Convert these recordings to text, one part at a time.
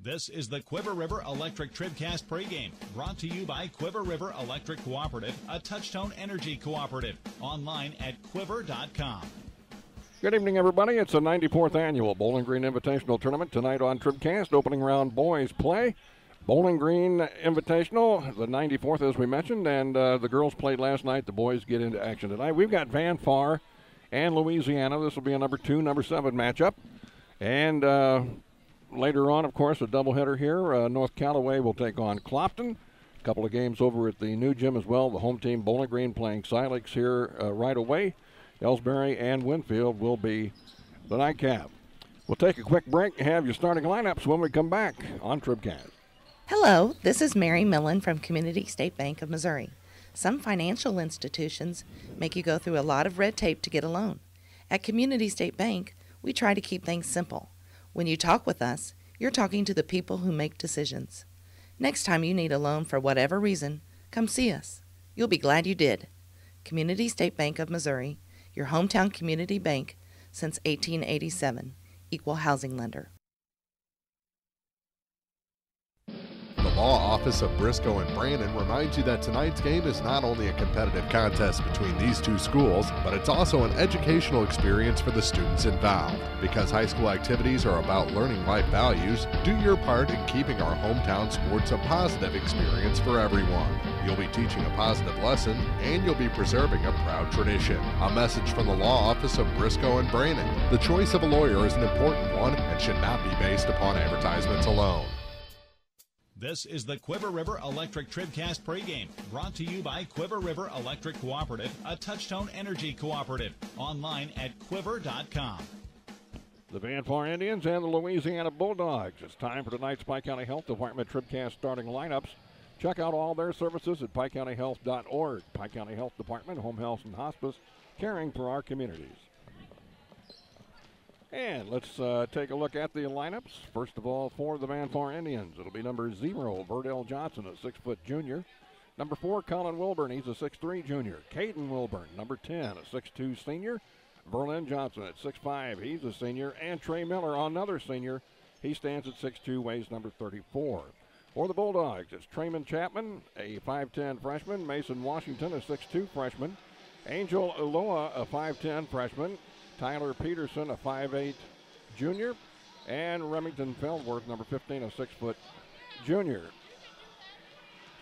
This is the Quiver River Electric TribCast pregame, brought to you by Quiver River Electric Cooperative, a Touchtone Energy cooperative. Online at quiver.com. Good evening, everybody. It's the 94th annual Bowling Green Invitational Tournament tonight on TribCast. Opening round boys play. Bowling Green Invitational, the 94th, as we mentioned, and the girls played last night. The boys get into action tonight. We've got Van Far and Louisiana. This will be a number 2, number 7 matchup. And later on, of course, a doubleheader here. North Callaway will take on Clopton. A couple of games over at the new gym as well. The home team, Bowling Green, playing Silex here right away. Ellsbury and Winfield will be the nightcap. We'll take a quick break and have your starting lineups when we come back on TribCast. Hello, this is Mary Millen from Community State Bank of Missouri. Some financial institutions make you go through a lot of red tape to get a loan. At Community State Bank, we try to keep things simple. When you talk with us, you're talking to the people who make decisions. Next time you need a loan for whatever reason, come see us. You'll be glad you did. Community State Bank of Missouri, your hometown community bank since 1887, equal housing lender. The Law Office of Briscoe and Brandon reminds you that tonight's game is not only a competitive contest between these two schools, but it's also an educational experience for the students involved. Because high school activities are about learning life values, do your part in keeping our hometown sports a positive experience for everyone. You'll be teaching a positive lesson, and you'll be preserving a proud tradition. A message from the Law Office of Briscoe and Brandon. The choice of a lawyer is an important one and should not be based upon advertisements alone. This is the Quiver River Electric TribCast pregame, brought to you by Quiver River Electric Cooperative, a Touchtone Energy cooperative. Online at quiver.com. The Van Far Indians and the Louisiana Bulldogs. It's time for tonight's Pike County Health Department TribCast starting lineups. Check out all their services at PikeCountyHealth.org. Pike County Health Department, home health and hospice, caring for our communities. And let's take a look at the lineups. First of all, for the Van Far Indians, it'll be number 0, Verdell Johnson, a 6-foot junior. Number 4, Colin Wilburn, he's a 6'3 junior. Caden Wilburn, number 10, a 6'2 senior. Verlin Johnson at 6'5, he's a senior. And Trey Miller, another senior. He stands at 6'2, weighs number 34. For the Bulldogs, it's Trayman Chapman, a 5'10 freshman. Mason Washington, a 6'2 freshman. Angel Uloa, a 5'10 freshman. Tyler Peterson, a 5'8 junior. And Remington Feldworth, number 15, a 6-foot junior.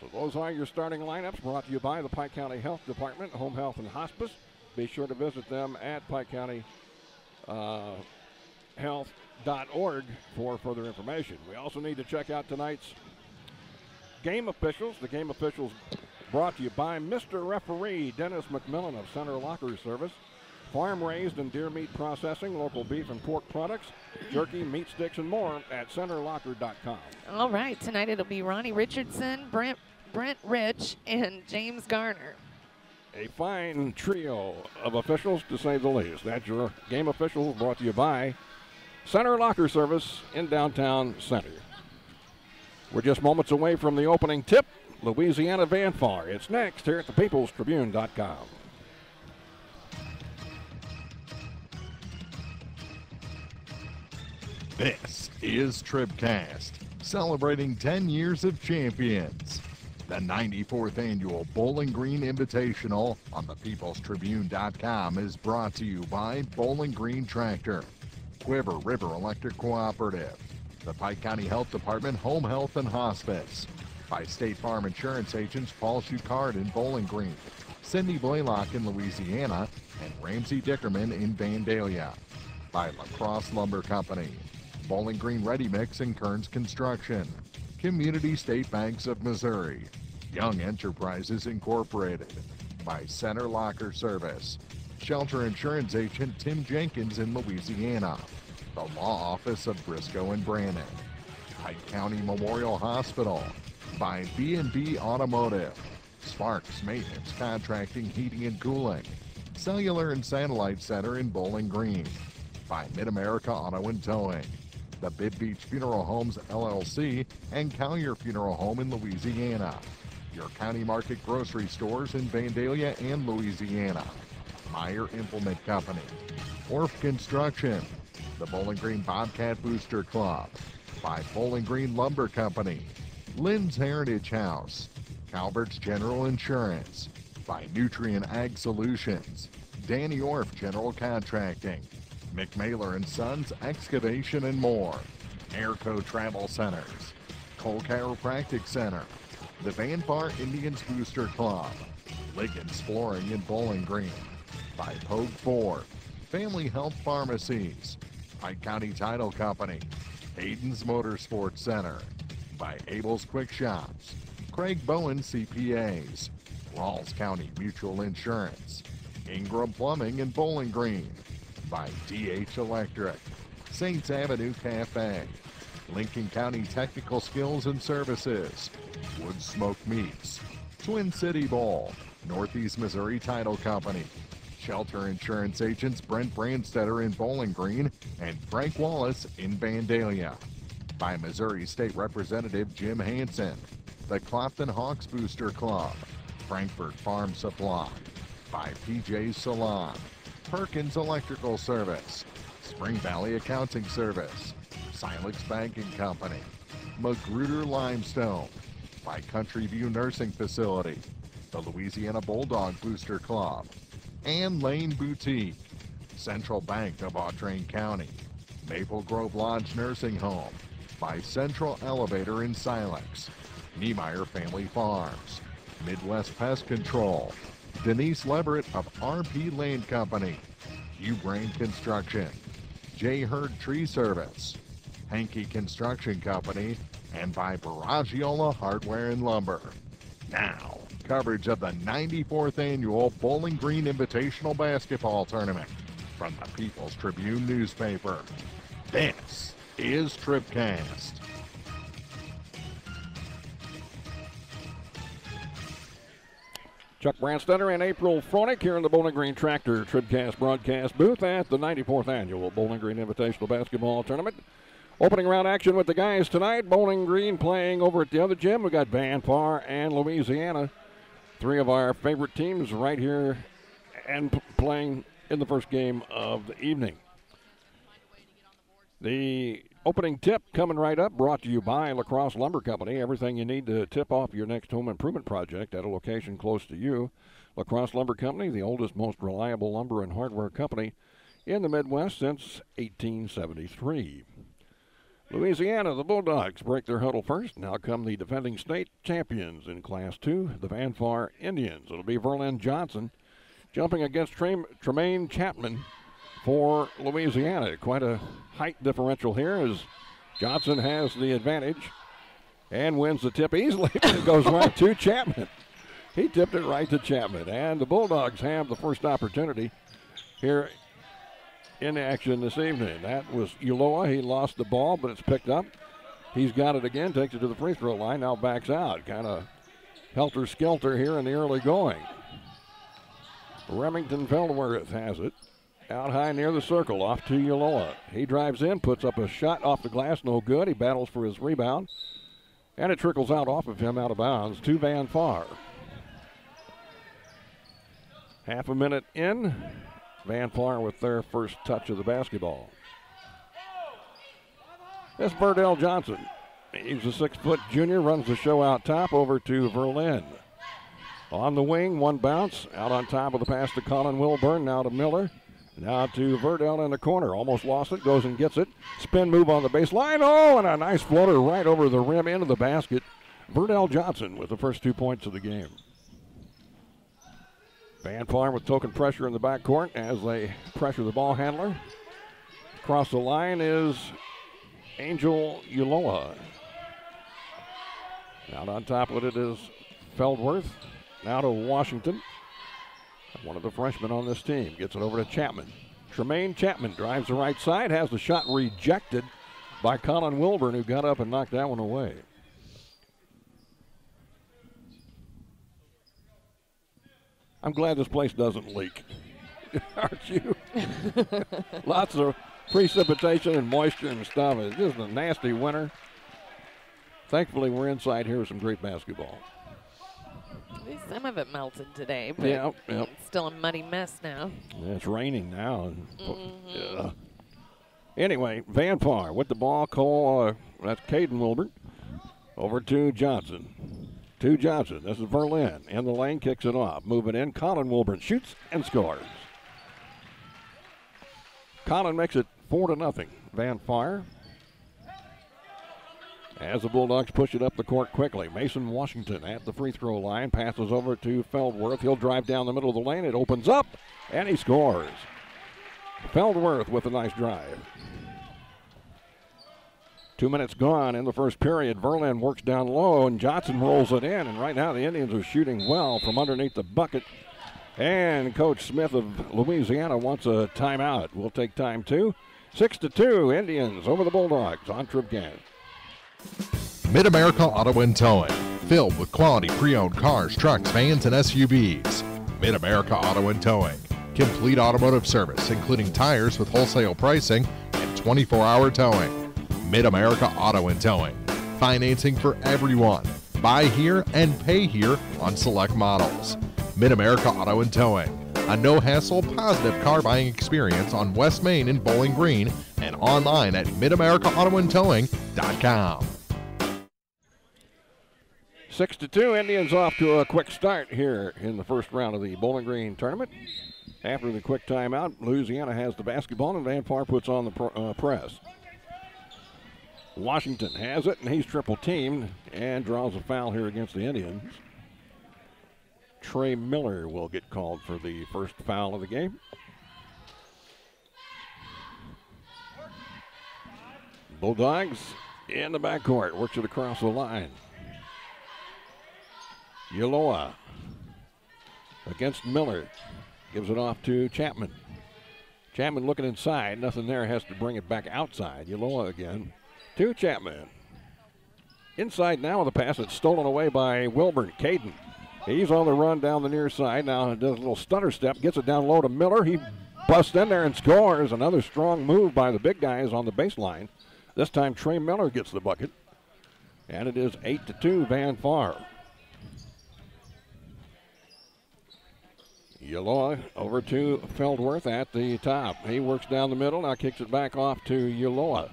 So those are your starting lineups, brought to you by the Pike County Health Department, Home Health and Hospice. Be sure to visit them at PikeCountyHealth.org for further information. We also need to check out tonight's game officials. The game officials brought to you by Mr. Referee Dennis McMillan of Center Locker Service. Farm-raised and deer meat processing, local beef and pork products, jerky, meat sticks, and more at centerlocker.com. All right, tonight it'll be Ronnie Richardson, Brent Rich, and James Garner. A fine trio of officials, to say the least. That's your game officials, brought to you by Center Locker Service in downtown Center. We're just moments away from the opening tip. Louisiana Van Far. It's next here at thepeoplestribune.com. This is TribCast, celebrating 10 years of champions. The 94th annual Bowling Green Invitational on thepeoplestribune.com is brought to you by Bowling Green Tractor, Quiver River Electric Cooperative, the Pike County Health Department Home Health and Hospice, by State Farm Insurance agents Paul Schuchard in Bowling Green, Cindy Blaylock in Louisiana, and Ramsey Dickerman in Vandalia, by La Crosse Lumber Company, Bowling Green Ready Mix and Kearns Construction, Community State Banks of Missouri, Young Enterprises Incorporated, by Center Locker Service, Shelter Insurance Agent Tim Jenkins in Louisiana, the Law Office of Briscoe and Brandon, Pike County Memorial Hospital, by B&B Automotive, Sparks Maintenance Contracting, Heating and Cooling, Cellular and Satellite Center in Bowling Green, by Mid-America Auto and Towing, the Bid Beach Funeral Homes LLC, and Collier Funeral Home in Louisiana, your County Market grocery stores in Vandalia and Louisiana, Meyer Implement Company, Orff Construction, the Bowling Green Bobcat Booster Club, by Bowling Green Lumber Company, Lynn's Heritage House, Calvert's General Insurance, by Nutrient Ag Solutions, Danny Orff General Contracting, McMailer and Sons Excavation and more, Airco Travel Centers, Cole Chiropractic Center, the Van Bar Indians Booster Club, Liggins Flooring in Bowling Green, by Pogue Ford, Family Health Pharmacies, Pike County Title Company, Hayden's Motorsports Center, by Abel's Quick Shops, Craig Bowen CPAs, Rawls County Mutual Insurance, Ingram Plumbing in Bowling Green, by DH Electric, Saints Avenue Cafe, Lincoln County Technical Skills and Services, Wood Smoke Meats, Twin City Bowl, Northeast Missouri Title Company, Shelter Insurance Agents Brent Brandstetter in Bowling Green and Frank Wallace in Vandalia, by Missouri State Representative Jim Hansen, the Clopton Hawks Booster Club, Frankfurt Farm Supply, by PJ's Salon, Perkins Electrical Service, Spring Valley Accounting Service, Silex Banking Company, Magruder Limestone, by Country View Nursing Facility, the Louisiana Bulldog Booster Club, Ann Lane Boutique, Central Bank of Audrain County, Maple Grove Lodge Nursing Home, by Central Elevator in Silex, Niemeyer Family Farms, Midwest Pest Control, Denise Leverett of RP Land Company, U-Brain Construction, J. Hurd Tree Service, Hankey Construction Company, and by Baragiola Hardware and Lumber. Now, coverage of the 94th Annual Bowling Green Invitational Basketball Tournament from the People's Tribune newspaper. This is TribCast. Chuck Brandstetter and April Fronick here in the Bowling Green Tractor TribCast broadcast booth at the 94th Annual Bowling Green Invitational Basketball Tournament. Opening round action with the guys tonight. Bowling Green playing over at the other gym. We've got Van Far and Louisiana. Three of our favorite teams right here and playing in the first game of the evening. The opening tip coming right up, brought to you by La Crosse Lumber Company. Everything you need to tip off your next home improvement project at a location close to you. La Crosse Lumber Company, the oldest, most reliable lumber and hardware company in the Midwest since 1873. Louisiana, the Bulldogs break their huddle first. Now come the defending state champions in Class 2, the Van Far Indians. It'll be Verlin Johnson jumping against Tremaine Chapman for Louisiana. Quite a height differential here as Johnson has the advantage and wins the tip easily. It goes right to Chapman. He tipped it right to Chapman. And the Bulldogs have the first opportunity here in action this evening. That was Ulloa. He lost the ball, but it's picked up. He's got it again, takes it to the free throw line, now backs out. Kind of helter-skelter here in the early going. Remington Feldworth has it. Out high near the circle, off to Ulloa. He drives in, puts up a shot off the glass, no good. He battles for his rebound, and it trickles out off of him out of bounds to Van Far. Half a minute in, Van Far with their first touch of the basketball. That's Verdell Johnson. He's a 6-foot junior, runs the show out top over to Verlin. On the wing, one bounce, out on top of the pass to Colin Wilburn, now to Miller. Now to Verdell in the corner. Almost lost it. Goes and gets it. Spin move on the baseline. Oh, and a nice floater right over the rim into the basket. Verdell Johnson with the first 2 points of the game. Van Far with token pressure in the backcourt as they pressure the ball handler. Across the line is Angel Ulloa. Out on top of it is Feldworth. Now to Washington. One of the freshmen on this team gets it over to Chapman. Tremaine Chapman drives the right side, has the shot rejected by Colin Wilburn, who got up and knocked that one away. I'm glad this place doesn't leak. Aren't you? Lots of precipitation and moisture and stuff. It's just a nasty winter. Thankfully, we're inside here with some great basketball. At least some of it melted today, but yep. It's still a muddy mess now. Yeah, it's raining now. Anyway, Van Far with the ball. That's Caden Wilburn. Over to Johnson. To Johnson. This is Verlin. In the lane, kicks it off. Moving in. Colin Wilburn shoots and scores. Colin makes it 4-0. Van Far. As the Bulldogs push it up the court quickly. Mason Washington at the free throw line. Passes over to Feldworth. He'll drive down the middle of the lane. It opens up, and he scores. Feldworth with a nice drive. 2 minutes gone in the first period. Verlin works down low, and Johnson rolls it in. And right now the Indians are shooting well from underneath the bucket. And Coach Smith of Louisiana wants a timeout. We'll take time too. 6-2, Indians over the Bulldogs on TribCast. Mid-America Auto and Towing, filled with quality pre-owned cars, trucks, vans, and SUVs. Mid-America Auto and Towing, complete automotive service, including tires with wholesale pricing and 24-hour towing. Mid-America Auto and Towing, financing for everyone. Buy here and pay here on select models. Mid-America Auto and Towing, a no-hassle, positive car buying experience on West Main in Bowling Green and online at midamericaautoandtowing.com. 6-2, Indians off to a quick start here in the first round of the Bowling Green tournament. After the quick timeout, Louisiana has the basketball and Van Far puts on the press. Washington has it, and he's triple teamed and draws a foul here against the Indians. Trey Miller will get called for the first foul of the game. Bulldogs in the backcourt, works it across the line. Yaloa against Miller. Gives it off to Chapman. Chapman looking inside. Nothing there. Has to bring it back outside. Yaloa again to Chapman. Inside now with a pass. It's stolen away by Wilburn. Caden. He's on the run down the near side. Now does a little stutter step. Gets it down low to Miller. He busts in there and scores. Another strong move by the big guys on the baseline. This time Trey Miller gets the bucket. And it is 8-2 Van Far. Yaloa over to Feldworth at the top. He works down the middle, now kicks it back off to Yaloa.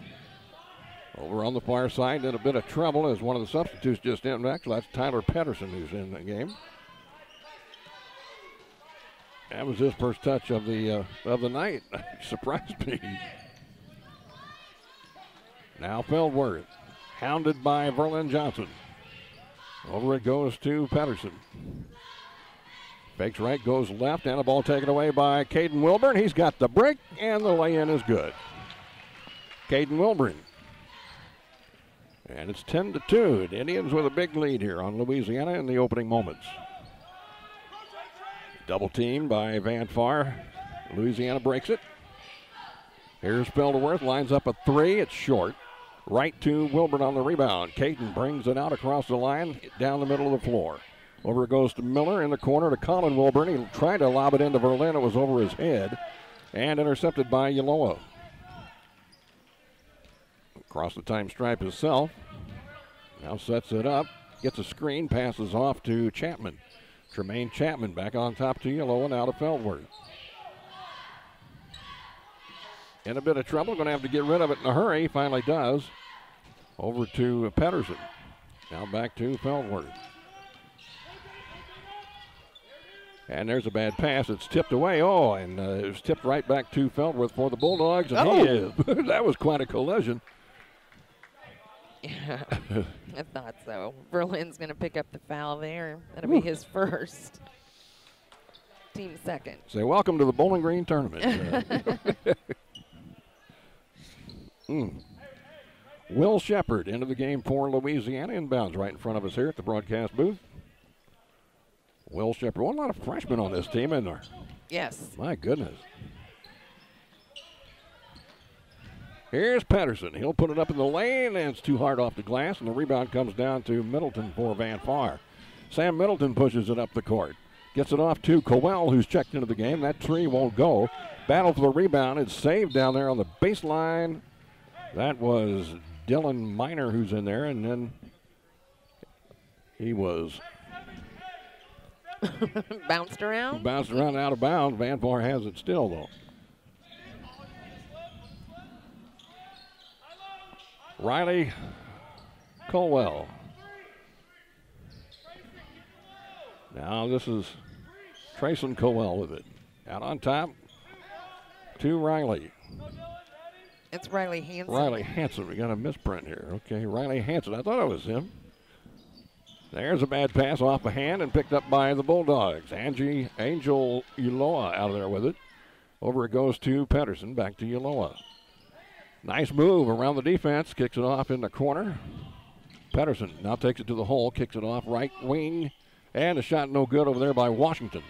Over on the far side, in a bit of trouble as one of the substitutes just in. Actually, that's Tyler Pedersen who's in the game. That was his first touch of the night. Surprised me. Now Feldworth, hounded by Verlin Johnson. Over it goes to Pedersen. Fakes right, goes left, and the ball taken away by Caden Wilburn. He's got the break, and the lay-in is good. Caden Wilburn. And it's 10-2. The Indians with a big lead here on Louisiana in the opening moments. Double teamed by Van Far. Louisiana breaks it. Here's Feldworth, lines up a three. It's short. Right to Wilburn on the rebound. Caden brings it out across the line, down the middle of the floor. Over it goes to Miller in the corner to Colin Wilburn. He tried to lob it into Verlin. It was over his head and intercepted by Yaloa. Across the time stripe himself. Now sets it up. Gets a screen. Passes off to Chapman. Tremaine Chapman back on top to Yaloa. Now to Feldworth. In a bit of trouble. Going to have to get rid of it in a hurry. He finally does. Over to Pedersen. Now back to Feldworth. And there's a bad pass. It's tipped away. Oh, and it was tipped right back to Feldworth for the Bulldogs. And he is. That was quite a collision. Yeah, I thought so. Berlin's going to pick up the foul there. That'll be his first. Team second. Say welcome to the Bowling Green tournament. Will Shepard into the game for Louisiana. Inbounds right in front of us here at the broadcast booth. Will Shepard. Well, a lot of freshmen on this team, isn't there? Yes. My goodness. Here's Pedersen. He'll put it up in the lane, and it's too hard off the glass, and the rebound comes down to Middleton for Van Far. Sam Middleton pushes it up the court. Gets it off to Cowell, who's checked into the game. That three won't go. Battle for the rebound. It's saved down there on the baseline. That was Dylan Miner who's in there, and then he was bounced around. Bounced around out of bounds. Van Far has it still, though. Riley Colwell. Now this is Trayson Colwell with it. Out on top to Riley. It's Riley Hansen. Riley Hansen. We got a misprint here. Okay, Riley Hansen. I thought it was him. There's a bad pass off a hand and picked up by the Bulldogs. Angel Uloa out of there with it. Over it goes to Pedersen. Back to Uloa. Nice move around the defense. Kicks it off in the corner. Pedersen now takes it to the hole. Kicks it off right wing. And a shot no good over there by Washington.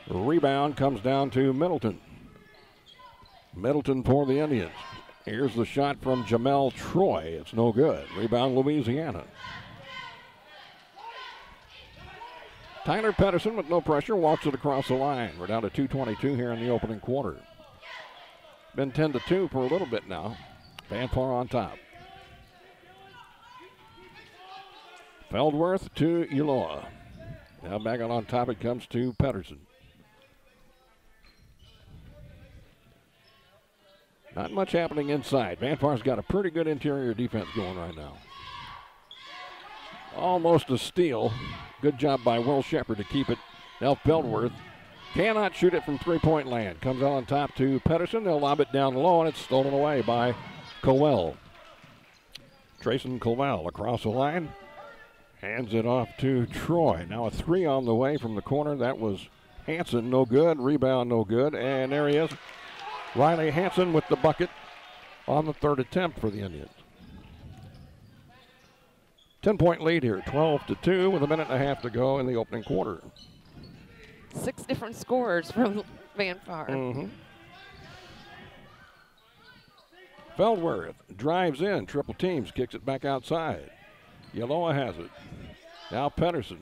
Rebound comes down to Middleton. Middleton for the Indians. Here's the shot from Jamel Troy. It's no good. Rebound Louisiana. Tyler Pedersen with no pressure walks it across the line. We're down to 2:22 here in the opening quarter. Been 10-2 for a little bit now. Van Far on top. Feldworth to Uloa. Now back on top it comes to Pedersen. Not much happening inside. Van Far's got a pretty good interior defense going right now. Almost a steal. Good job by Will Shepard to keep it. Now Feldworth cannot shoot it from three-point land. Comes out on top to Pedersen. They'll lob it down low, and it's stolen away by Colwell. Trayson Colwell across the line. Hands it off to Troy. Now a three on the way from the corner. That was Hansen, no good. Rebound, no good. And there he is. Riley Hansen with the bucket on the third attempt for the Indians. 10-point lead here, 12-2 with a minute and a half to go in the opening quarter. 6 different scores from Van Far. Feldworth drives in, triple teams, kicks it back outside. Uloa has it. Now Pedersen.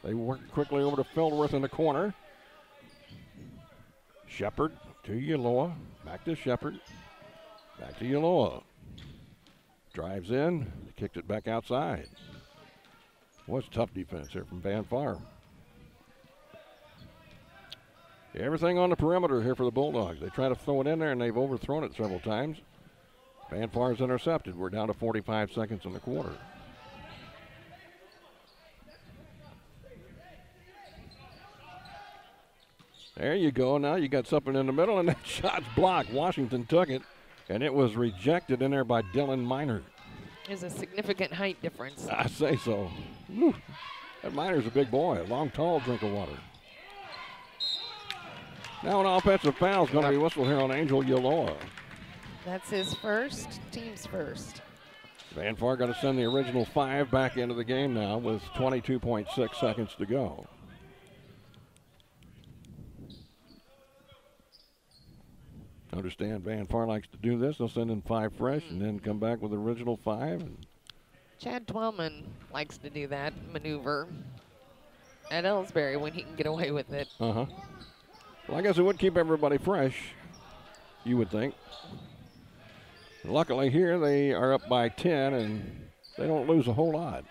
They work quickly over to Feldworth in the corner. Shepard to Uloa. Back to Shepard. Back to Uloa. Drives in, kicked it back outside. What's tough defense here from Van Far. Everything on the perimeter here for the Bulldogs. They try to throw it in there, and they've overthrown it several times. Van Far's intercepted. We're down to 45 seconds in the quarter. There you go. Now you got something in the middle, and that shot's blocked. Washington took it, and it was rejected in there by Dylan Miner. There's a significant height difference. I say so. Woo. That Miner's a big boy, a long, tall drink of water. Now an offensive foul is going to be whistled here on Angel Uloa. That's his first, team's first. Van Far got to send the original 5 back into the game now with 22.6 seconds to go. Understand Van Far likes to do this. They'll send in 5 fresh and then come back with the original 5. And Chad Twellman likes to do that maneuver at Ellsbury when he can get away with it. Well, I guess it would keep everybody fresh, you would think. Luckily here they are up by 10 and they don't lose a whole lot.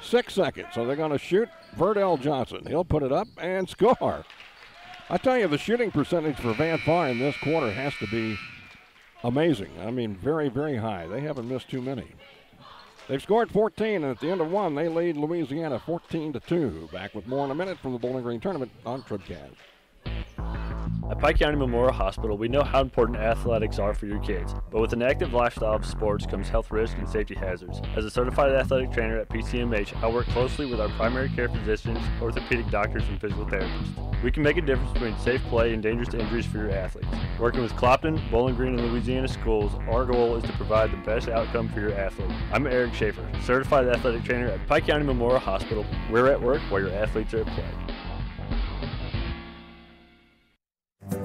6 seconds, so they're going to shoot. Verdell Johnson, he'll put it up and score. I tell you, the shooting percentage for Van Far in this quarter has to be amazing. I mean, very, very high. They haven't missed too many. They've scored 14, and at the end of one, they lead Louisiana 14-2. Back with more in a minute from the Bowling Green Tournament on TribCast. At Pike County Memorial Hospital, we know how important athletics are for your kids, but with an active lifestyle of sports comes health risks and safety hazards. As a certified athletic trainer at PCMH, I work closely with our primary care physicians, orthopedic doctors, and physical therapists. We can make a difference between safe play and dangerous injuries for your athletes. Working with Clopton, Bowling Green, and Louisiana schools, our goal is to provide the best outcome for your athlete. I'm Eric Schaefer, certified athletic trainer at Pike County Memorial Hospital. We're at work while your athletes are at play.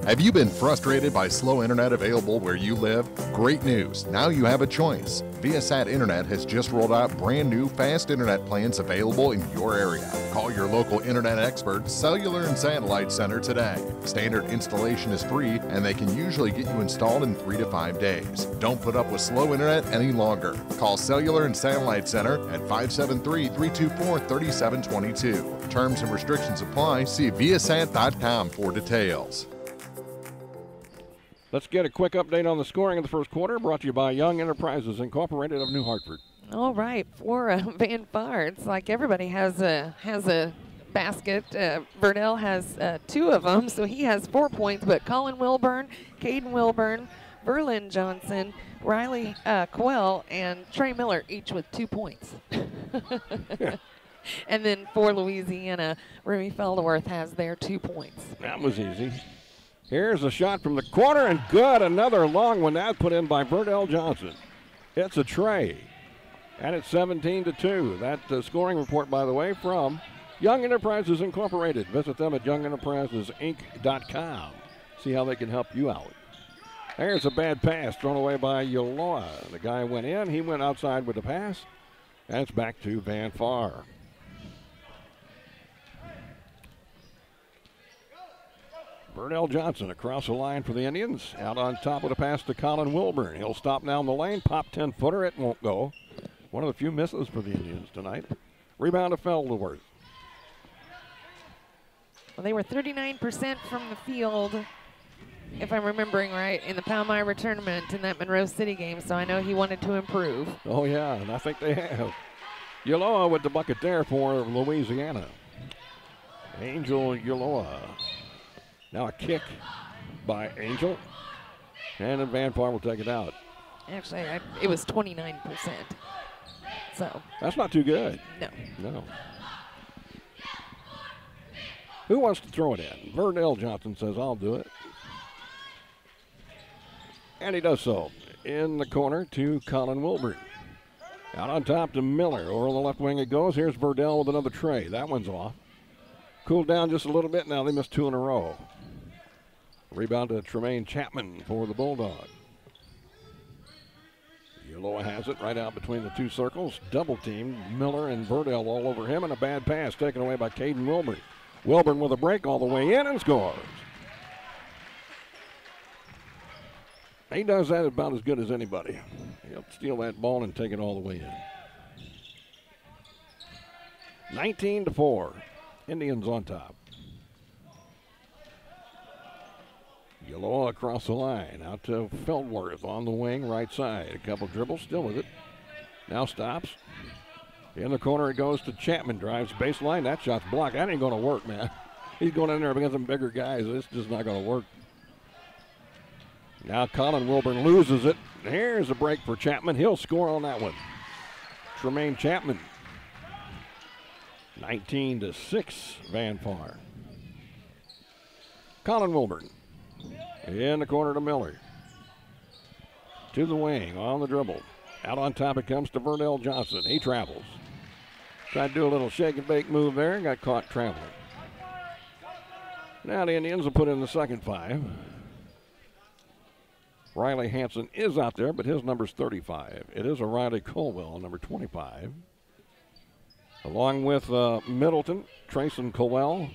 Have you been frustrated by slow internet available where you live? Great news. Now you have a choice. Viasat Internet has just rolled out brand new fast internet plans available in your area. Call your local internet expert, Cellular and Satellite Center today. Standard installation is free, and they can usually get you installed in 3 to 5 days. Don't put up with slow internet any longer. Call Cellular and Satellite Center at 573-324-3722. Terms and restrictions apply. See Viasat.com for details. Let's get a quick update on the scoring of the first quarter, brought to you by Young Enterprises Incorporated of New Hartford. All right, for Van Far, it's like everybody has a basket. Verdell has 2 of them, so he has 4 points. But Colin Wilburn, Caden Wilburn, Verlin Johnson, Riley Coel, and Trey Miller, each with 2 points. And then for Louisiana, Remy Felderworth has their 2 points. That was easy. Here's a shot from the corner, and good. Another long one. That put in by Verdell Johnson. It's a tray. And it's 17-2. That scoring report, by the way, from Young Enterprises Incorporated. Visit them at youngenterprisesinc.com. See how they can help you out. There's a bad pass thrown away by Yoloa. The guy went in. He went outside with the pass. And it's back to Van Far. Verdell Johnson across the line for the Indians. Out on top with a pass to Colin Wilburn. He'll stop down the lane. Pop 10-footer. It won't go. One of the few misses for the Indians tonight. Rebound to Felderworth. Well, they were 39% from the field, if I'm remembering right, in the Palmyra tournament in that Monroe City game, so I know he wanted to improve. Oh, yeah, and I think they have. Yoloa with the bucket there for Louisiana. Angel Yoloa. Now a kick by Angel. And then Van Far will take it out. Actually, it was 29%. So that's not too good. No. Who wants to throw it in? Verdell Johnson says, I'll do it. And he does so. In the corner to Colin Wilburn. Out on top to Miller. Over on the left wing it goes. Here's Verdell with another tray. That one's off. Cooled down just a little bit now. They missed 2 in a row. Rebound to Tremaine Chapman for the Bulldog. Yoloa has it right out between the 2 circles. Double team. Miller and Verdell all over him, and a bad pass taken away by Caden Wilburn. Wilburn with a break all the way in and scores. He does that about as good as anybody. He'll steal that ball and take it all the way in. 19-4. Indians on top. Yoloa across the line, out to Feldworth on the wing, right side. A couple dribbles, still with it. Now stops. In the corner it goes to Chapman, drives baseline. That shot's blocked. That ain't going to work, man. He's going in there against some bigger guys. It's just not going to work. Now Colin Wilburn loses it. Here's a break for Chapman. He'll score on that one. Tremaine Chapman. 19-6, Van Far. Colin Wilburn. In the corner to Miller. To the wing, on the dribble. Out on top it comes to Verdell Johnson. He travels. Tried to do a little shake and bake move there and got caught traveling. Now the Indians will put in the second 5. Riley Hansen is out there, but his number's 35. It is a Riley Colwell, number 25. Along with Middleton, Trayson Colwell.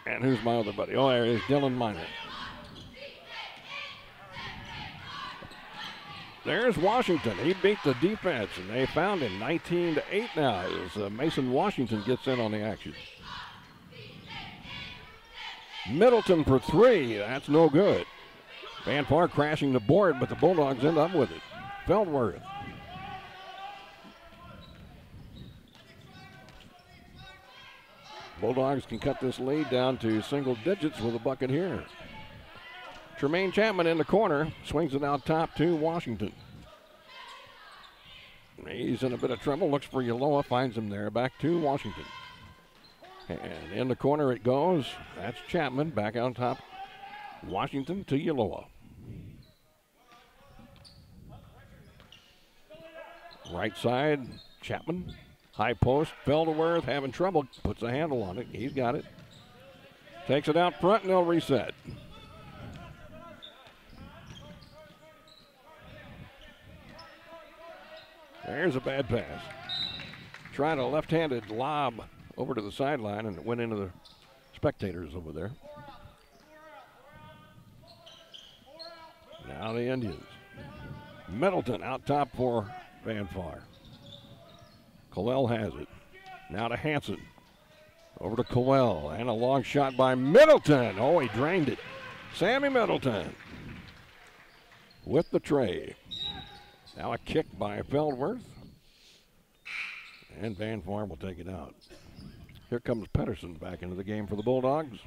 And who's my other buddy? Oh, there is Dylan Miner. There's Washington. He beat the defense, and they found him 19-8 now as Mason Washington gets in on the action. Middleton for 3. That's no good. Van Far crashing the board, but the Bulldogs end up with it. Feldworth. Bulldogs can cut this lead down to single digits with a bucket here. Tremaine Chapman in the corner, swings it out top to Washington. He's in a bit of trouble, looks for Yoloa, finds him there, back to Washington. And in the corner it goes. That's Chapman back on top. Washington to Yoloa. Right side, Chapman. High post, Felderworth having trouble, puts a handle on it. He's got it. Takes it out front and they'll reset. There's a bad pass. Trying a left-handed lob over to the sideline, and it went into the spectators over there. Now the Indians. Middleton out top for Van Far. Colwell has it. Now to Hansen. Over to Colwell, and a long shot by Middleton. Oh, he drained it. Sammy Middleton with the tray. Now a kick by Feldworth. And Van Farm will take it out. Here comes Pedersen back into the game for the Bulldogs,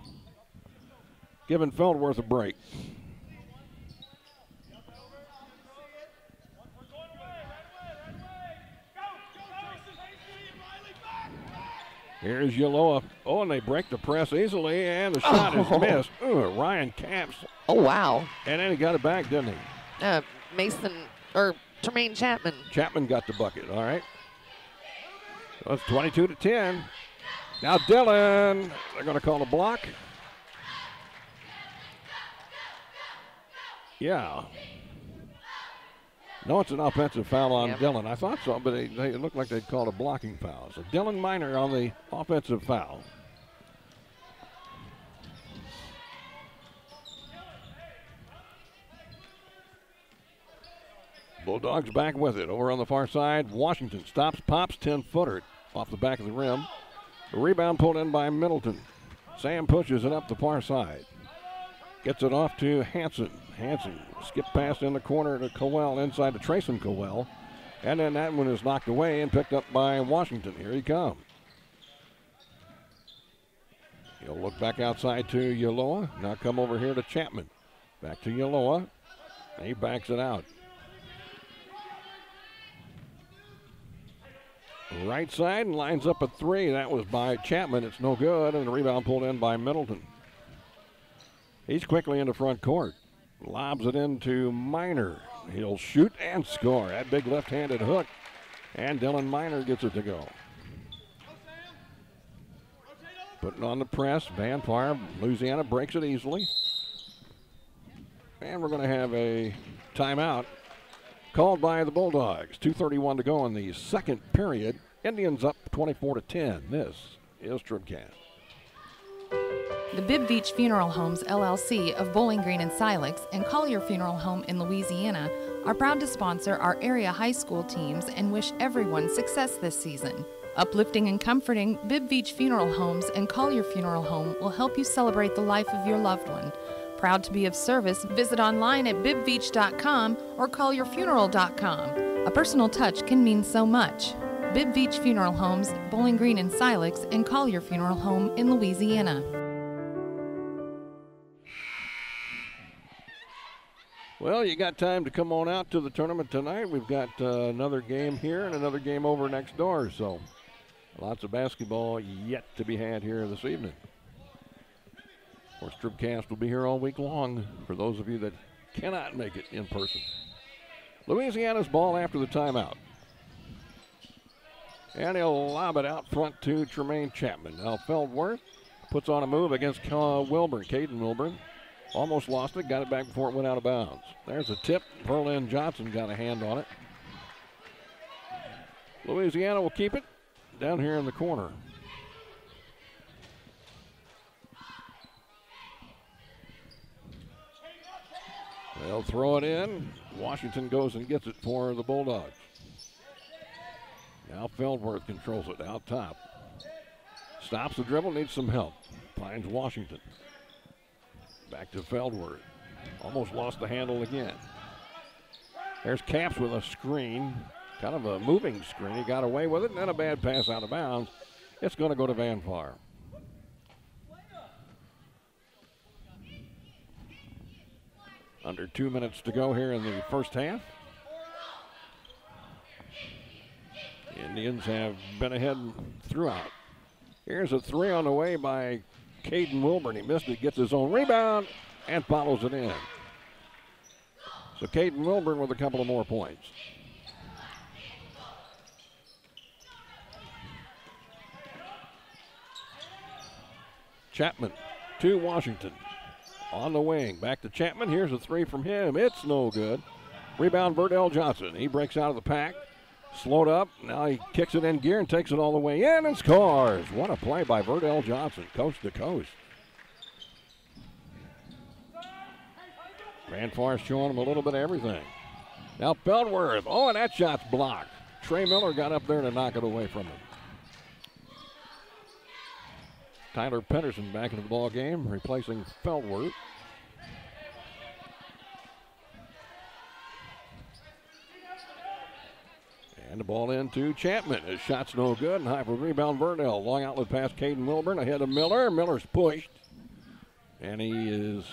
giving Feldworth a break. Here's Yaloa. Oh, and they break the press easily, and the shot is missed. Ooh, Ryan Capps. Oh, wow. And then he got it back, didn't he? Tremaine Chapman. Chapman got the bucket, all right. So it's 22-10. Now Dillon, they're going to call a block. Yeah. No, it's an offensive foul on Dillon. I thought so, but it looked like they'd called a blocking foul. So Dillon Minor on the offensive foul. Bulldogs back with it. Over on the far side, Washington stops, pops, 10-footer off the back of the rim. The rebound pulled in by Middleton. Sam pushes it up the far side. Gets it off to Hanson. Hanson skip pass in the corner to Cowell, inside to Trayson Cowell. And then that one is knocked away and picked up by Washington. Here he comes. He'll look back outside to Yaloa. Now come over here to Chapman. Back to Yaloa. He backs it out. Right side and lines up a three. That was by Chapman. It's no good. And the rebound pulled in by Middleton. He's quickly into front court. Lobs it into Minor. He'll shoot and score. That big left-handed hook. And Dylan Minor gets it to go. Putting on the press. Van Farm, Louisiana breaks it easily. And we're going to have a timeout called by the Bulldogs. 2:31 to go in the second period. Indians up 24-10. This is TribCast. The Bibb Beach Funeral Homes, LLC of Bowling Green and Silex and Collier Funeral Home in Louisiana are proud to sponsor our area high school teams and wish everyone success this season. Uplifting and comforting, Bibb Beach Funeral Homes and Collier Funeral Home will help you celebrate the life of your loved one. Proud to be of service, visit online at bibbbeach.com or collierfuneral.com. A personal touch can mean so much. Bibb Beach Funeral Homes, Bowling Green and Silex, and Collier Funeral Home in Louisiana. Well, you got time to come on out to the tournament tonight. We've got another game here and another game over next door, so lots of basketball yet to be had here this evening. Of course, TribCast will be here all week long for those of you that cannot make it in person. Louisiana's ball after the timeout. And he'll lob it out front to Tremaine Chapman. Now Feldworth puts on a move against Wilburn, Caden Wilburn. Almost lost it, got it back before it went out of bounds. There's a tip. Verlin Johnson got a hand on it. Louisiana will keep it down here in the corner. They'll throw it in. Washington goes and gets it for the Bulldogs. Now Feldworth controls it out top. Stops the dribble, needs some help. Finds Washington. Back to Feldworth. Almost lost the handle again. There's Capps with a screen. Kind of a moving screen. He got away with it, and then a bad pass out of bounds. It's going to go to Van Farm. Under 2 minutes to go here in the first half. The Indians have been ahead throughout. Here's a three on the way by Caden Wilburn. He missed it, gets his own rebound, and follows it in. So Caden Wilburn with a couple of more points. Chapman to Washington. On the wing, back to Chapman. Here's a three from him. It's no good. Rebound, Verdell Johnson. He breaks out of the pack. Slowed up. Now he kicks it in gear and takes it all the way in and scores. What a play by Verdell Johnson, coast to coast. Van Farm showing him a little bit of everything. Now Feldworth. Oh, and that shot's blocked. Trey Miller got up there to knock it away from him. Tyler Pedersen back into the ball game, replacing Feldworth. And the ball into Chapman. His shot's no good, and high for rebound Verdell. Long outlet pass Caden Wilburn ahead of Miller. Miller's pushed, and he is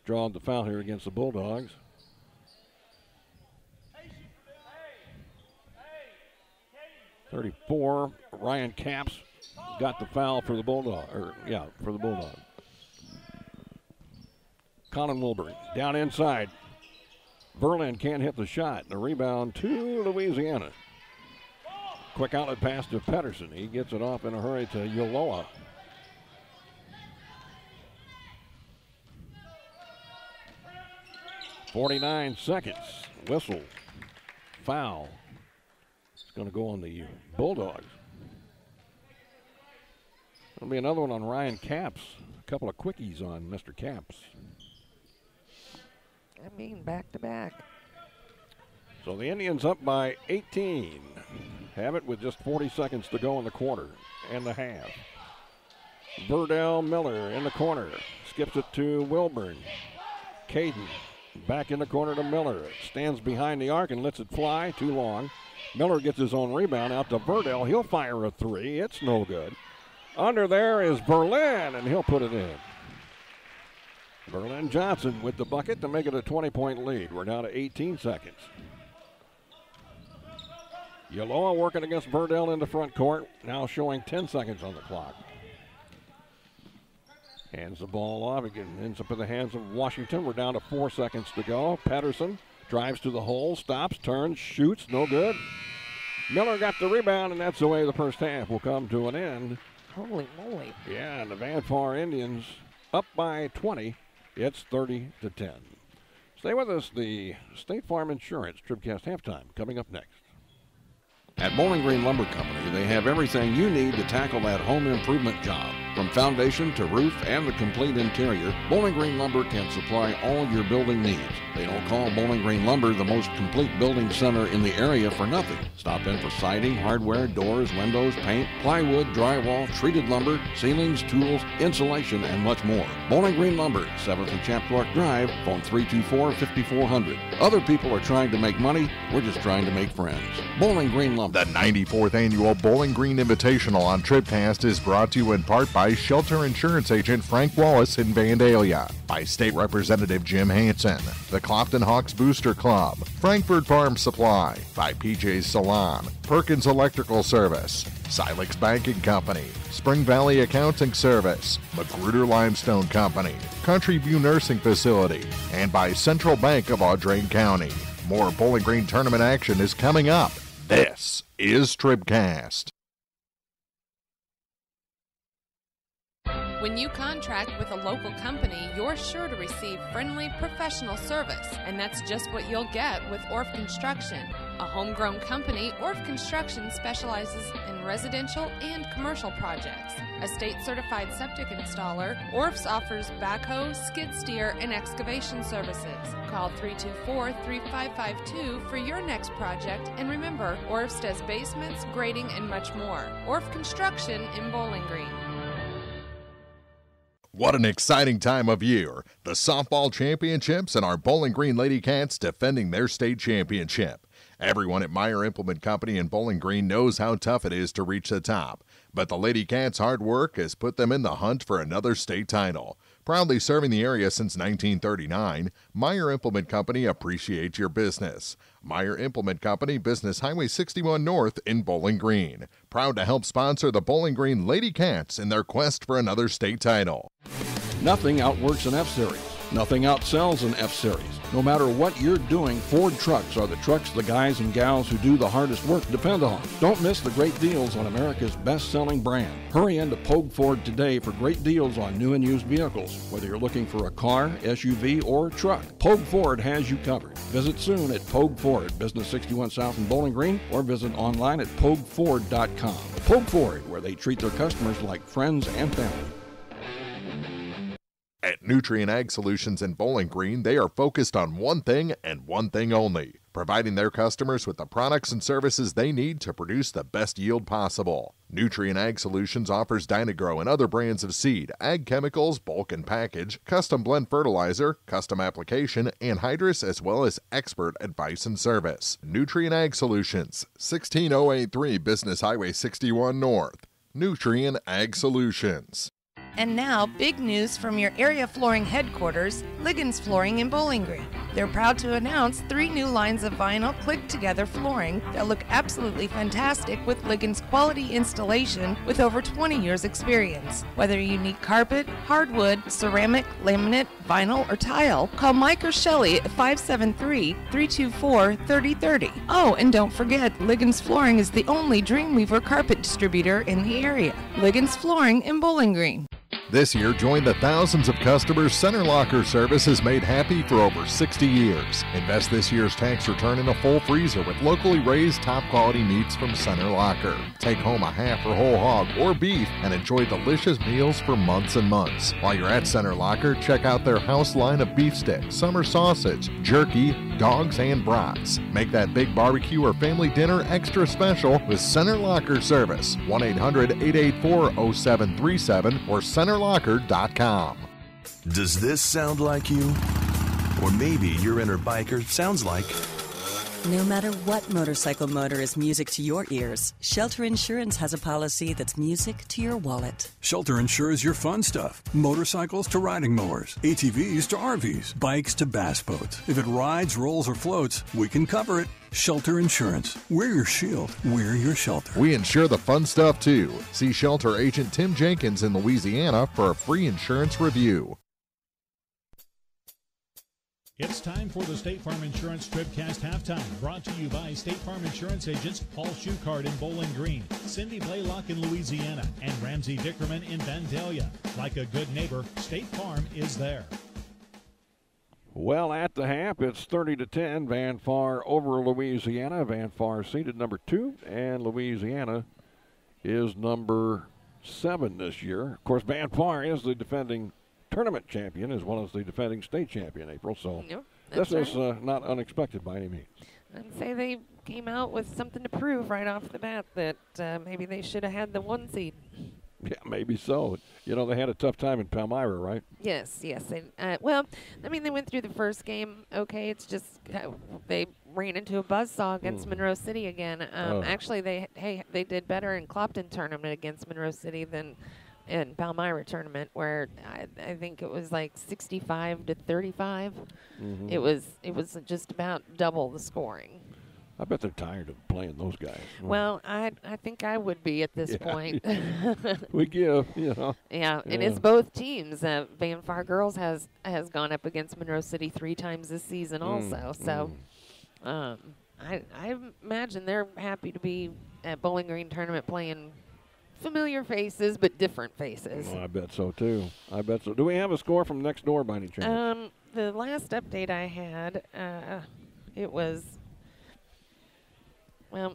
drawn the foul here against the Bulldogs. .34, Ryan Capps got the foul for the Bulldogs. For the Bulldogs. Colin Wilburn down inside. Verlin can't hit the shot. The rebound to Louisiana. Quick outlet pass to Pedersen. He gets it off in a hurry to Yoloa. .49 seconds. Whistle. Foul. It's going to go on the Bulldogs. There'll be another one on Ryan Capps. A couple of quickies on Mr. Capps. I mean, back to back. So the Indians up by 18. Have it with just 40 seconds to go in the quarter and the half. Verdell Miller in the corner. Skips it to Wilburn. Caden back in the corner to Miller. Stands behind the arc and lets it fly. Too long. Miller gets his own rebound out to Verdell. He'll fire a three. It's no good. Under there is Berlin, and he'll put it in. Berlin Johnson with the bucket to make it a 20-point lead. We're down to 18 seconds. Yoloa working against Verdell in the front court, now showing 10 seconds on the clock. Hands the ball off. It ends up in the hands of Washington. We're down to 4 seconds to go. Patterson drives to the hole, stops, turns, shoots, no good. Miller got the rebound, and that's the way the first half will come to an end. Holy moly. Yeah, and the Van Far Indians up by 20. It's 30-10. Stay with us. The State Farm Insurance TribCast halftime coming up next. At Bowling Green Lumber Company, they have everything you need to tackle that home improvement job. From foundation to roof and the complete interior, Bowling Green Lumber can supply all your building needs. They don't call Bowling Green Lumber the most complete building center in the area for nothing. Stop in for siding, hardware, doors, windows, paint, plywood, drywall, treated lumber, ceilings, tools, insulation, and much more. Bowling Green Lumber, 7th and Chapdork Drive, phone 324-5400. Other people are trying to make money, we're just trying to make friends. Bowling Green Lumber. The 94th Annual Bowling Green Invitational on TribCast is brought to you in part by Shelter Insurance Agent Frank Wallace in Vandalia, by State Representative Jim Hansen, the Clopton Hawks Booster Club, Frankfurt Farm Supply, by PJ's Salon, Perkins Electrical Service, Silex Banking Company, Spring Valley Accounting Service, Magruder Limestone Company, Country View Nursing Facility, and by Central Bank of Audrain County. More Bowling Green tournament action is coming up. This is TribCast. When you contract with a local company, you're sure to receive friendly, professional service, and that's just what you'll get with Orff Construction. A homegrown company, Orff Construction specializes in residential and commercial projects. A state-certified septic installer, Orff's offers backhoe, skid steer, and excavation services. Call 324-3552 for your next project, and remember, Orff's does basements, grading, and much more. Orff Construction in Bowling Green. What an exciting time of year. The softball championships and our Bowling Green Lady Cats defending their state championship. Everyone at Meyer Implement Company in Bowling Green knows how tough it is to reach the top. But the Lady Cats' hard work has put them in the hunt for another state title. Proudly serving the area since 1939, Meyer Implement Company appreciates your business. Meyer Implement Company, Business Highway 61 North in Bowling Green. Proud to help sponsor the Bowling Green Lady Cats in their quest for another state title. Nothing outworks an F-Series. Nothing outsells an F-Series. No matter what you're doing, Ford trucks are the trucks the guys and gals who do the hardest work depend on. Don't miss the great deals on America's best-selling brand. Hurry into Pogue Ford today for great deals on new and used vehicles. Whether you're looking for a car, SUV, or truck, Pogue Ford has you covered. Visit soon at Pogue Ford, Business 61 South in Bowling Green, or visit online at PogueFord.com. Pogue Ford, where they treat their customers like friends and family. At Nutrient Ag Solutions in Bowling Green, they are focused on one thing and one thing only: providing their customers with the products and services they need to produce the best yield possible. Nutrient Ag Solutions offers Dynagrow and other brands of seed, ag chemicals, bulk and package, custom blend fertilizer, custom application, anhydrous, as well as expert advice and service. Nutrient Ag Solutions, 16083 Business Highway 61 North. Nutrient Ag Solutions. And now, big news from your area flooring headquarters, Liggins Flooring in Bowling Green. They're proud to announce 3 new lines of vinyl click-together flooring that look absolutely fantastic with Liggins quality installation with over 20 years experience. Whether you need carpet, hardwood, ceramic, laminate, vinyl, or tile, call Mike or Shelley at 573-324-3030. Oh, and don't forget, Liggins Flooring is the only Dreamweaver carpet distributor in the area. Liggins Flooring in Bowling Green. This year, join the thousands of customers Center Locker Service has made happy for over 60 years. Invest this year's tax return in a full freezer with locally raised top-quality meats from Center Locker. Take home a half or whole hog or beef and enjoy delicious meals for months and months. While you're at Center Locker, check out their house line of beef sticks, summer sausage, jerky, dogs, and brats. Make that big barbecue or family dinner extra special with Center Locker Service. 1-800-884-0737 or centerlocker.com. Does this sound like you? Or maybe your inner biker sounds like... No matter what motorcycle motor is music to your ears, Shelter Insurance has a policy that's music to your wallet. Shelter insures your fun stuff. Motorcycles to riding mowers, ATVs to RVs, bikes to bass boats. If it rides, rolls, or floats, we can cover it. Shelter Insurance. We're your shield. We're your shelter. We insure the fun stuff, too. See Shelter Agent Tim Jenkins in Louisiana for a free insurance review. It's time for the State Farm Insurance TribCast Halftime, brought to you by State Farm Insurance agents Paul Schuchard in Bowling Green, Cindy Blaylock in Louisiana, and Ramsey Dickerman in Vandalia. Like a good neighbor, State Farm is there. Well, at the half, it's 30-10. Van Far over Louisiana. Van Far seeded number 2, and Louisiana is number 7 this year. Of course, Van Far is the defending tournament champion as well as the defending state champion, April. So Yep, this right. is not unexpected by any means. I'd say they came out with something to prove right off the bat that maybe they should have had the 1 seed. Yeah, maybe so. You know, they had a tough time in Palmyra, right? Yes. And, well, I mean, they went through the first game okay. It's just they ran into a buzzsaw against Monroe City again. Actually, they did better in Clopton tournament against Monroe City than in Palmyra tournament, where I think it was like 65-35. It was just about double the scoring. I bet they're tired of playing those guys. Well, I think I would be at this point. We give, you know. Yeah, and it's both teams. Van Far Girls has gone up against Monroe City 3 times this season also. So I imagine they're happy to be at Bowling Green tournament playing familiar faces, but different faces. Well, I bet so, too. I bet so. Do we have a score from next door by any chance? The last update I had, it was, well...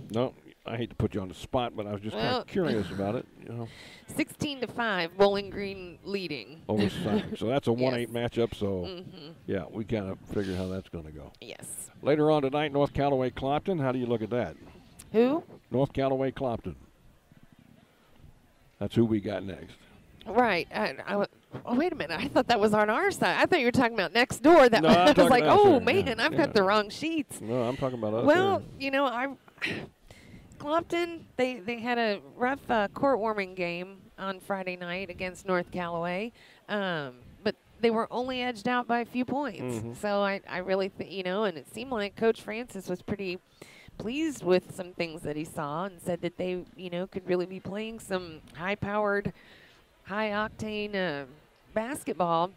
No, I hate to put you on the spot, but I was just kind of curious about it. You know, 16-5, Bowling Green leading. Over Sonic. So that's a 1-8 matchup, so, yeah, we kind of figured how that's going to go. Yes. Later on tonight, North Callaway Clopton. How do you look at that? Who? North Callaway Clopton. That's who we got next. Right. Oh, wait a minute. I thought that was on our side. I thought you were talking about next door. That No, I was like, oh, man, yeah. I've got the wrong sheets. No, I'm talking about us. Well, you know, Clopton, they had a rough court warming game on Friday night against North Callaway, but they were only edged out by a few points. So I really think, you know, and it seemed like Coach Francis was pretty pleased with some things that he saw and said that they, you know, could really be playing some high-powered, high-octane basketball.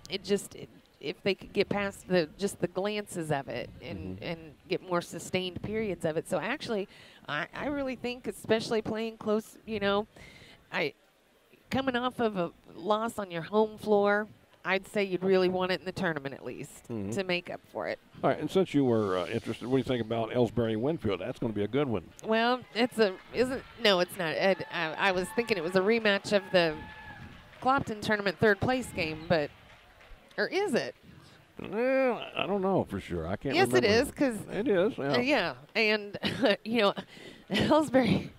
If they could get past the glances of it and get more sustained periods of it. So actually, I really think, especially playing close, you know, coming off of a loss on your home floor, I'd say you'd really want it in the tournament at least to make up for it. All right, and since you were interested, what do you think about Ellsbury-Winfield? That's going to be a good one. Well, no, it's not. I was thinking it was a rematch of the Clopton tournament third place game, or is it? I don't know for sure. I can't Yes, remember. it is, because It is, yeah. yeah, and Ellsbury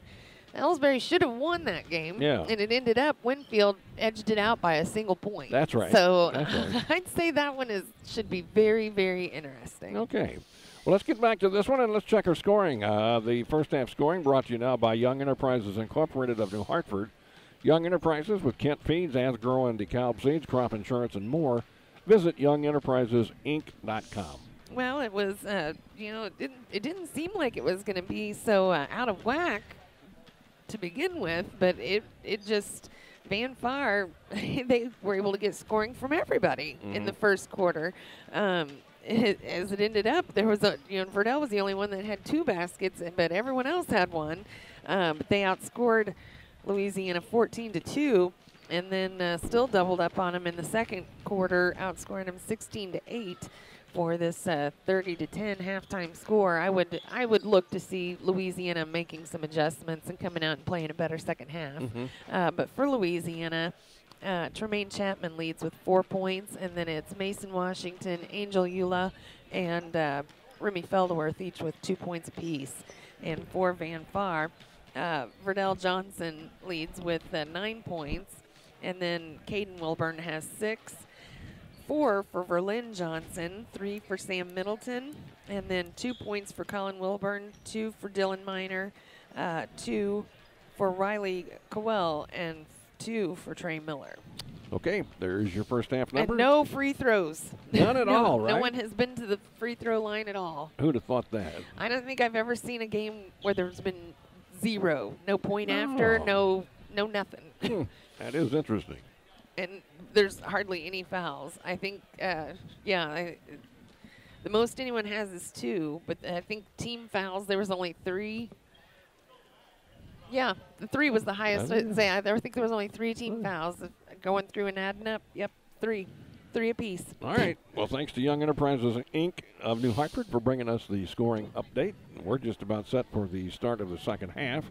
should have won that game. Yeah. And it ended up Winfield edged it out by a single point. That's right. So That's right. I'd say that one should be very, very interesting. Okay. Well, let's get back to this one, and let's check our scoring. The first half scoring brought to you now by Young Enterprises Incorporated of New Hartford. Young Enterprises with Kent Feeds, Asgrow and DeKalb Seeds, crop insurance, and more. Visit YoungEnterprisesInc.com. Well, it was, it didn't seem like it was going to be so out of whack to begin with, but it just, Van Far, they were able to get scoring from everybody in the first quarter. As it ended up, there was Verdell was the only one that had 2 baskets, but everyone else had one. But they outscored Louisiana 14-2, and then still doubled up on them in the second quarter, outscoring them 16-8 for this 30-10 halftime score. I would look to see Louisiana making some adjustments and coming out and playing a better second half. But for Louisiana, Tremaine Chapman leads with 4 points, and then it's Mason Washington, Angel Eula, and Remy Feldworth, each with 2 points apiece. And for Van Far, Verdell Johnson leads with 9 points, and then Caden Wilburn has 6. 4 for Verlin Johnson, 3 for Sam Middleton, and then 2 points for Colin Wilburn, 2 for Dylan Miner, 2 for Riley Cowell, and 2 for Trey Miller. Okay, there's your first half number. And no free throws. None at all, right? No one has been to the free throw line at all. Who'd have thought that? I don't think I've ever seen a game where there's been 0. No point after, no nothing. That is interesting. And there's hardly any fouls. I think, the most anyone has is 2, but I think team fouls, there was only 3. Yeah, the 3 was the highest. I think there was only 3 team fouls. Going through and adding up, 3. 3 apiece. All right. Well, thanks to Young Enterprises, Inc. of New Hartford for bringing us the scoring update. We're just about set for the start of the second half.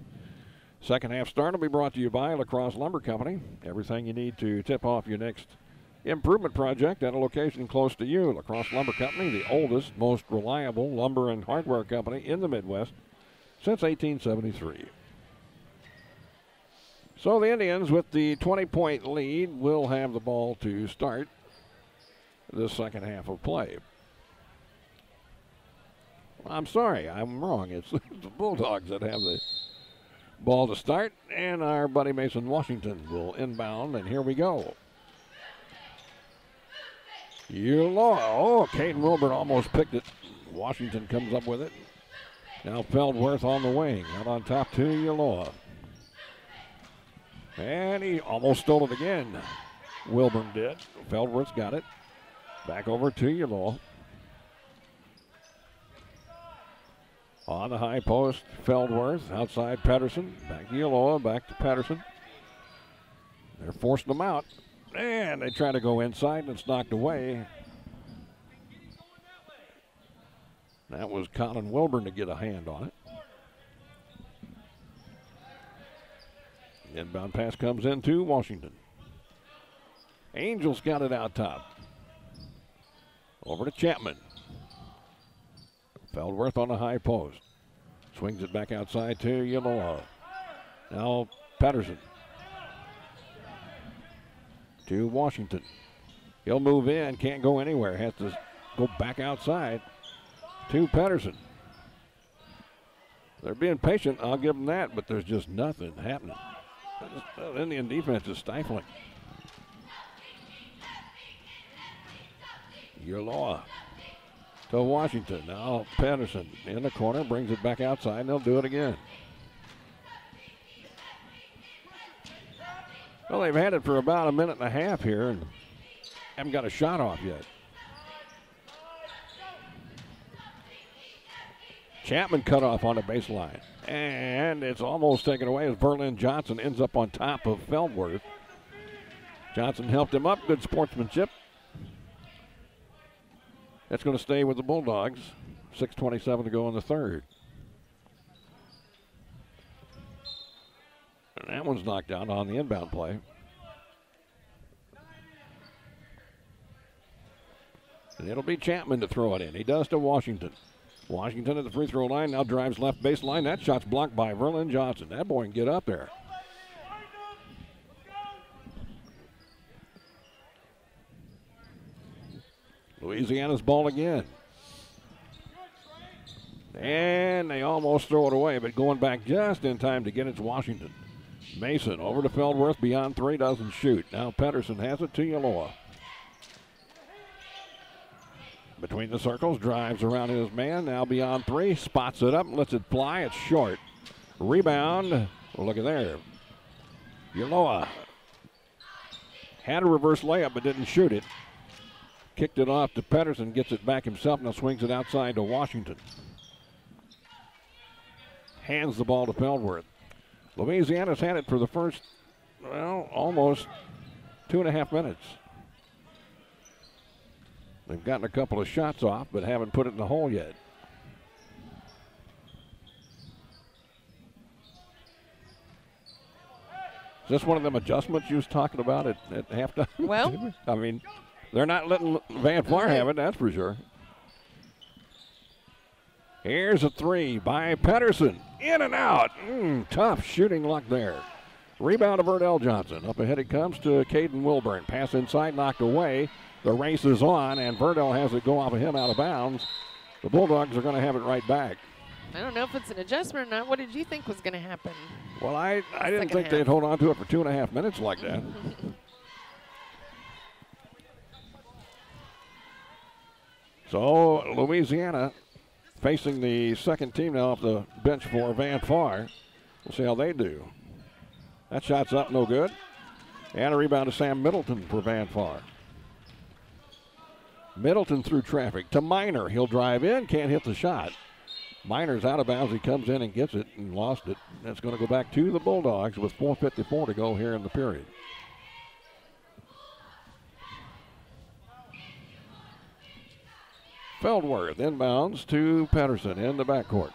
Second half start will be brought to you by LaCrosse Lumber Company. Everything you need to tip off your next improvement project at a location close to you. LaCrosse Lumber Company, the oldest, most reliable lumber and hardware company in the Midwest since 1873. So the Indians, with the 20-point lead, will have the ball to start the second half of play. I'm sorry, I'm wrong. It's the Bulldogs that have the ball to start, and our buddy Mason Washington will inbound, and here we go. Caden Wilburn almost picked it. Washington comes up with it. Now Feldworth on the wing, out on top to Uloa. And he almost stole it again. Wilburn did. Feldworth's got it. Back over to Uloa. On the high post, Feldworth. Outside Pedersen. Back to Uloa. Back to Pedersen. They're forcing them out. And they try to go inside, and it's knocked away. That was Colin Wilburn to get a hand on it. Inbound pass comes in to Washington. Angels got it out top. Over to Chapman. Feldworth on the high post. Swings it back outside to Uloa. Now Pedersen. To Washington. He'll move in, can't go anywhere. Has to go back outside to Pedersen. They're being patient, I'll give them that, but there's just nothing happening. The Indian defense is stifling. Uloa to Washington. Now Pedersen in the corner, brings it back outside, and they'll do it again. Well, they've had it for about a minute and a half here and haven't got a shot off yet. Chapman cut off on the baseline. And it's almost taken away as Verlin Johnson ends up on top of Feldworth. Johnson helped him up. Good sportsmanship. That's going to stay with the Bulldogs. 6:27 to go in the third. And that one's knocked out on the inbound play. And it'll be Chapman to throw it in. He does to Washington. Washington at the free throw line, now drives left baseline. That shot's blocked by Verlin Johnson. That boy can get up there. Louisiana's ball again. And they almost throw it away, but going back just in time to get it's Washington. Mason over to Feldworth, beyond three, doesn't shoot. Now Pedersen has it to Yaloa. Between the circles, drives around his man, now beyond three, spots it up, lets it fly, it's short. Rebound, well, look at there. Yaloa had a reverse layup but didn't shoot it. Kicked it off to Pedersen, gets it back himself, now swings it outside to Washington. Hands the ball to Feldworth. Louisiana's had it for the first, well, almost 2.5 minutes. They've gotten a couple of shots off, but haven't put it in the hole yet. Is this one of them adjustments you was talking about at halftime? Well, I mean, they're not letting Van Flar have it, that's for sure. Here's a three by Pedersen. In and out. Tough shooting luck there. Rebound to Verdell Johnson. Up ahead it comes to Caden Wilburn. Pass inside, knocked away. The race is on, and Verdell has it go off of him out of bounds. The Bulldogs are going to have it right back. I don't know if it's an adjustment or not. What did you think was going to happen? Well, I didn't think they'd hold on to it for 2.5 minutes like that. So, Louisiana facing the second team now off the bench for Van Far. We'll see how they do. That shot's up, no good. And a rebound to Sam Middleton for Van Far. Middleton through traffic to Miner. He'll drive in, can't hit the shot. Miner's out of bounds. He comes in and gets it and lost it. That's going to go back to the Bulldogs with 4:54 to go here in the period. Feldworth inbounds to Pedersen in the backcourt.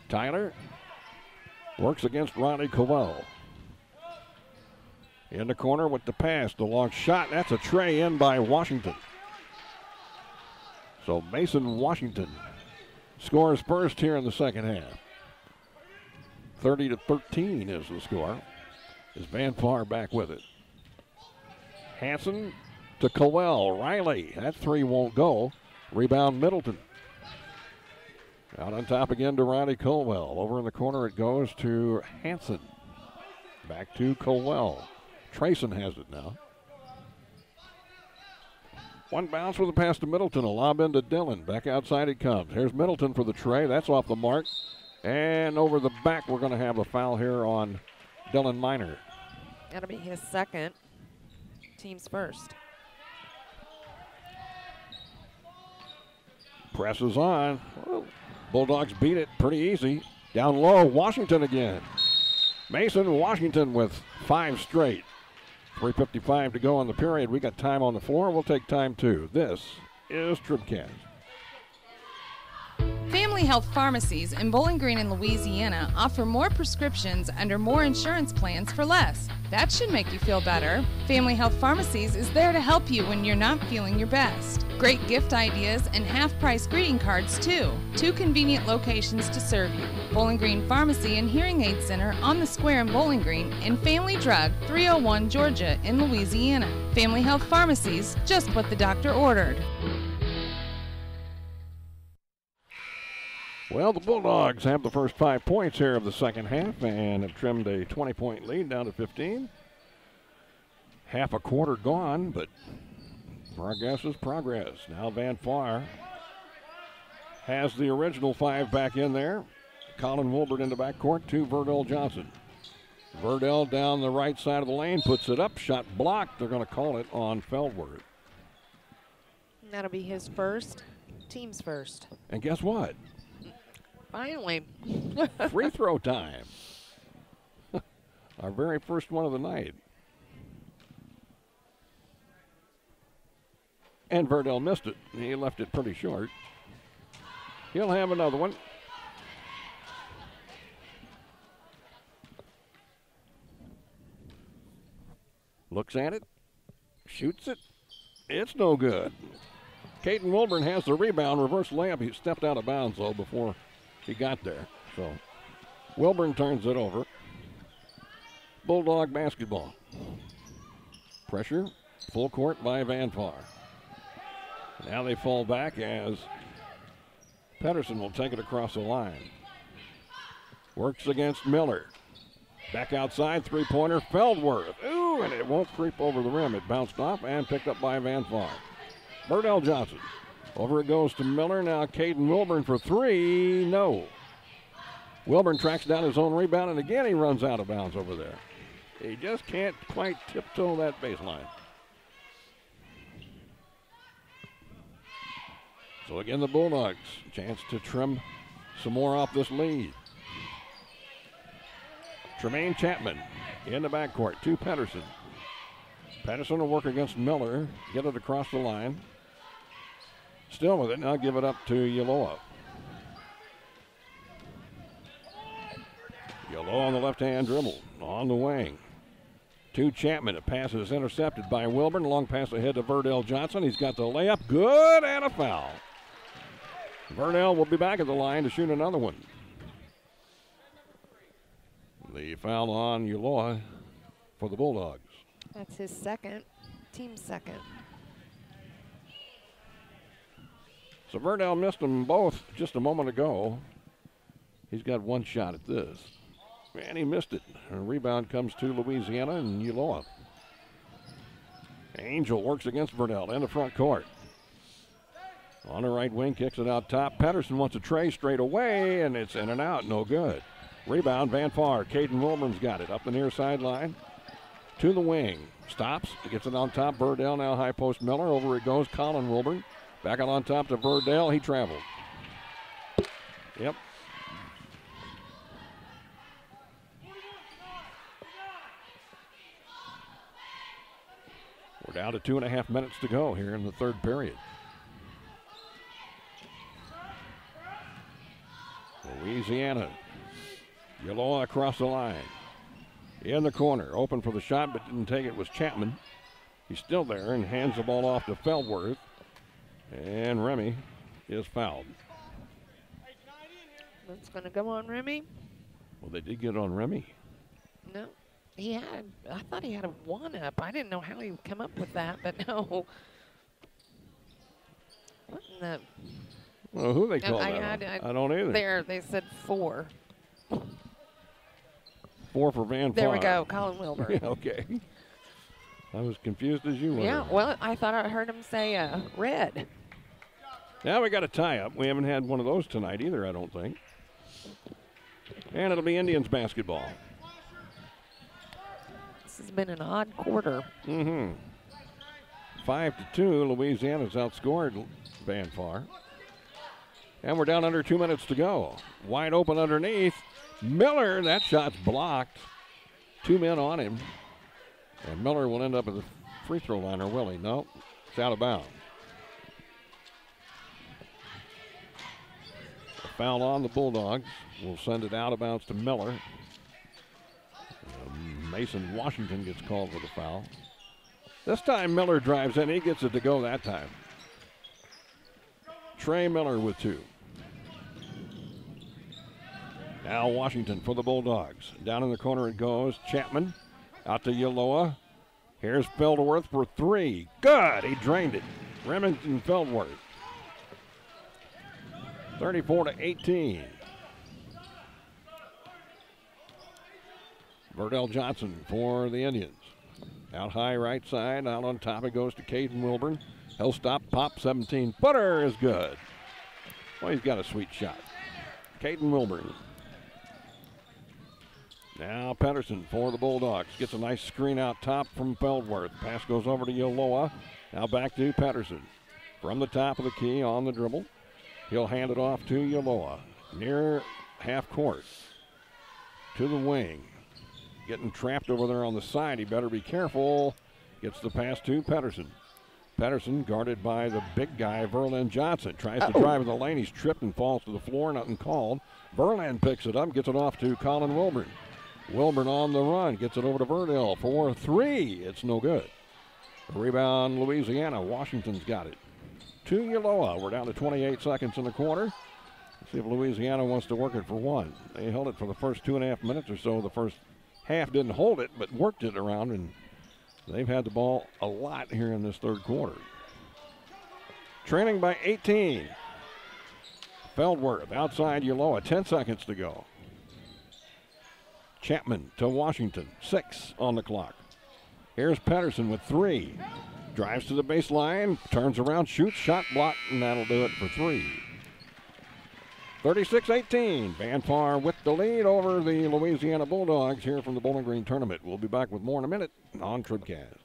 Tyler works against Ronnie Cowell. In the corner with the pass, the long shot. That's a tray in by Washington. So Mason Washington scores first here in the second half. 30-13 is the score. Is Van Far back with it. Hanson to Cowell. Riley. That three won't go. Rebound Middleton. Out on top again to Ronnie Colwell. Over in the corner it goes to Hanson. Back to Colwell. Trayson has it now. One bounce with a pass to Middleton. A lob into Dillon. Back outside it comes. Here's Middleton for the tray. That's off the mark. And over the back we're going to have a foul here on Dylan Miner. That'll be his second. Team's first. Presses on. Well, Bulldogs beat it pretty easy. Down low, Washington again. Mason Washington with 5 straight. 3:55 to go on the period. We got time on the floor. We'll take time too. This is TribCast. Family Health Pharmacies in Bowling Green and Louisiana offer more prescriptions under more insurance plans for less. That should make you feel better. Family Health Pharmacies is there to help you when you're not feeling your best. Great gift ideas and half-price greeting cards too. 2 convenient locations to serve you. Bowling Green Pharmacy and Hearing Aid Center on the Square in Bowling Green, and Family Drug 301 Georgia in Louisiana. Family Health Pharmacies, just what the doctor ordered. Well, the Bulldogs have the first 5 points here of the second half and have trimmed a 20-point lead down to 15. Half a quarter gone, but progress is progress. Now Van Far has the original 5 back in there. Colin Wilbert in the backcourt to Verdell Johnson. Verdell down the right side of the lane, puts it up, shot blocked. They're going to call it on Feldworth. That'll be his first, team's first. And guess what? Finally. Free throw time. Our very first one of the night. And Verdell missed it. He left it pretty short. He'll have another one. Looks at it. Shoots it. It's no good. Caden Wilburn has the rebound. Reverse layup. He stepped out of bounds, though, before he got there. So Wilburn turns it over. Bulldog basketball. Pressure. Full court by Van Far. Now they fall back as Pedersen will take it across the line. Works against Miller. Back outside, three-pointer, Feldworth. Ooh, and it won't creep over the rim. It bounced off and picked up by Van Far. Verdell Johnson. Over it goes to Miller. Now Caden Wilburn for three. No. Wilburn tracks down his own rebound, and again he runs out of bounds over there. He just can't quite tiptoe that baseline. So again, the Bulldogs, chance to trim some more off this lead. Tremaine Chapman in the backcourt to Pedersen. Pedersen will work against Miller, get it across the line. Still with it, now give it up to Yaloa. Yaloa on the left-hand dribble, on the wing. To Chapman, a pass is intercepted by Wilburn. Long pass ahead to Verdell Johnson. He's got the layup, good, and a foul. Verdell will be back at the line to shoot another one. The foul on Yaloa for the Bulldogs. That's his second, team second. So Verdell missed them both just a moment ago. He's got one shot at this. And he missed it. A rebound comes to Louisiana and Yaloa. Angel works against Verdell in the front court. On the right wing, kicks it out top. Pedersen wants a tray straight away, and it's in and out, no good. Rebound, Van Far. Caden Wilburn's got it up the near sideline. To the wing. Stops. Gets it on top. Verdell now high post Miller. Over it goes. Colin Wilburn. Back on top to Verdell. He traveled. Yep. We're down to 2.5 minutes to go here in the third period. Louisiana. Yaloa across the line. In the corner. Open for the shot, but didn't take it was Chapman. He's still there and hands the ball off to Feldworth. And Remy is fouled. That's going to go on Remy. Well, they did get on Remy. No. I thought he had a one-up. I didn't know how he would come up with that, but no. What in the... Well, who they call that? I don't either. There, they said 4. 4 for Van Far. There we go, Colin Wilbur. Yeah, okay. I was confused as you were. Yeah, well, I thought I heard him say red. Now we got a tie-up. We haven't had one of those tonight either, I don't think. And it'll be Indians basketball. This has been an odd quarter. 5-2, Louisiana's outscored Van Far. And we're down under 2 minutes to go. Wide open underneath. Miller, that shot's blocked. 2 men on him. And Miller will end up at the free throw line, or will he? No, it's out of bounds. A foul on the Bulldogs. We'll send it out of bounds to Miller. Mason Washington gets called for the foul. This time Miller drives in. He gets it to go that time. Trey Miller with 2. Now Washington for the Bulldogs. Down in the corner it goes. Chapman out to Yaloa. Here's Feldworth for 3. Good. He drained it. Remington Feldworth. 34-18. Verdell Johnson for the Indians. Out high right side. Out on top it goes to Caden Wilburn. He'll stop. Pop 17-footer is good. Well, he's got a sweet shot. Caden Wilburn. Now Pedersen for the Bulldogs. Gets a nice screen out top from Feldworth. Pass goes over to Yaloa. Now back to Pedersen. From the top of the key on the dribble. He'll hand it off to Yaloa. Near half court. To the wing. Getting trapped over there on the side. He better be careful. Gets the pass to Pedersen. Pedersen guarded by the big guy, Verlin Johnson. Tries to drive in the lane. He's tripped and falls to the floor. Nothing called. Verlin picks it up. Gets it off to Colin Wilburn. Wilburn on the run. Gets it over to Verdell for 3. It's no good. Rebound, Louisiana. Washington's got it. To Ulloa. We're down to 28 seconds in the quarter. Let's see if Louisiana wants to work it for one. They held it for the first 2.5 minutes or so. The first half didn't hold it, but worked it around, and they've had the ball a lot here in this third quarter. Trailing by 18. Feldworth outside Ulloa. 10 seconds to go. Chapman to Washington. 6 on the clock. Here's Pedersen with 3. Drives to the baseline, turns around, shoots, shot block, and that'll do it for 3. 36-18. Van Far with the lead over the Louisiana Bulldogs here from the Bowling Green tournament. We'll be back with more in a minute on TribCast.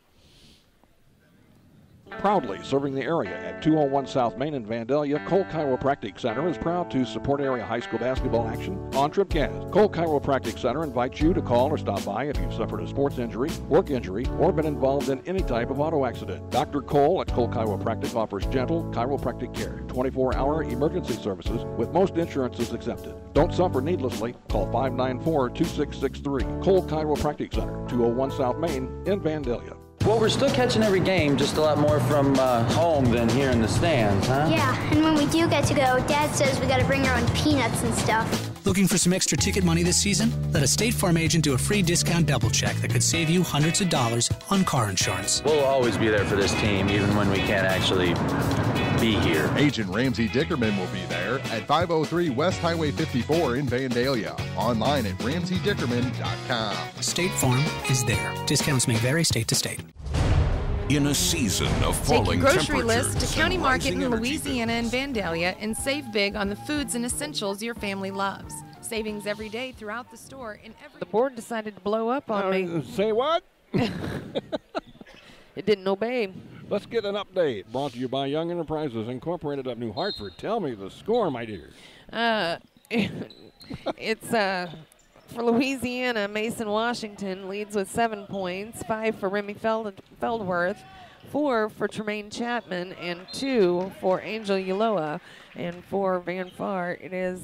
Proudly serving the area at 201 South Main in Vandalia, Cole Chiropractic Center is proud to support area high school basketball action on TribCast. Cole Chiropractic Center invites you to call or stop by if you've suffered a sports injury, work injury, or been involved in any type of auto accident. Dr. Cole at Cole Chiropractic offers gentle chiropractic care, 24-hour emergency services with most insurances accepted. Don't suffer needlessly. Call 594-2663. Cole Chiropractic Center, 201 South Main in Vandalia. Well, we're still catching every game, just a lot more from home than here in the stands, huh? Yeah, and when we do get to go, Dad says we gotta bring our own peanuts and stuff. Looking for some extra ticket money this season? Let a State Farm agent do a free discount double check that could save you hundreds of dollars on car insurance. We'll always be there for this team, even when we can't actually be here. Agent Ramsey Dickerman will be there at 503 West Highway 54 in Vandalia. Online at RamseyDickerman.com. State Farm is there. Discounts may vary state to state. In a season of Take falling your grocery list temperatures to County and Market rising in energy Louisiana and Vandalia and save big on the foods and essentials your family loves. Savings every day throughout the store in every... The board decided to blow up on me. Say what? It didn't obey. Let's get an update. Brought to you by Young Enterprises Incorporated of New Hartford. Tell me the score, my dear. It's for Louisiana, Mason Washington leads with 7 points, 5 for Remy Feldworth, 4 for Tremaine Chapman, and 2 for Angel Ulloa. And for Van Far, it is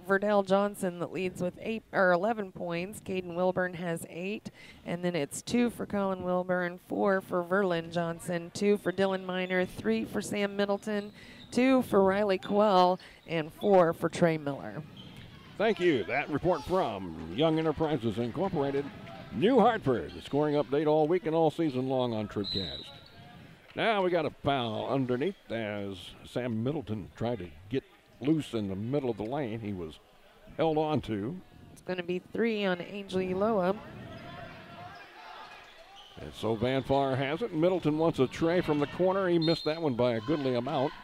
Verdell Johnson that leads with 11 points. Caden Wilburn has 8, and then it's 2 for Colin Wilburn, 4 for Verlin Johnson, 2 for Dylan Miner, 3 for Sam Middleton, 2 for Riley Quell, and 4 for Trey Miller. Thank you. That report from Young Enterprises Incorporated, New Hartford. The scoring update all week and all season long on TribCast. Now we got a foul underneath as Sam Middleton tried to get loose in the middle of the lane. He was held on to. It's going to be 3 on Angel Ulloa. And so Van Far has it. Middleton wants a tray from the corner. He missed that one by a goodly amount.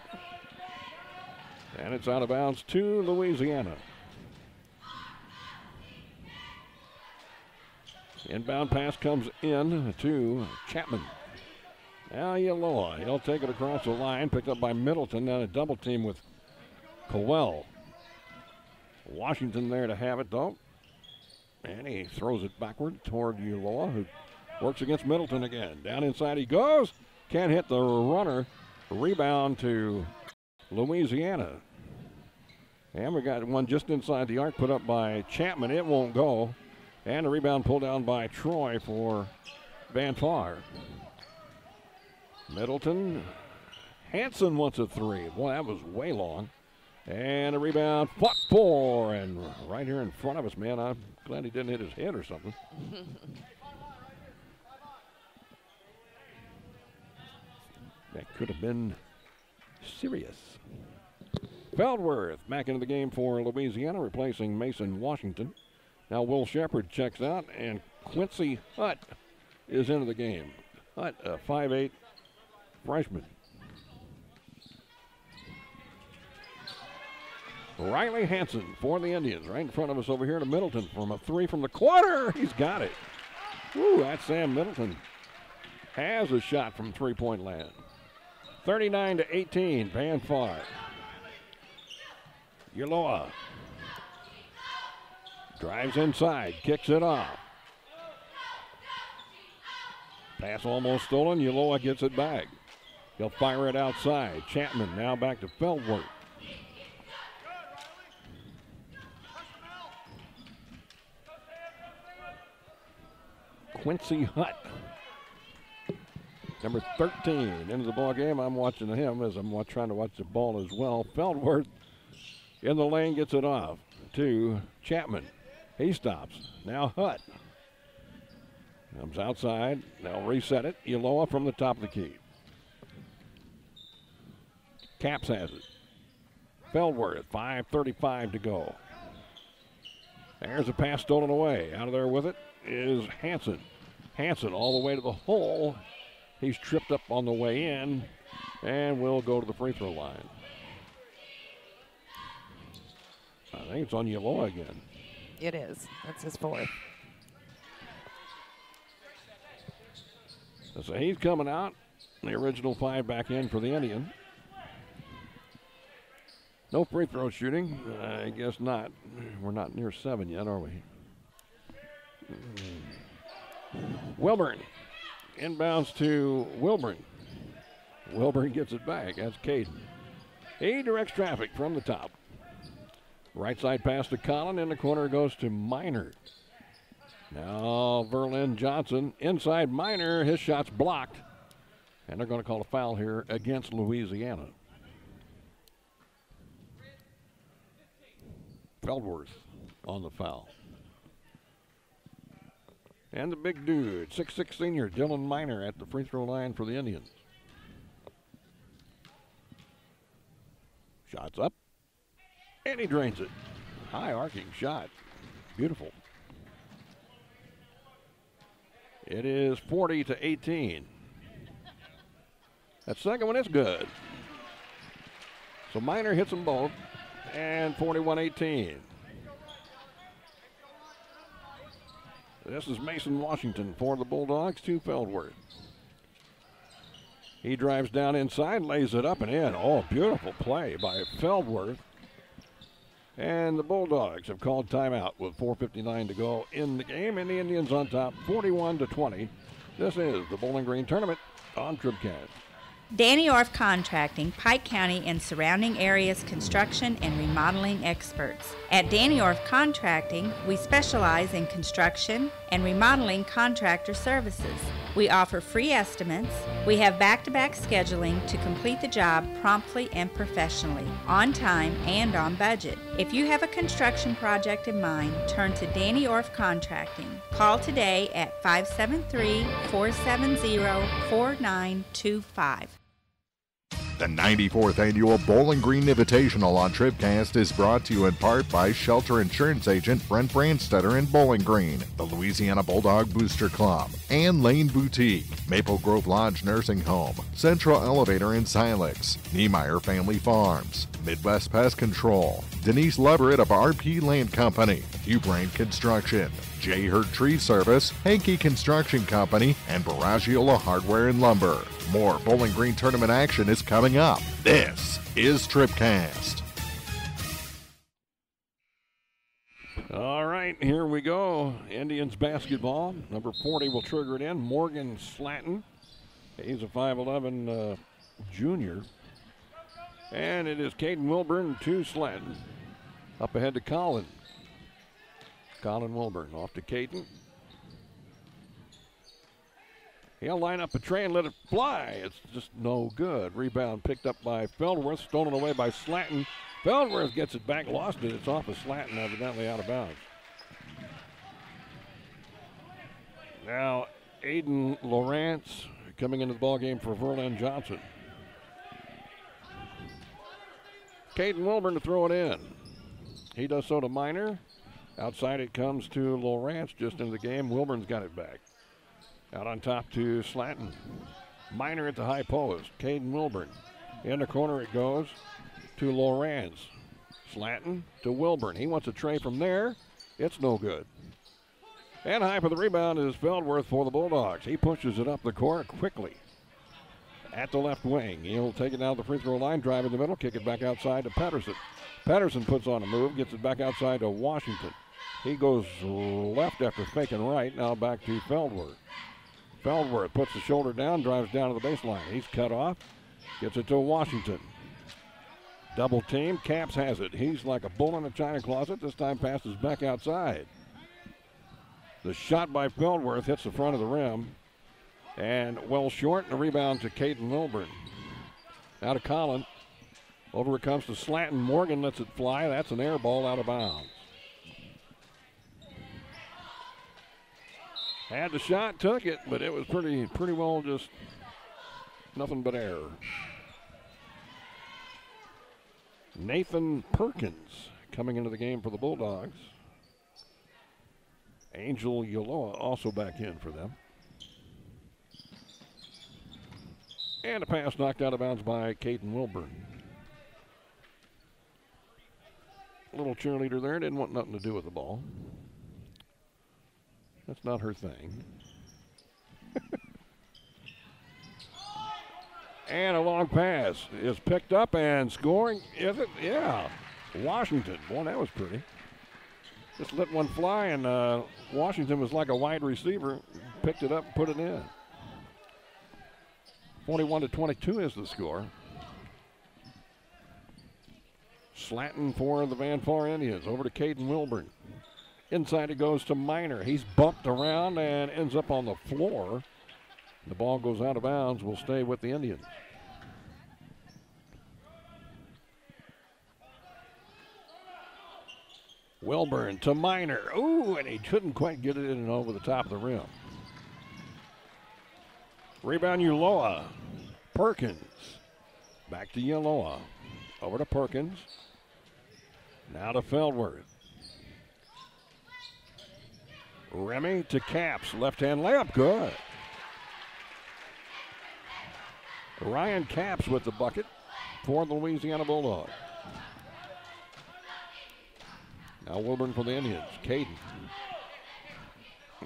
And it's out of bounds to Louisiana. Inbound pass comes in to Chapman. Now Ulloa. He'll take it across the line. Picked up by Middleton. Now a double team with Cowell. Washington there to have it, though. And he throws it backward toward Ulloa, who works against Middleton again. Down inside he goes. Can't hit the runner. Rebound to Louisiana. And we got one just inside the arc put up by Chapman. It won't go. And a rebound pulled down by Troy for Van Far. Middleton. Hanson wants a 3. Boy, that was way long. And a rebound, fought for, and right here in front of us, man. I'm glad he didn't hit his head or something. That could have been serious. Feldworth back into the game for Louisiana, replacing Mason Washington. Now Will Shepard checks out, and Quincy Hutt is into the game. Hutt, a 5'8" freshman. Riley Hanson for the Indians, right in front of us over here to Middleton from a 3 from the corner. He's got it. Woo, that's Sam Middleton. Has a shot from three-point land. 39-18, Van Far. Ulloa drives inside, kicks it off. Pass almost stolen. Ulloa gets it back. He'll fire it outside. Chapman now back to Feldworth. Quincy Hutt. Number 13 into the ball game. I'm watching him as I'm trying to watch the ball as well. Feldworth in the lane gets it off to Chapman. He stops. Now Hutt comes outside. They'll reset it. Ulloa from the top of the key. Caps has it. Feldworth, 5:35 to go. There's a pass stolen away. Out of there with it is Hanson. Hanson all the way to the hole. He's tripped up on the way in and will go to the free throw line. I think it's on Ulloa again. It is. That's his fourth. So he's coming out. The original 5 back in for the Indian. No free throw shooting. I guess not. We're not near 7 yet, are we? Wilburn. Inbounds to Wilburn. Wilburn gets it back. That's Caden. He directs traffic from the top. Right side pass to Collin. In the corner goes to Minor. Now Verlin Johnson inside Minor. His shot's blocked. And they're going to call a foul here against Louisiana. Feldworth on the foul. And the big dude, 6'6" senior, Dylan Minor at the free throw line for the Indians. Shots up. And he drains it. High arcing shot. Beautiful. It is 40-18. That second one is good. So Minor hits them both. And 41-18. This is Mason Washington for the Bulldogs to Feldworth. He drives down inside, lays it up and in. Oh, beautiful play by Feldworth. And the Bulldogs have called timeout with 4:59 to go in the game. And the Indians on top, 41-20. This is the Bowling Green Tournament on TribCast. Danny Orff Contracting, Pike County and surrounding areas construction and remodeling experts. At Danny Orff Contracting, we specialize in construction and remodeling contractor services. We offer free estimates. We have back-to-back scheduling to complete the job promptly and professionally, on time and on budget. If you have a construction project in mind, turn to Danny Orff Contracting. Call today at 573-470-4925. The 94th Annual Bowling Green Invitational on TribCast is brought to you in part by Shelter Insurance Agent Brent Brandstetter in Bowling Green, the Louisiana Bulldog Booster Club, and Lane Boutique, Maple Grove Lodge Nursing Home, Central Elevator in Silex, Niemeyer Family Farms, Midwest Pest Control, Denise Leverett of RP Land Company, Hubrain Construction, J. Hurt Tree Service, Hankey Construction Company, and Baragiola Hardware and Lumber. More Bowling Green tournament action is coming up. This is TribCast. All right, here we go. Indians basketball. Number 40 will trigger it in. Morgan Slatton. He's a 5'11 junior. And it is Caden Wilburn to Slatton. Up ahead to Colin. Colin Wilburn off to Caden. He'll line up a tray and let it fly. It's just no good. Rebound picked up by Feldworth, stolen away by Slatton. Feldworth gets it back, lost it. It's off of Slatton, evidently out of bounds. Now, Aiden Lawrence coming into the ballgame for Verlin Johnson. Caden Wilburn to throw it in. He does so to Minor. Outside it comes to Lawrence just into the game. Wilburn's got it back. Out on top to Slatton. Minor at the high post. Caden Wilburn. In the corner it goes to Lawrence. Slatton to Wilburn. He wants a tray from there. It's no good. And high for the rebound is Feldworth for the Bulldogs. He pushes it up the court quickly. At the left wing. He'll take it down the free throw line, drive in the middle, kick it back outside to Patterson. Patterson puts on a move, gets it back outside to Washington. He goes left after faking right. Now back to Feldworth. Feldworth puts the shoulder down, drives down to the baseline. He's cut off, gets it to Washington. Double team, Caps has it. He's like a bull in a china closet. This time passes back outside. The shot by Feldworth hits the front of the rim. And well short, and a rebound to Caden Wilburn. Now to Collin. Over it comes to Slatton. Morgan lets it fly. That's an air ball out of bounds. Had the shot, took it, but it was pretty well just nothing but air. Nathan Perkins coming into the game for the Bulldogs. Angel Yoloa also back in for them. And a pass knocked out of bounds by Caden Wilburn. Little cheerleader there, didn't want nothing to do with the ball. That's not her thing. And a long pass is picked up and scoring. Is it? Yeah. Washington. Boy, that was pretty. Just let one fly, and Washington was like a wide receiver. Picked it up and put it in. 41-22 is the score. Slatton for the Van Far Indians. Over to Caden Wilburn. Inside it goes to Miner. He's bumped around and ends up on the floor. The ball goes out of bounds. Will stay with the Indians. Wilburn to Miner. Ooh, and he couldn't quite get it in and over the top of the rim. Rebound Uloa. Perkins. Back to Uloa. Over to Perkins. Now to Feldworth. Remy to Caps. Left-hand layup. Good. Ryan Caps with the bucket for the Louisiana Bulldogs. Now Wilburn for the Indians. Caden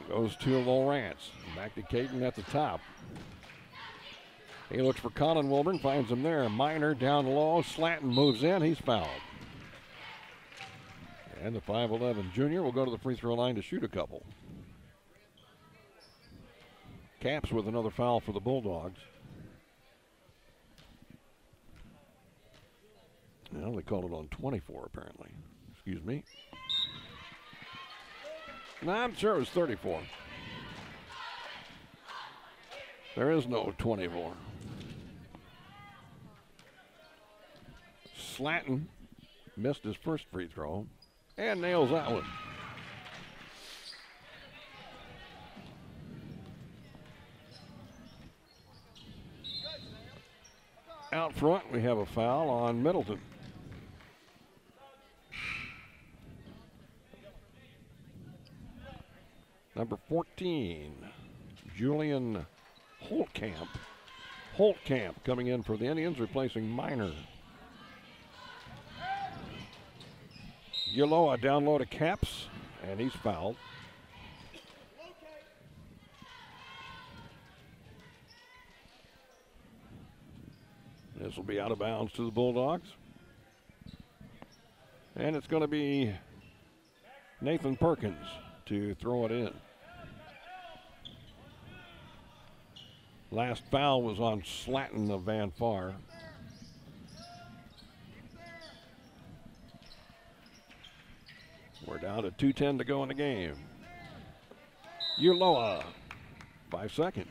goes to Lawrence. Back to Caden at the top. He looks for Colin Wilburn, finds him there. Miner down low. Slatton moves in. He's fouled. And the 5'11 junior will go to the free throw line to shoot a couple. Caps with another foul for the Bulldogs. Well, they called it on 24 apparently. Excuse me. No, I'm sure it was 34. There is no 24. Slatton missed his first free throw and nails that one. Out front, we have a foul on Middleton. Number 14, Julian Holtkamp. Holtkamp coming in for the Indians, replacing Miner. Uloa down low to Caps, and he's fouled. This will be out of bounds to the Bulldogs. And it's going to be Nathan Perkins to throw it in. Last foul was on Slatton of Van Far. We're down to 2:10 to go in the game. Uloa, 5 seconds.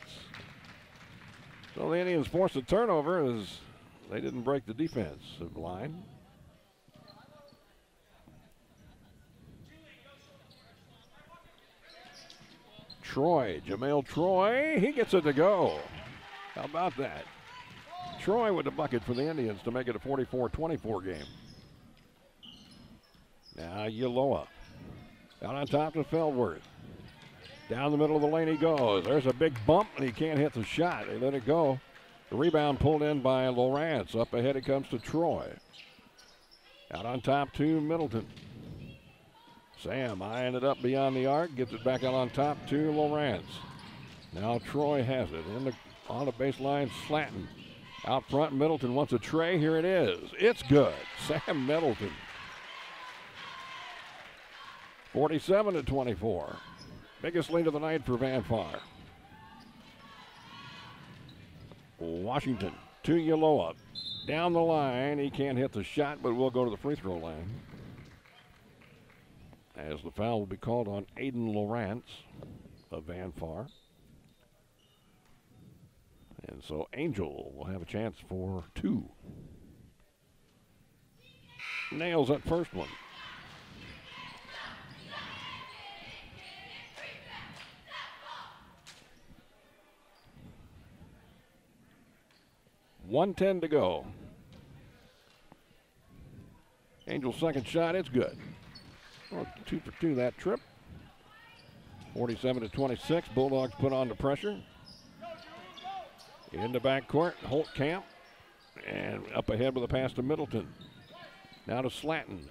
So the Indians forced a turnover as they didn't break the defensive line. Troy, Jamel Troy, he gets it to go. How about that? Troy with the bucket for the Indians to make it a 44-24 game. Now Uloa. Down on top to Feldworth. Down the middle of the lane he goes. There's a big bump and he can't hit the shot. They let it go. The rebound pulled in by Lawrence. Up ahead it comes to Troy. Out on top to Middleton. Sam eyeing it up beyond the arc. Gets it back out on top to Lawrence. Now Troy has it. On the baseline, Slatton. Out front, Middleton wants a tray. Here it is. It's good. Sam Middleton. 47-24. Biggest lead of the night for Van Far. Washington to Uloa. Down the line. He can't hit the shot, but will go to the free throw line. As the foul will be called on Aiden Lawrence of Van Far. And so Angel will have a chance for 2. Nails that first one. .110 to go. Angel's second shot, it's good. Well, 2 for 2 that trip. 47-26, Bulldogs put on the pressure. In the backcourt, Holtkamp, and up ahead with a pass to Middleton. Now to Slatton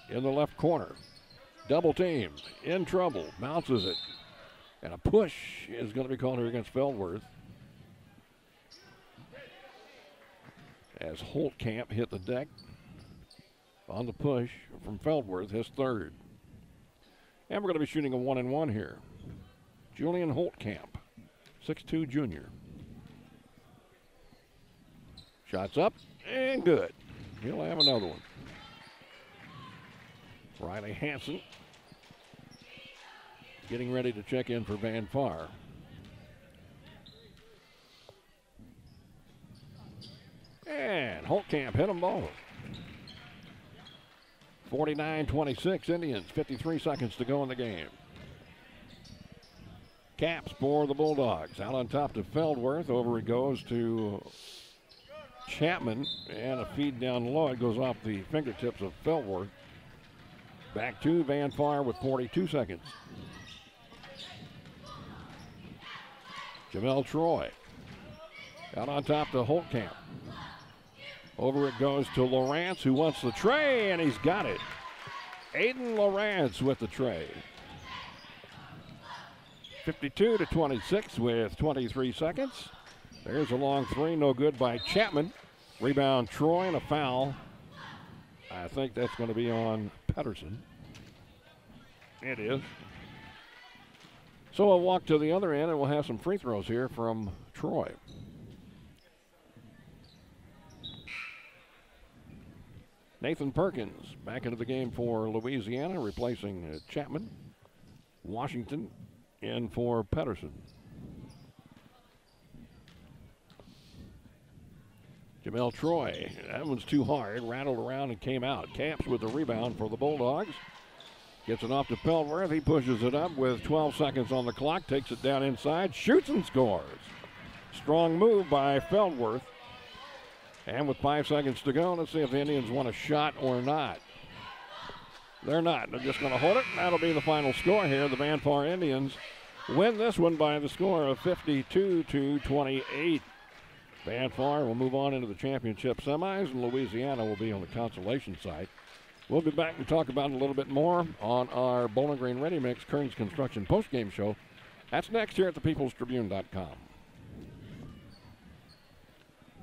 in the left corner. Double team, in trouble, bounces it. And a push is going to be called here against Feldworth. As Holtkamp hit the deck on the push from Feldworth, his third. And we're going to be shooting a 1-and-1 here. Julian Holtkamp, 6'2" junior. Shots up and good. He'll have another one. Riley Hansen getting ready to check in for Van Far. And Holtkamp hit them both. 49-26 Indians, 53 seconds to go in the game. Caps for the Bulldogs. Out on top to Feldworth. Over it goes to Chapman. And a feed down low. It goes off the fingertips of Feldworth. Back to Van Far with 42 seconds. Jamel Troy. Out on top to Holtkamp. Over it goes to Lawrence, who wants the tray, and he's got it. Aiden Lawrence with the tray. 52-26 with 23 seconds. There's a long three, no good by Chapman. Rebound Troy and a foul. I think that's going to be on Pedersen. It is. So we'll walk to the other end, and we'll have some free throws here from Troy. Nathan Perkins back into the game for Louisiana, replacing Chapman. Washington in for Pedersen. Jamel Troy, that one's too hard, rattled around and came out. Camps with the rebound for the Bulldogs. Gets it off to Feldworth. He pushes it up with 12 seconds on the clock, takes it down inside, shoots and scores. Strong move by Feldworth. And with 5 seconds to go, let's see if the Indians want a shot or not. They're not. They're just going to hold it. That'll be the final score here. The Van Far Indians win this one by the score of 52-28. Van Far will move on into the championship semis, and Louisiana will be on the consolation side. We'll be back and talk about it a little bit more on our Bowling Green Ready Mix Kearns Construction postgame show. That's next here at thepeoplestribune.com.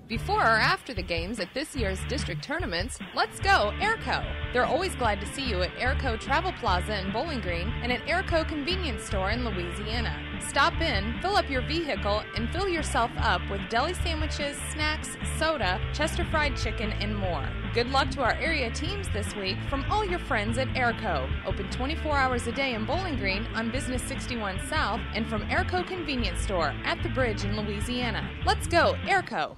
Before or after the games at this year's district tournaments, let's go Airco. They're always glad to see you at Airco Travel Plaza in Bowling Green and at Airco Convenience Store in Louisiana. Stop in, fill up your vehicle, and fill yourself up with deli sandwiches, snacks, soda, Chester fried chicken, and more. Good luck to our area teams this week from all your friends at Airco. Open 24 hours a day in Bowling Green on Business 61 South and from Airco Convenience Store at the Bridge in Louisiana. Let's go Airco.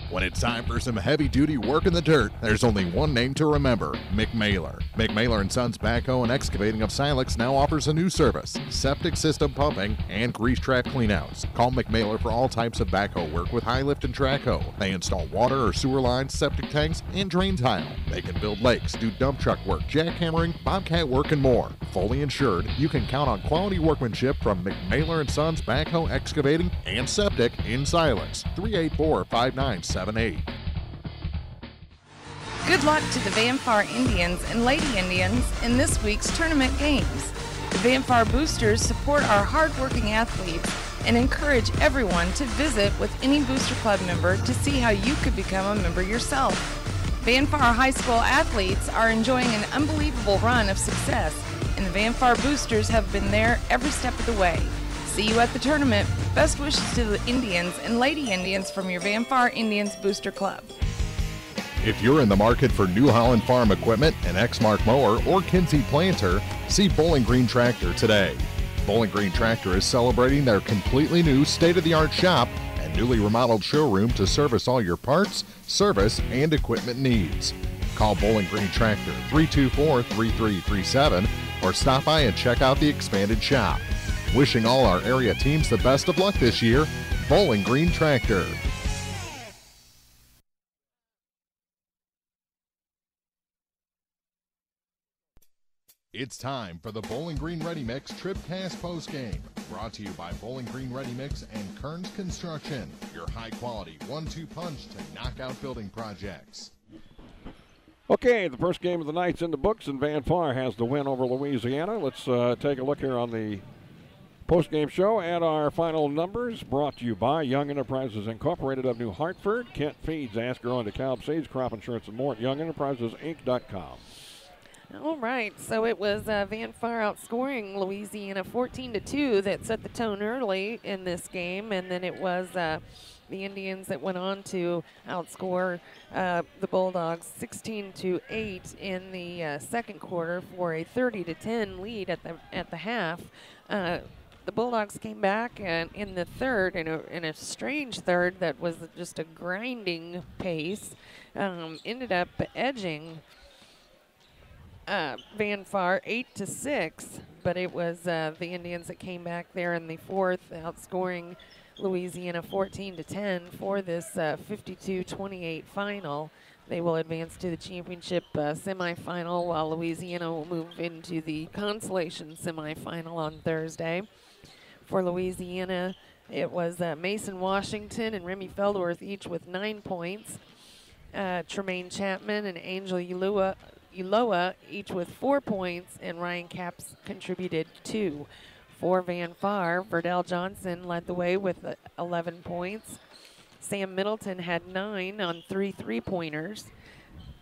When it's time for some heavy-duty work in the dirt, there's only one name to remember, McMailer. McMailer & Sons Backhoe and Excavating of Silex now offers a new service, septic system pumping and grease trap cleanouts. Call McMailer for all types of backhoe work with high lift and track hoe. They install water or sewer lines, septic tanks, and drain tile. They can build lakes, do dump truck work, jackhammering, bobcat work, and more. Fully insured, you can count on quality workmanship from McMailer & Sons Backhoe, Excavating, and Septic in Silex. 384-5978. Good luck to the Van Far Indians and Lady Indians in this week's tournament games. The Van Far Boosters support our hard-working athletes and encourage everyone to visit with any Booster Club member to see how you could become a member yourself. Van Far High School athletes are enjoying an unbelievable run of success, and the Van Far Boosters have been there every step of the way. See you at the tournament. Best wishes to the Indians and Lady Indians from your Van Far Indians Booster Club. If you're in the market for New Holland Farm equipment, an Exmark mower, or Kinsey planter, see Bowling Green Tractor today. Bowling Green Tractor is celebrating their completely new state-of-the-art shop and newly remodeled showroom to service all your parts, service, and equipment needs. Call Bowling Green Tractor 324-3337 or stop by and check out the expanded shop. Wishing all our area teams the best of luck this year, Bowling Green Tractor. It's time for the Bowling Green Ready Mix TribCast postgame. Brought to you by Bowling Green Ready Mix and Kearns Construction, your high-quality 1-2 punch to knock out building projects. Okay, the first game of the night's in the books, and Van Far has the win over Louisiana. Let's take a look here on the postgame show and our final numbers, brought to you by Young Enterprises Incorporated of New Hartford, Kent Feeds, Asker on DeKalb Seeds, Crop Insurance, and more at YoungEnterprisesInc.com. All right, so it was Van Far outscoring Louisiana 14-2 that set the tone early in this game, and then it was the Indians that went on to outscore the Bulldogs 16-8 in the second quarter for a 30-10 lead at the half. The Bulldogs came back and in the third, in a strange third that was just a grinding pace, ended up edging Van Far 8-6, but it was the Indians that came back there in the fourth, outscoring Louisiana 14-10 for this 52-28 final. They will advance to the championship semifinal, while Louisiana will move into the consolation semifinal on Thursday. For Louisiana, it was Mason Washington and Remy Feldworth each with 9 points. Tremaine Chapman and Angel Ulloa each with 4 points, and Ryan Capps contributed 2. For Van Far, Verdell Johnson led the way with 11 points. Sam Middleton had 9 on 3 3-pointers.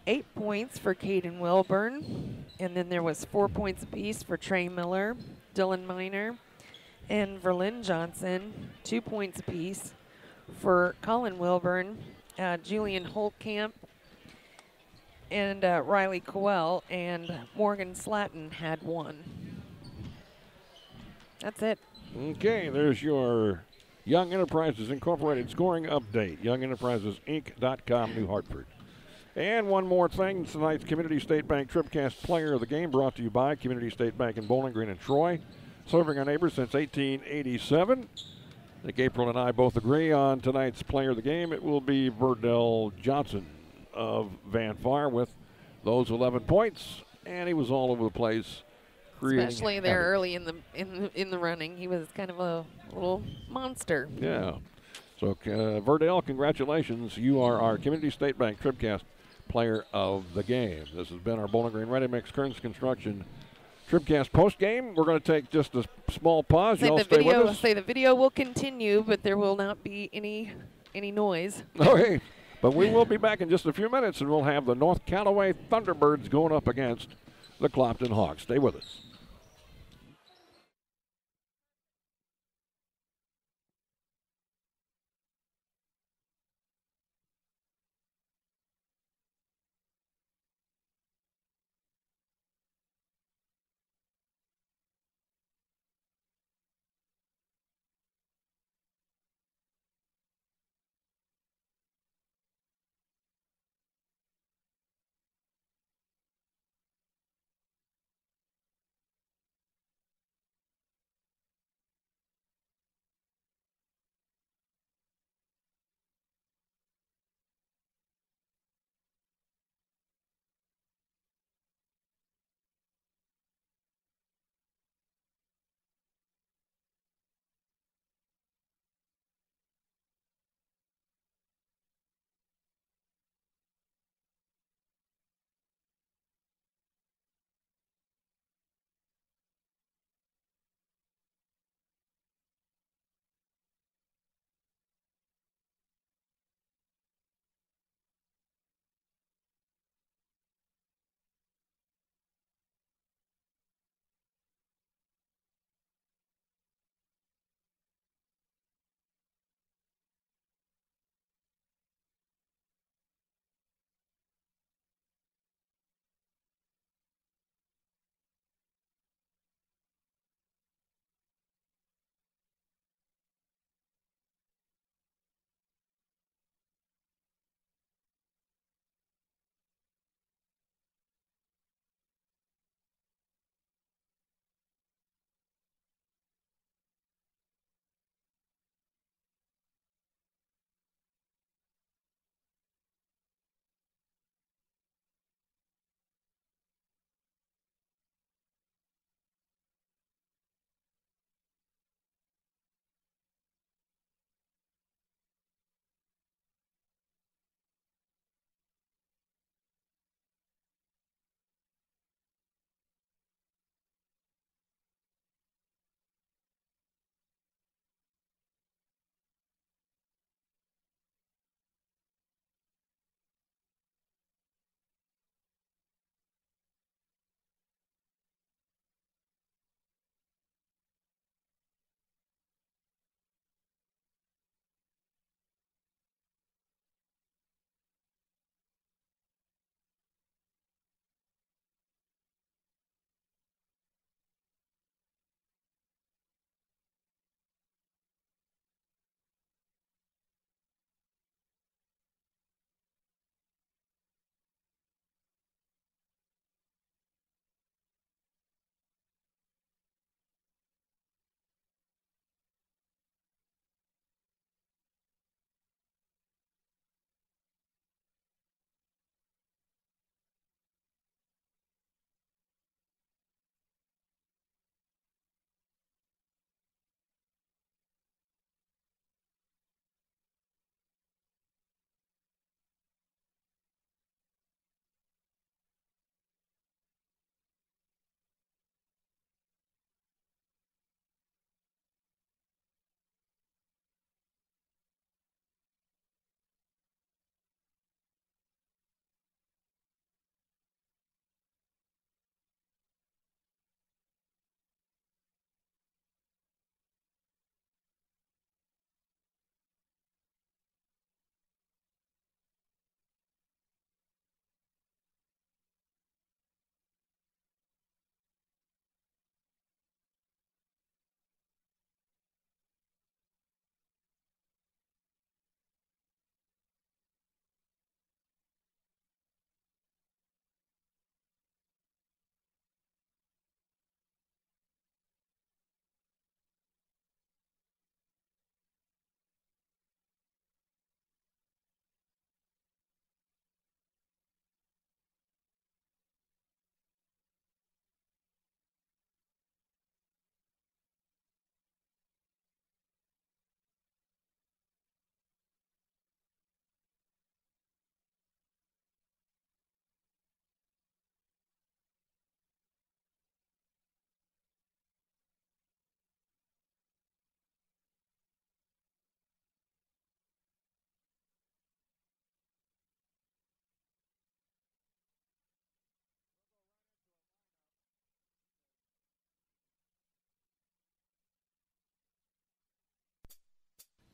8 points for Caden Wilburn, and then there was 4 points apiece for Trey Miller, Dylan Miner, and Verlin Johnson, 2 points apiece for Colin Wilburn, Julian Holtkamp, and Riley Coel, and Morgan Slatton had 1. That's it. Okay, there's your Young Enterprises Incorporated scoring update. YoungEnterprisesInc.com, New Hartford. And one more thing, tonight's Community State Bank TribCast Player of the Game brought to you by Community State Bank in Bowling Green and Troy, serving our neighbors since 1887. I think April and I both agree on tonight's Player of the Game. It will be Verdell Johnson of Van Far with those 11 points, and he was all over the place, especially there early in the running. He was kind of a little monster. Yeah. So Verdell, congratulations! You are our Community State Bank TribCast Player of the Game. This has been our Bowling Green Ready Mix Kearns Construction TribCast post game. We're going to take just a small pause. You all stay with us. The video will continue, but there will not be any noise. Okay. But we will be back in just a few minutes, and we'll have the North Callaway Thunderbirds going up against the Clopton Hawks. Stay with us.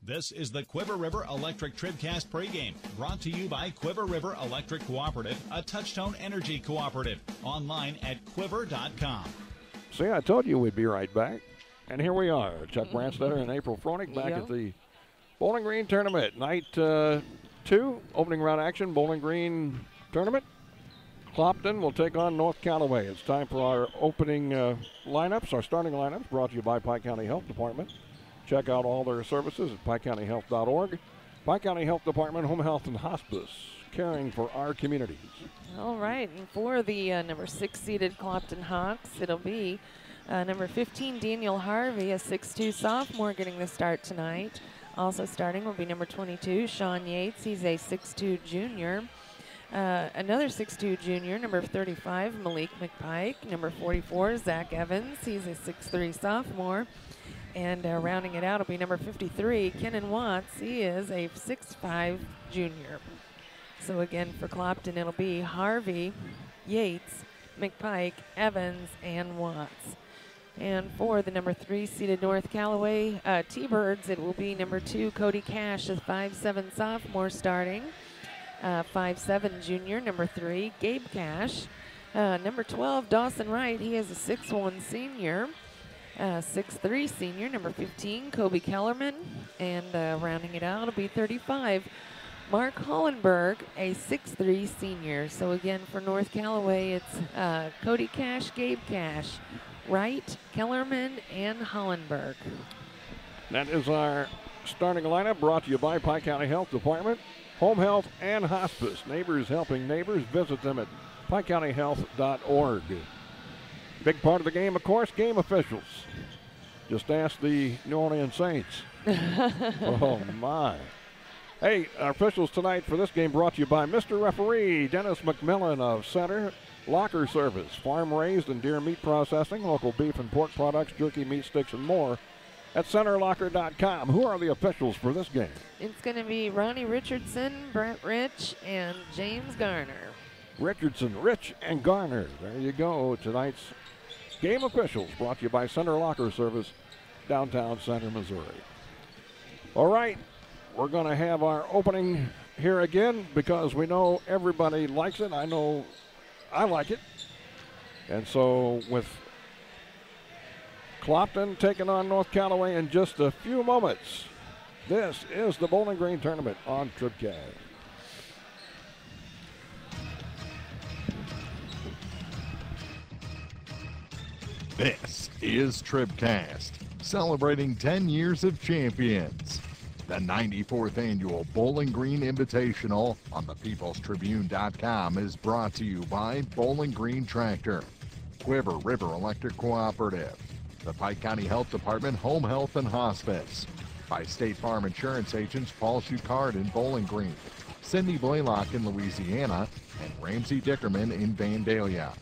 This is the Quiver River Electric TribCast pregame, brought to you by Quiver River Electric Cooperative, a Touchtone Energy cooperative. Online at quiver.com. See, I told you we'd be right back. And here we are, Chuck Branstetter and April Froenig back at the Bowling Green Tournament. Night 2, opening round action, Bowling Green Tournament. Clopton will take on North Callaway. It's time for our opening lineups, our starting lineups, brought to you by Pike County Health Department. Check out all their services at PikeCountyHealth.org. Pike County Health Department, Home Health and Hospice, caring for our communities. All right, and for the number 6 seeded Clopton Hawks, it'll be number 15, Daniel Harvey, a 6'2 sophomore, getting the start tonight. Also starting will be number 22, Sean Yates. He's a 6'2 junior. Another 6'2 junior, number 35, Malik McPike. Number 44, Zach Evans. He's a 6'3 sophomore. And rounding it out will be number 53, Kenan Watts. He is a 6'5 junior. So again, for Clopton, it'll be Harvey, Yates, McPike, Evans, and Watts. And for the number 3 seeded North Callaway T-Birds, it will be number 2, Cody Cash, a 5'7 sophomore starting. 5'7 junior, number 3, Gabe Cash. Number 12, Dawson Wright. He is a 6'1 senior. 6'3 senior, number 15, Kobe Kellerman. And rounding it out, it'll be 35, Mark Hollenberg, a 6'3 senior. So again, for North Callaway, it's Cody Cash, Gabe Cash, Wright, Kellerman, and Hollenberg. That is our starting lineup, brought to you by Pike County Health Department, Home Health and Hospice. Neighbors helping neighbors. Visit them at PikeCountyHealth.org. Big part of the game, of course, game officials. Just ask the New Orleans Saints. Oh, my. Hey, our officials tonight for this game brought to you by Mr. Referee Dennis McMillan of Center Locker Service. Farm-raised and deer meat processing, local beef and pork products, jerky, meat sticks, and more at centerlocker.com. Who are the officials for this game? It's going to be Ronnie Richardson, Brent Rich, and James Garner. Richardson, Rich, and Garner. There you go. Tonight's game officials brought to you by Center Locker Service, downtown Center, Missouri. All right, we're going to have our opening here again because we know everybody likes it. I know I like it. And so with Clopton taking on North Callaway in just a few moments, this is the Bowling Green Tournament on TribCast. This is TribCast, celebrating 10 years of champions. The 94th annual Bowling Green Invitational on thepeoplestribune.com is brought to you by Bowling Green Tractor, Quiver River Electric Cooperative, the Pike County Health Department, Home Health and Hospice, by State Farm Insurance agents Paul Schuchard in Bowling Green, Cindy Blaylock in Louisiana, and Ramsey Dickerman in Vandalia,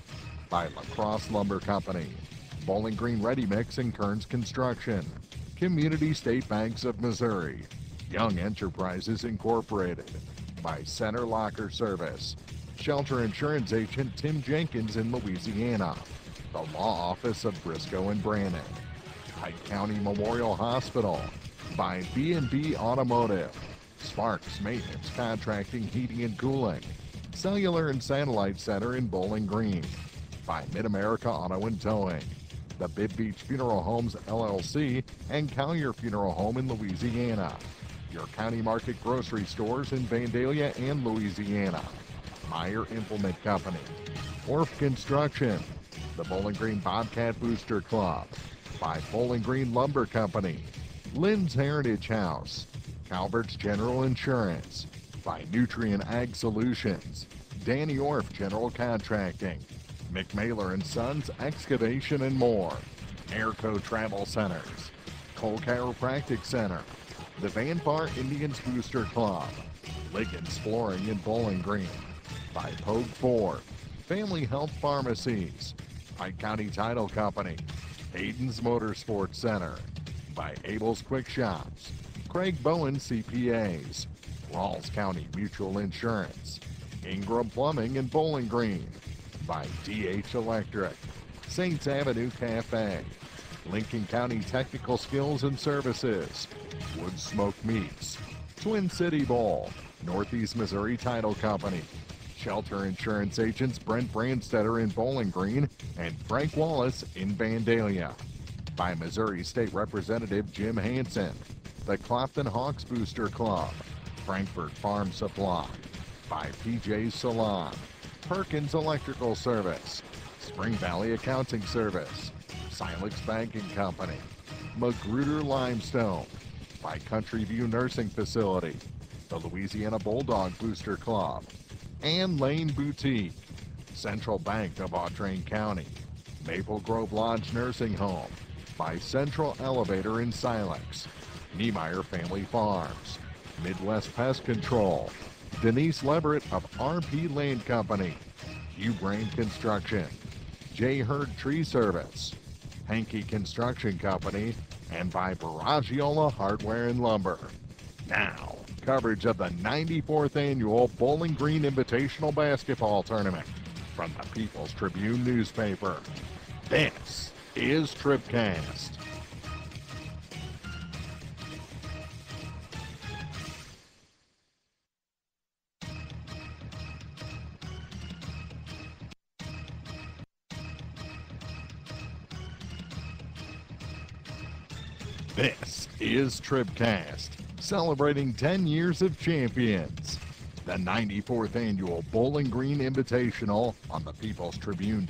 by La Crosse Lumber Company, Bowling Green Ready Mix and Kearns Construction, Community State Banks of Missouri, Young Enterprises Incorporated, by Center Locker Service, Shelter Insurance agent Tim Jenkins in Louisiana, the Law Office of Briscoe and Brannon, Pike County Memorial Hospital, by B&B Automotive, Sparks Maintenance Contracting, Heating and Cooling, Cellular and Satellite Center in Bowling Green, by Mid-America Auto and Towing, the Bib Beach Funeral Homes LLC, and Collier Funeral Home in Louisiana, your County Market grocery stores in Vandalia and Louisiana, Meyer Implement Company, Orff Construction, the Bowling Green Bobcat Booster Club, by Bowling Green Lumber Company, Lynn's Heritage House, Calvert's General Insurance, by Nutrient Ag Solutions, Danny Orff General Contracting, McMailer and Sons Excavation and more, Airco Travel Centers, Cole Chiropractic Center, the Vanpar Indians Booster Club, Liggins Flooring in Bowling Green, by Pogue Ford, Family Health Pharmacies, Pike County Title Company, Hayden's Motorsports Center, by Abel's Quick Shops, Craig Bowen CPAs, Rawls County Mutual Insurance, Ingram Plumbing in Bowling Green, by DH Electric, Saints Avenue Cafe, Lincoln County Technical Skills and Services, Wood Smoke Meats, Twin City Bowl, Northeast Missouri Title Company, Shelter Insurance Agents Brent Brandstetter in Bowling Green and Frank Wallace in Vandalia. By Missouri State Representative Jim Hansen, the Clopton Hawks Booster Club, Frankfurt Farm Supply. By PJ's Salon, Perkins Electrical Service, Spring Valley Accounting Service, Silex Banking Company, Magruder Limestone. By Country View Nursing Facility, the Louisiana Bulldog Booster Club, and Lane Boutique, Central Bank of Audrain County, Maple Grove Lodge Nursing Home, by Central Elevator in Silex, Niemeyer Family Farms, Midwest Pest Control, Denise Leverett of RP Land Company, Hugh Brain Construction, J. Hurd Tree Service, Hankey Construction Company, and by Baragiola Hardware and Lumber. Now, coverage of the 94th Annual Bowling Green Invitational Basketball Tournament from the People's Tribune newspaper. This is TribCast. This is TribCast, celebrating 10 years of champions. The 94th Annual Bowling Green Invitational on the People's Tribune.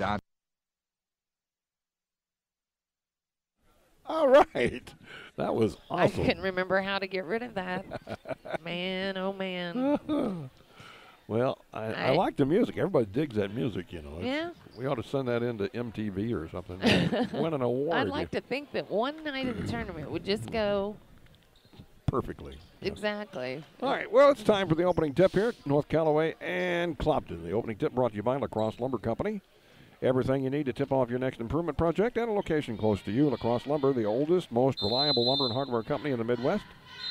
All right. That was awesome. I couldn't remember how to get rid of that. Man, oh man. Well, I like the music. Everybody digs that music, you know. Yeah. We ought to send that into MTV or something. Win an award. I'd like to think that one night of the tournament would just go perfectly. Exactly. All right, well, it's time for the opening tip here at North Callaway and Clopton. The opening tip brought to you by Lacrosse Lumber Company. Everything you need to tip off your next improvement project at a location close to you. Lacrosse Lumber, the oldest, most reliable lumber and hardware company in the Midwest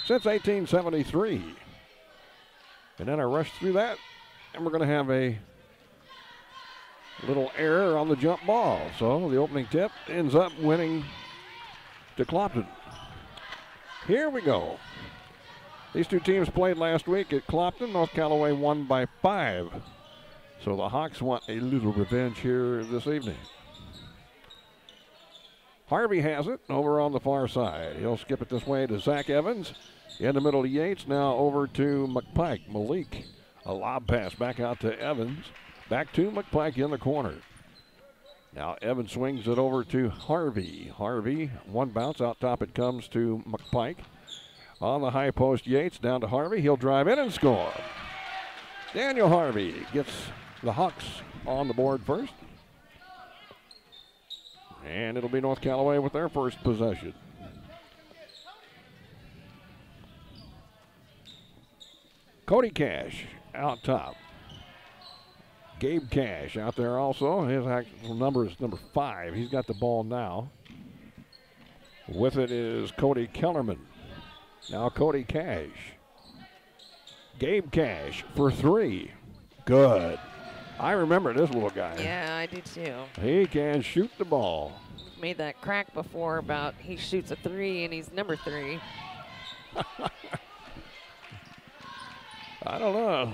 since 1873. And then I rushed through that, and we're going to have a little error on the jump ball. So the opening tip ends up winning to Clopton. Here we go. These two teams played last week at Clopton. North Callaway won by 5. So the Hawks want a little revenge here this evening. Harvey has it over on the far side. He'll skip it this way to Zach Evans. In the middle to Yates, now over to McPike. Malik, a lob pass back out to Evans. Back to McPike in the corner. Now Evans swings it over to Harvey. Harvey, one bounce out top. It comes to McPike. On the high post, Yates down to Harvey. He'll drive in and score. Daniel Harvey gets the Hawks on the board first. And it'll be North Callaway with their first possession. Cody Cash out top. Gabe Cash out there also. His actual number is number 5. He's got the ball now. With it is Cody Kellerman. Now Cody Cash. Gabe Cash for 3. Good. I remember this little guy. Yeah, I do too. He can shoot the ball. Made that crack before about he shoots a 3 and he's number 3. I don't know.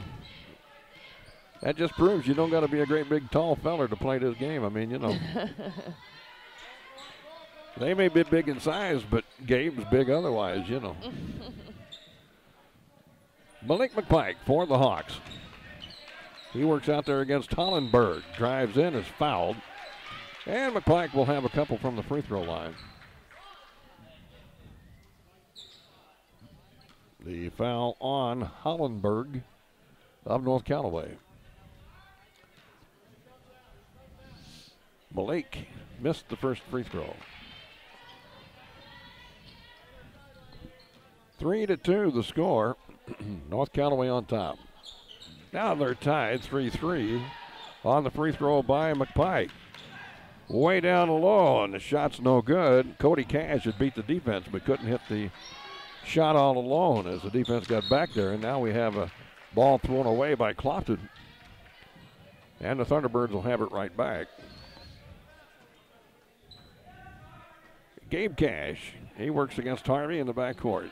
That just proves you don't got to be a great big tall feller to play this game. I mean, you know. They may be big in size, but Gabe's big otherwise, you know. Malik McPike for the Hawks. He works out there against Hollenberg. Drives in, is fouled. And McPike will have a couple from the free throw line. The foul on Hollenberg of North Callaway. Malik missed the first free throw. 3-2 the score. North Callaway on top. Now they're tied 3-3 on the free throw by McPike. Way down low, and the shot's no good. Cody Cash had beat the defense, but couldn't hit the shot all alone as the defense got back there. And now we have a ball thrown away by Clopton. And the Thunderbirds will have it right back. Gabe Cash, he works against Harvey in the backcourt.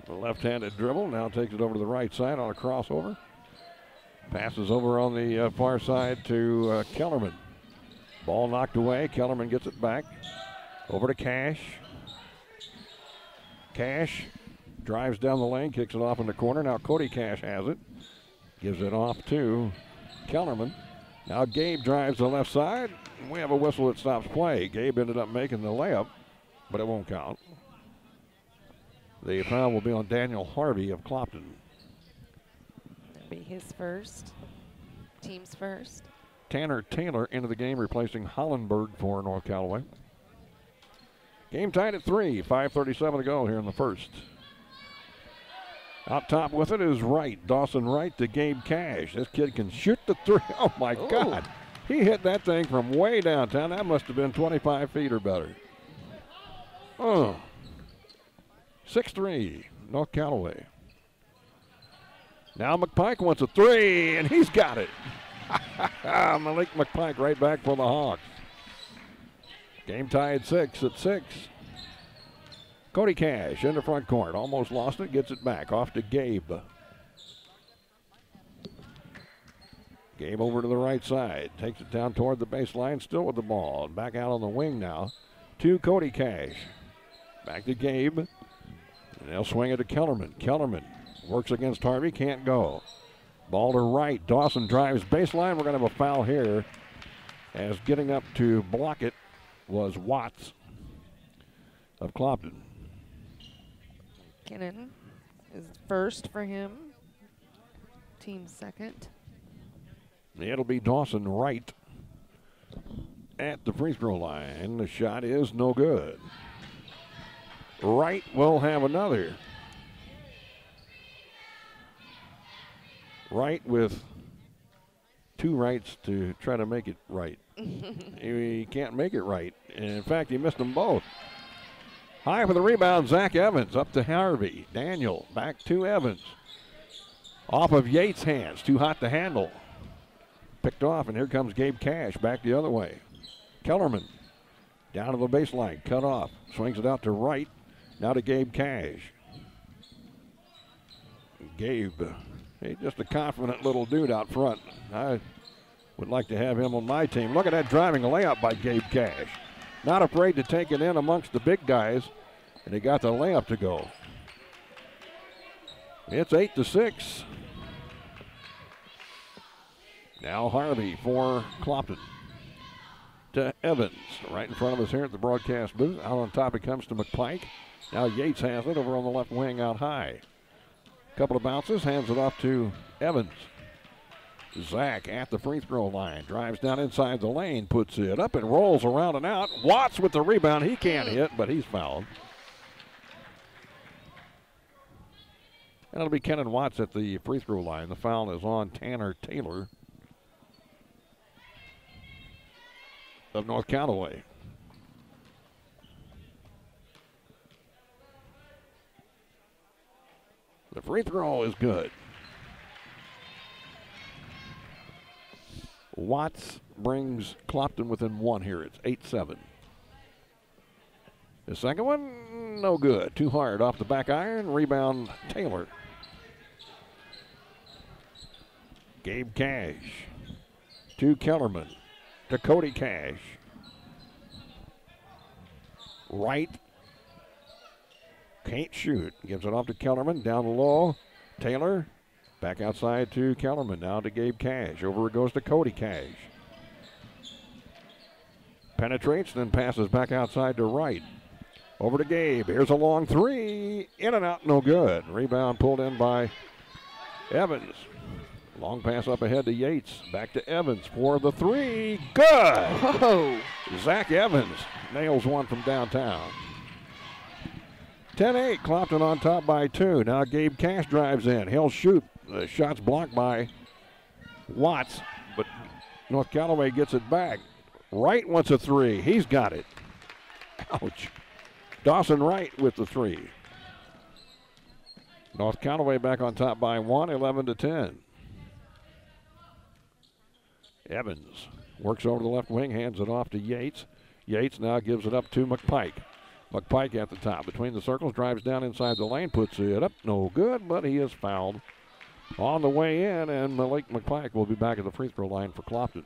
The left-handed dribble, now takes it over to the right side on a crossover. Passes over on the far side to Kellerman. Ball knocked away. Kellerman gets it back. Over to Cash. Cash drives down the lane, kicks it off in the corner. Now Cody Cash has it. Gives it off to Kellerman. Now Gabe drives the left side. We have a whistle that stops play. Gabe ended up making the layup, but it won't count. The foul will be on Daniel Harvey of Clopton. That'll be his first. Team's first. Tanner Taylor into the game, replacing Hollenberg for North Callaway. Game tied at 3. 5:37 to go here in the first. Out top with it is Wright. Dawson Wright to Gabe Cash. This kid can shoot the three. Oh, my God. He hit that thing from way downtown. That must have been 25 feet or better. 6-3, North Callaway. Now McPike wants a three, and he's got it. Malik McPike right back for the Hawks. Game tied 6-6. Cody Cash in the front court. Almost lost it. Gets it back. Off to Gabe. Gabe over to the right side. Takes it down toward the baseline. Still with the ball. Back out on the wing now to Cody Cash. Back to Gabe. And they'll swing it to Kellerman. Kellerman works against Harvey. Can't go. Ball to Wright. Dawson drives baseline. We're going to have a foul here, as getting up to block it was Watts of Clopton. Kinnan is first for him. Team second. It'll be Dawson Wright at the free throw line. The shot is no good. Wright will have another. Wright with two rights to try to make it right. He can't make it right. And in fact, he missed them both. High for the rebound, Zach Evans up to Harvey. Daniel back to Evans. Off of Yates' hands, too hot to handle. Picked off, and here comes Gabe Cash back the other way. Kellerman down to the baseline, cut off. Swings it out to Wright. Now to Gabe Cash. Gabe, he's just a confident little dude out front. I would like to have him on my team. Look at that driving layup by Gabe Cash. Not afraid to take it in amongst the big guys, and he got the layup to go. It's 8-6. Now Harvey for Clopton. To Evans, right in front of us here at the broadcast booth. Out on top it comes to McPike. Now Yates has it over on the left wing out high. Couple of bounces, hands it off to Evans. Zach at the free throw line. Drives down inside the lane, puts it up and rolls around and out. Watts with the rebound. He can't hit, but he's fouled. And it'll be Kennan Watts at the free throw line. The foul is on Tanner Taylor of North Callaway. The free throw is good. Watts brings Clopton within one here. It's 8-7. The second one, no good. Too hard off the back iron. Rebound, Taylor. Gabe Cash to Kellerman. To Cody Cash. Wright. Can't shoot. Gives it off to Kellerman. Down low. Taylor. Back outside to Kellerman. Now to Gabe Cash. Over it goes to Cody Cash. Penetrates, then passes back outside to Wright. Over to Gabe. Here's a long three. In and out, no good. Rebound pulled in by Evans. Long pass up ahead to Yates. Back to Evans for the three. Good. Whoa. Zach Evans nails one from downtown. 10-8, Clopton on top by 2. Now Gabe Cash drives in. He'll shoot. The shot's blocked by Watts, but North Callaway gets it back. Wright wants a three. He's got it. Ouch. Dawson Wright with the three. North Callaway back on top by 1, 11-10. Evans works over the left wing, hands it off to Yates. Yates now gives it up to McPike. McPike at the top. Between the circles, drives down inside the lane, puts it up. No good, but he is fouled on the way in, and Malik McPike will be back at the free throw line for Clopton.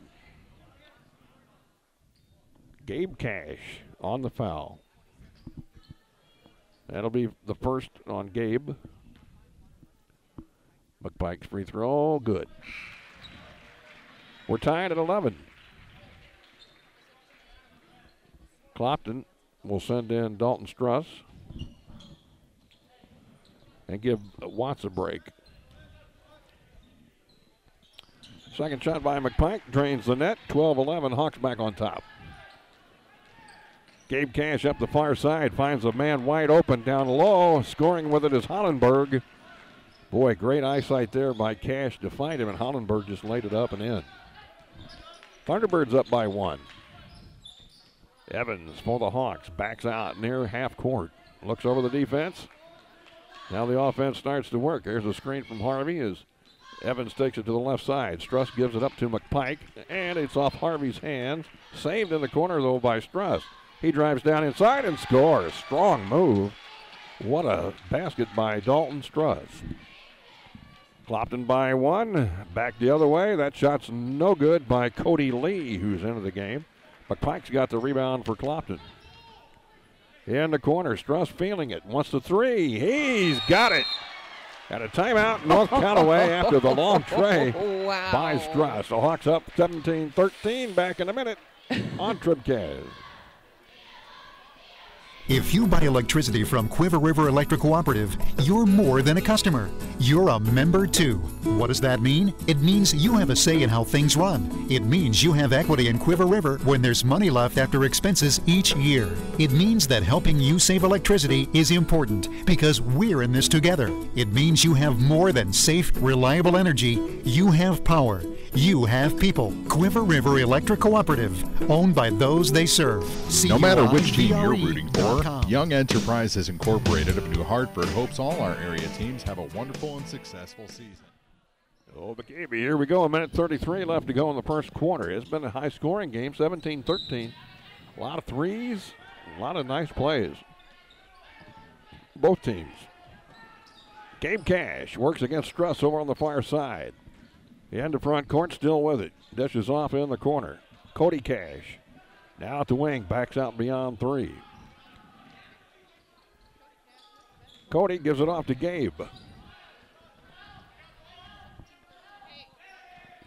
Gabe Cash on the foul. That'll be the first on Gabe. McPike's free throw, good. We're tied at 11. Clopton will send in Dalton Struss and give Watts a break. Second shot by McPike, drains the net. 12-11, Hawks back on top. Gabe Cash up the far side, finds a man wide open down low. Scoring with it is Hollenberg. Boy, great eyesight there by Cash to find him, and Hollenberg just laid it up and in. Thunderbirds up by 1. Evans for the Hawks, backs out near half court. Looks over the defense. Now the offense starts to work. There's a screen from Harvey as Evans takes it to the left side. Struss gives it up to McPike, and it's off Harvey's hands. Saved in the corner, though, by Struss. He drives down inside and scores. Strong move. What a basket by Dalton Struss. Clopton by 1. Back the other way. That shot's no good by Cody Lee, who's into the game. McPike's got the rebound for Clopton. In the corner, Struss feeling it. Wants the three. He's got it. At a timeout, North Callaway after the long tray by Struss. The Hawks up 17-13. Back in a minute on TribCast. If you buy electricity from Quiver River Electric Cooperative, you're more than a customer. You're a member too. What does that mean? It means you have a say in how things run. It means you have equity in Quiver River when there's money left after expenses each year. It means that helping you save electricity is important because we're in this together. It means you have more than safe, reliable energy. You have power. You have people. Quiver River Electric Cooperative, owned by those they serve. No matter which team you're rooting for, Young Enterprises Incorporated of New Hartford hopes all our area teams have a wonderful and successful season. Oh, McCabe, here we go. A minute 33 left to go in the first quarter. It's been a high-scoring game, 17-13. A lot of threes, a lot of nice plays. Both teams. Gabe Cash works against Struss over on the far side. The end of front court, still with it. Dishes off in the corner. Cody Cash. Now at the wing, backs out beyond 3. Cody gives it off to Gabe.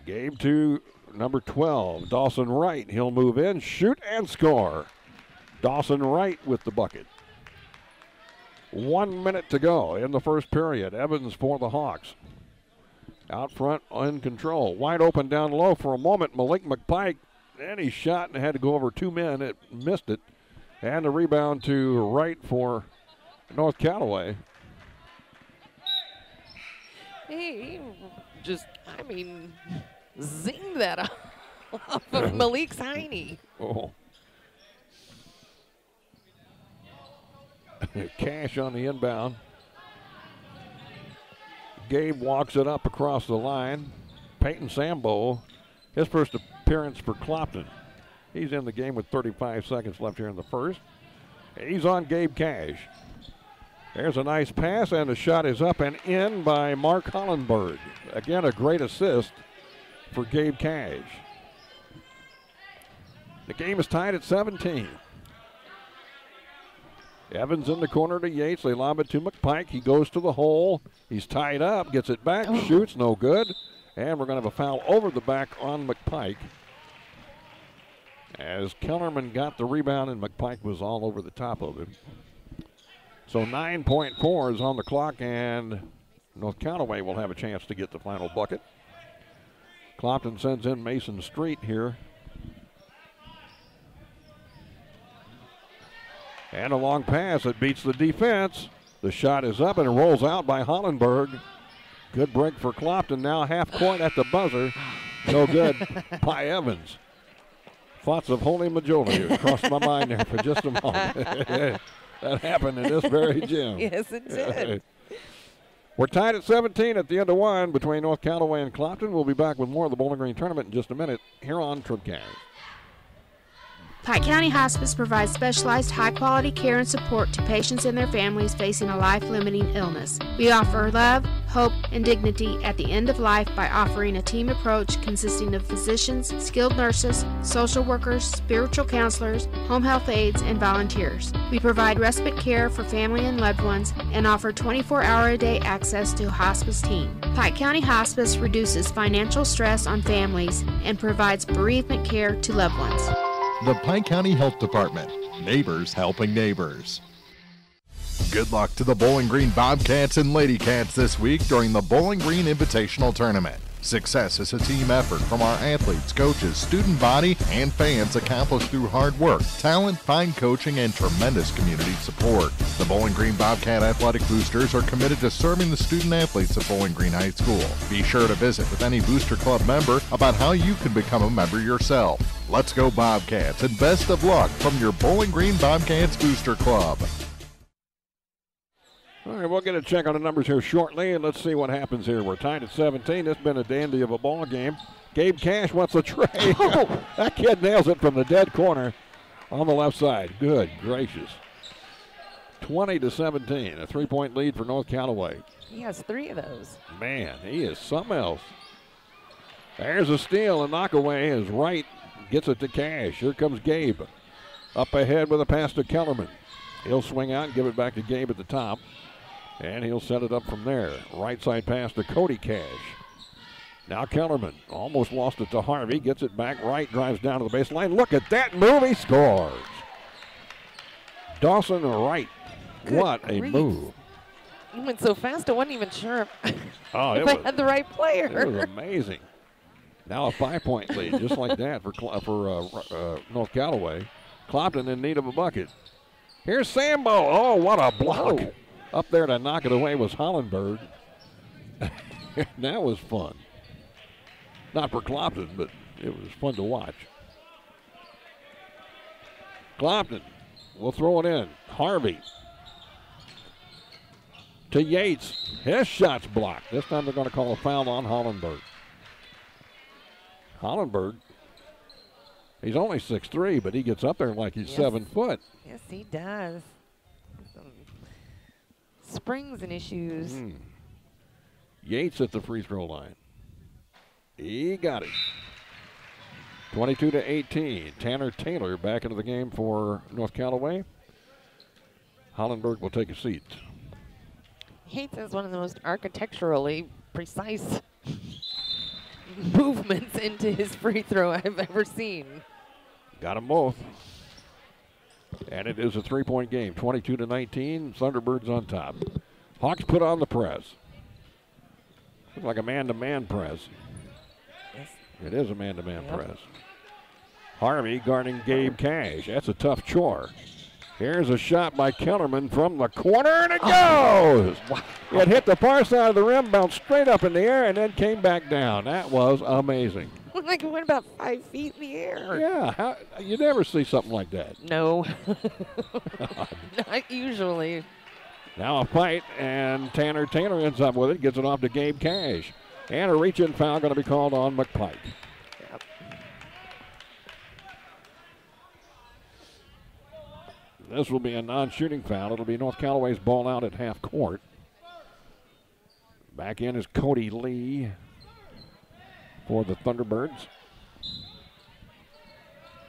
Gabe to number 12, Dawson Wright. He'll move in, shoot, and score. Dawson Wright with the bucket. 1 minute to go in the first period. Evans for the Hawks. Out front, in control. Wide open down low for a moment. Malik McPike, and he shot and had to go over 2 men. It missed it. And the rebound to Wright for North Callaway. He just, zinged that off of Malik's hiney. Oh. Cash on the inbound. Gabe walks it up across the line. Peyton Sambo, his first appearance for Clopton. He's in the game with 35 seconds left here in the first. He's on Gabe Cash. There's a nice pass, and the shot is up and in by Mark Hollenberg. Again, a great assist for Gabe Cash. The game is tied at 17. Evans in the corner to Yates. They lob it to McPike. He goes to the hole. He's tied up, gets it back, shoots, no good. And we're going to have a foul over the back on McPike. As Kellerman got the rebound and McPike was all over the top of him. So 9.4 is on the clock, and North Callaway will have a chance to get the final bucket. Clopton sends in Mason Street here. And a long pass. It beats the defense. The shot is up and it rolls out by Hollenberg. Good break for Clopton. Now half court at the buzzer. No good by Evans. Thoughts of Holy Majoli crossed my mind there for just a moment. That happened in this very gym. Yes, it did. We're tied at 17 at the end of 1 between North Callaway and Clopton. We'll be back with more of the Bowling Green Tournament in just a minute here on TribCast. Pike County Hospice provides specialized high-quality care and support to patients and their families facing a life-limiting illness. We offer love, hope, and dignity at the end of life by offering a team approach consisting of physicians, skilled nurses, social workers, spiritual counselors, home health aides, and volunteers. We provide respite care for family and loved ones and offer 24-hour-a-day access to a hospice team. Pike County Hospice reduces financial stress on families and provides bereavement care to loved ones. The Pike County Health Department. Neighbors helping neighbors. Good luck to the Bowling Green Bobcats and Lady Cats this week during the Bowling Green Invitational Tournament. Success is a team effort from our athletes, coaches, student body, and fans accomplished through hard work, talent, fine coaching, and tremendous community support. The Bowling Green Bobcat Athletic Boosters are committed to serving the student athletes of Bowling Green High School. Be sure to visit with any Booster Club member about how you can become a member yourself. Let's go Bobcats, and best of luck from your Bowling Green Bobcats Booster Club. All right, we'll get a check on the numbers here shortly, and let's see what happens here. We're tied at 17. It's been a dandy of a ball game. Gabe Cash wants the tray. Oh. That kid nails it from the dead corner on the left side. Good gracious. 20-17, a 3-point lead for North Callaway. He has 3 of those. Man, he is something else. There's a steal, and knockaway is right. Gets it to Cash. Here comes Gabe. Up ahead with a pass to Kellerman. He'll swing out and give it back to Gabe at the top. And he'll set it up from there. Right side pass to Cody Cash. Now Kellerman almost lost it to Harvey. Gets it back right, drives down to the baseline. Look at that move, he scores. Dawson Wright. Good what a grief. move. He went so fast I wasn't even sure if I had the right player. It was amazing. Now a 5-point lead, just like that for North Callaway. Clopton in need of a bucket. Here's Sambo. Oh, what a block. Whoa. Up there to knock it away was Hollenberg. That was fun. Not for Clopton, but it was fun to watch. Clopton will throw it in. Harvey to Yates. His shot's blocked. This time they're going to call a foul on Hollenberg. Hollenberg, he's only 6'3", but he gets up there like he's 7 foot. Yes, he does. Some springs and issues. Yates at the free throw line. He got it. 22-18. Tanner Taylor back into the game for North Callaway. Hollenberg will take a seat. Yates has one of the most architecturally precise movements into his free throw I've ever seen. Got them both. And it is a 3-point game, 22-19. Thunderbirds on top. Hawks put on the press. Looks like a man-to-man press. Yes. It is a man-to-man press. Harvey guarding Gabe Cash. That's a tough chore. Here's a shot by Kellerman from the corner, and it goes! Wow. It hit the far side of the rim, bounced straight up in the air, and then came back down. That was amazing. Like it went about 5 feet in the air. Yeah, you never see something like that. No. Not usually. Now a fight, and Tanner Taylor ends up with it, gets it off to Gabe Cash. And a reach-in foul going to be called on McPike. Yep. This will be a non-shooting foul. It'll be North Callaway's ball out at half court. Back in is Cody Lee for the Thunderbirds.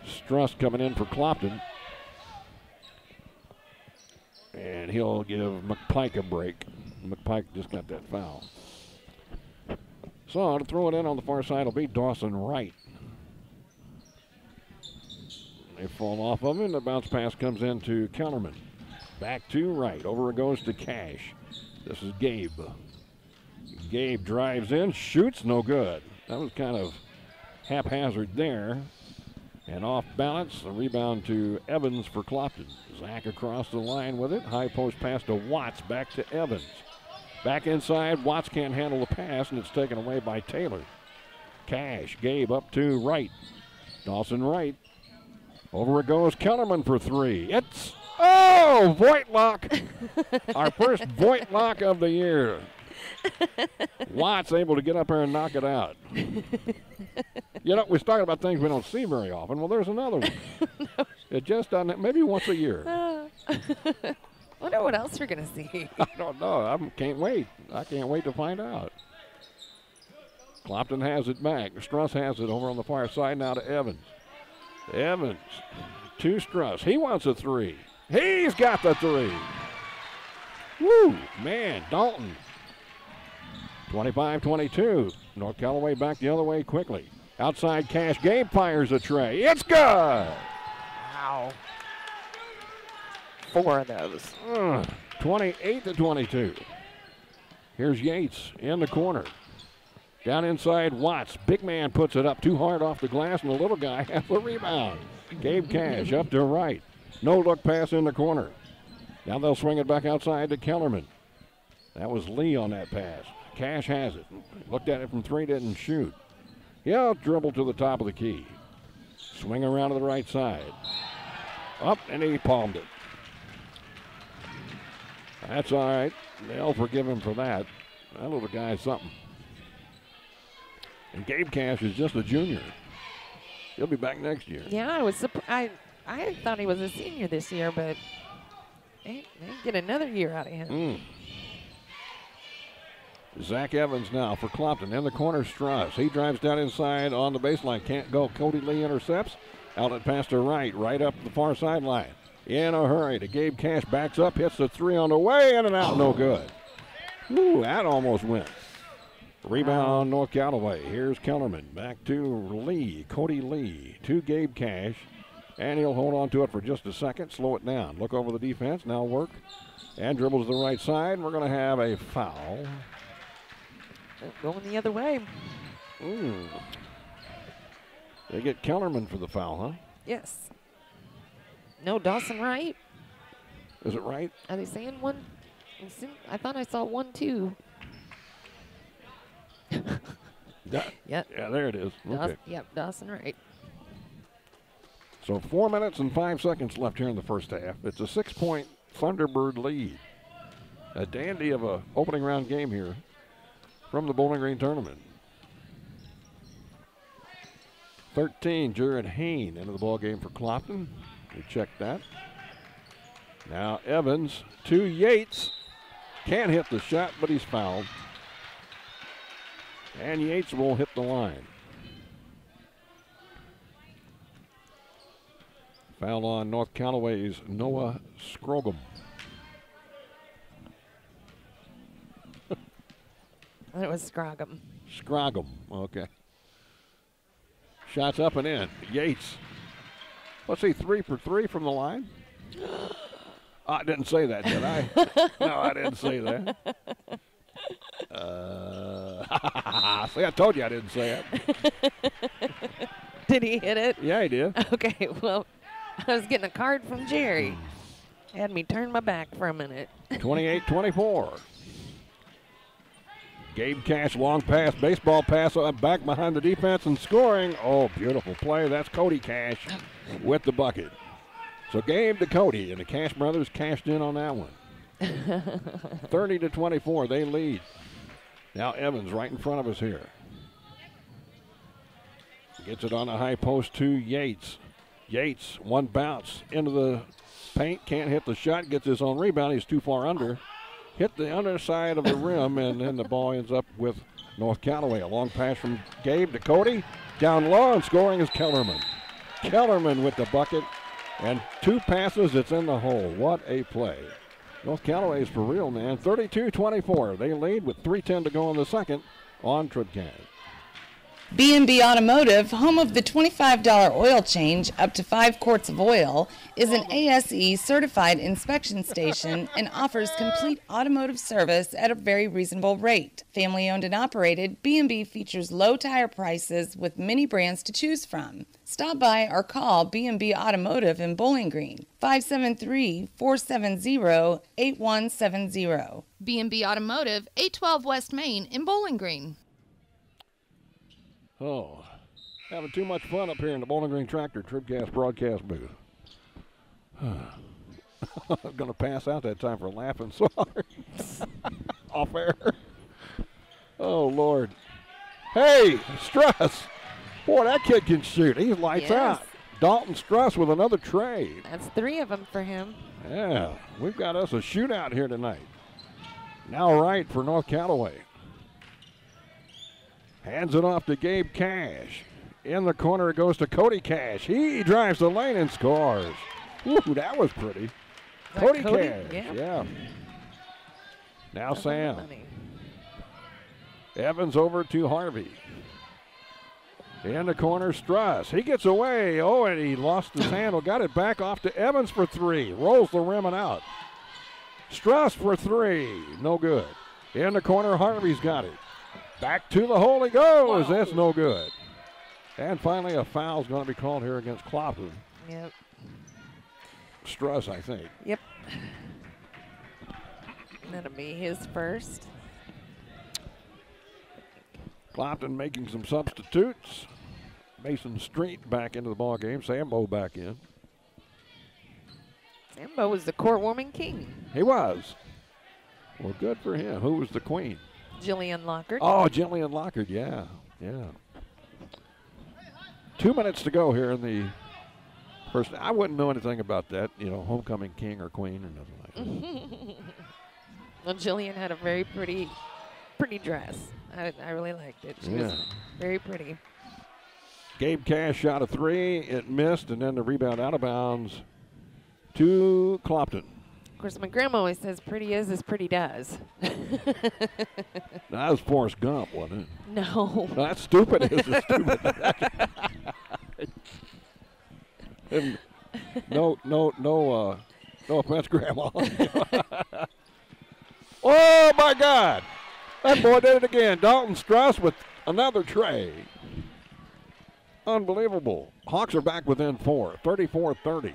Struss coming in for Clopton. And he'll give McPike a break. McPike just got that foul. So to throw it in on the far side will be Dawson Wright. They fall off of him. The bounce pass comes into Kellerman. Back to Wright. Over it goes to Cash. This is Gabe. Gabe drives in, shoots, no good. That was kind of haphazard there. And off balance, a rebound to Evans for Clopton. Zach across the line with it. High post pass to Watts, back to Evans. Back inside, Watts can't handle the pass, and it's taken away by Taylor. Cash, Gabe up to Wright. Dawson Wright. Over it goes, Kellerman for 3. It's, Voigtlock. Our first Voigtlock of the year. Watts able to get up there and knock it out. You know, we're talking about things we don't see very often. Well, there's another one. No. It just doesn't, maybe once a year. Wonder what else we're going to see. I don't know. I can't wait. I can't wait to find out. Clopton has it back. Struss has it over on the far side now to Evans. Evans to Struss. He wants a three. He's got the three. Woo, man, Dalton. 25-22. North Callaway back the other way quickly. Outside Cash. Gabe fires a tray. It's good. Wow. 4 of those. 28-22. Here's Yates in the corner. Down inside, Watts. Big man puts it up too hard off the glass, and the little guy has the rebound. Gabe Cash up to right. No look pass in the corner. Now they'll swing it back outside to Kellerman. That was Lee on that pass. Cash has it. Looked at it from 3, didn't shoot. He'll dribble to the top of the key. Swing around to the right side. Up, and he palmed it. That's all right. They'll forgive him for that. That little guy's something. And Gabe Cash is just a junior. He'll be back next year. Yeah, I was surprised. I thought he was a senior this year, but they get another year out of him. Zach Evans now for Clopton. In the corner, Strauss. He drives down inside on the baseline. Can't go. Cody Lee intercepts. Outlet pass to right up the far sideline. In a hurry to Gabe Cash. Backs up, hits the three on the way, in and out. No good. Ooh, that almost went. Rebound, North Callaway. Here's Kellerman. Back to Lee. Cody Lee to Gabe Cash. And he'll hold on to it for just a second. Slow it down. Look over the defense. Now work. And dribbles to the right side. We're going to have a foul. Going the other way. They get Kellerman for the foul, huh? Yes. No, Dawson Wright. Is it right? Are they saying one? I thought I saw 1, 2. Yep. Yeah, there it is. Okay. Dawson Wright. So 4 minutes and 5 seconds left here in the first half. It's a 6-point Thunderbird lead. A dandy of a opening round game here from the Bowling Green tournament. 13, Jared Hain into the ball game for Clopton. We checked that. Now Evans to Yates. Can't hit the shot, but he's fouled. And Yates will hit the line. Foul on North Callaway's Noah Scrogum. It was Scrogum. Scrogum, okay. Shots up and in. Yates. Let's see, 3 for 3 from the line. I didn't say that, did I? No, I didn't say that. See, I told you I didn't say it. Did he hit it? Yeah, he did. Okay, well, I was getting a card from Jerry. Had me turn my back for a minute. 28-24. Gabe Cash, long pass, baseball pass, back behind the defense and scoring. Oh, beautiful play. That's Cody Cash with the bucket. So Gabe to Cody, and the Cash brothers cashed in on that one. 30-24, they lead. Now Evans right in front of us here. Gets it on the high post to Yates. Yates, one bounce into the paint, can't hit the shot, gets his own rebound. He's too far under. Hit the underside of the rim, and then the ball ends up with North Callaway. A long pass from Gabe to Cody. Down low, and scoring is Kellerman. Kellerman with the bucket, and 2 passes, it's in the hole. What a play. North Callaway is for real, man. 32-24. They lead with 3:10 to go in the second on TribCast. B&B Automotive, home of the $25 oil change up to 5 quarts of oil, is an ASE certified inspection station and offers complete automotive service at a very reasonable rate. Family owned and operated, B&B features low tire prices with many brands to choose from. Stop by or call B&B Automotive in Bowling Green, 573-470-8170. B&B Automotive, 812 West Main in Bowling Green. Oh, having too much fun up here in the Bowling Green Tractor TribCast broadcast booth. I'm going to pass out that time for laughing so hard. Off air. Oh, Lord. Hey, Struss. Boy, that kid can shoot. He lights out. Dalton Struss with another trade. That's 3 of them for him. Yeah, we've got us a shootout here tonight. Now right for North Callaway. Hands it off to Gabe Cash. In the corner it goes to Cody Cash. He drives the lane and scores. Ooh, that was pretty. Cody Cash, yeah. Now Sam. Evans over to Harvey. In the corner, Struss. He gets away. Oh, and he lost his handle. Got it back off to Evans for 3. Rolls the rim and out. Struss for 3. No good. In the corner, Harvey's got it. Back to the hole he goes. Whoa. That's no good. And finally, a foul's going to be called here against Clopton. Yep. Struss, I think. Yep. That'll be his first. Clopton making some substitutes. Mason Street back into the ball game. Sambo back in. Sambo was the court warming king. He was. Well, good for him. Who was the queen? Jillian Lockard. Oh, Jillian Lockard, yeah. 2 minutes to go here in the first. I wouldn't know anything about that, homecoming king or queen or nothing like that. Well, Jillian had a very pretty dress. I really liked it. She was very pretty. Gabe Cash shot a 3. It missed, and then the rebound out of bounds to Clopton. Of course, my grandma always says pretty is as pretty does. That was Forrest Gump, wasn't it? No. That's stupid. Is it stupid? And no offense, Grandma. Oh, my God. That boy did it again. Dalton Struss with another tray. Unbelievable. Hawks are back within 4, 34-30.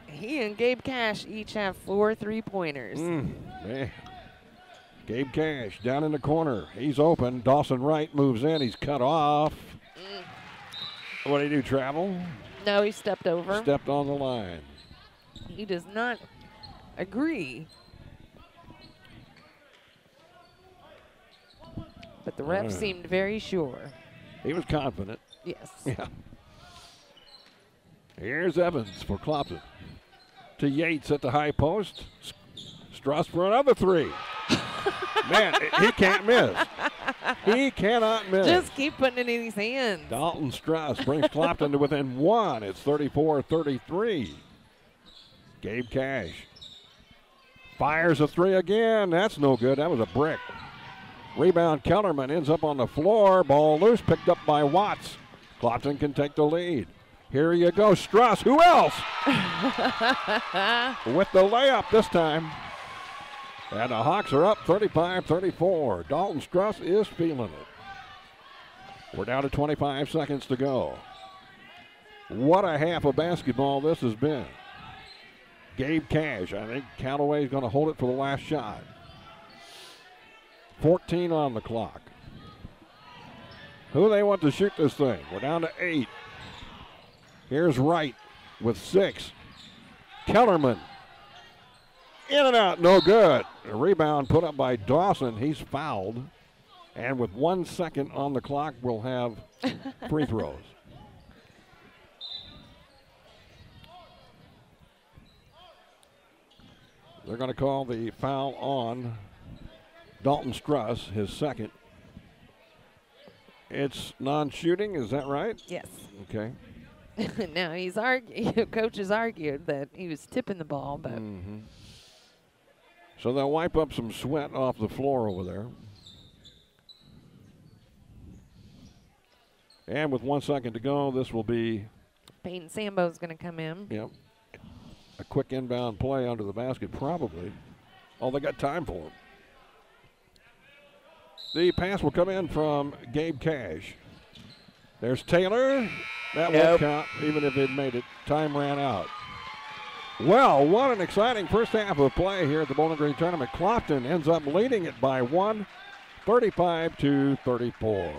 He and Gabe Cash each have 4 3-pointers. Man. Gabe Cash down in the corner. He's open. Dawson Wright moves in. He's cut off. What did he do, travel? No, he stepped over. Stepped on the line. He does not agree. But the ref seemed very sure. He was confident. Yes. Yeah. Here's Evans for Clopton. To Yates at the high post. Struss for another 3. Man, he can't miss. He cannot miss. Just keep putting it in his hands. Dalton Struss brings Clopton to within 1. It's 34-33. Gabe Cash fires a 3 again. That's no good. That was a brick. Rebound, Kellerman ends up on the floor. Ball loose, picked up by Watts. Clopton can take the lead. Here you go, Struss. Who else? With the layup this time. And the Hawks are up 35-34. Dalton Struss is feeling it. We're down to 25 seconds to go. What a half of basketball this has been. Gabe Cash, I think Callaway's going to hold it for the last shot. 14 on the clock. Who they want to shoot this thing? We're down to 8. Here's Wright with 6. Kellerman. In and out, no good. A rebound put up by Dawson. He's fouled. And with 1 second on the clock, we'll have free throws. They're going to call the foul on Dalton Struss, his second. It's non-shooting, is that right? Yes. Okay. Now he's coach has argued that he was tipping the ball, but so they'll wipe up some sweat off the floor over there. And with 1 second to go, this will be Peyton Sambo's going to come in. Yep. A quick inbound play under the basket, probably. Oh, they got time for him. The pass will come in from Gabe Cash. There's Taylor. That won't count, even if it made it. Time ran out. Well, what an exciting first half of play here at the Bowling Green Tournament. Clopton ends up leading it by 1, 35-34.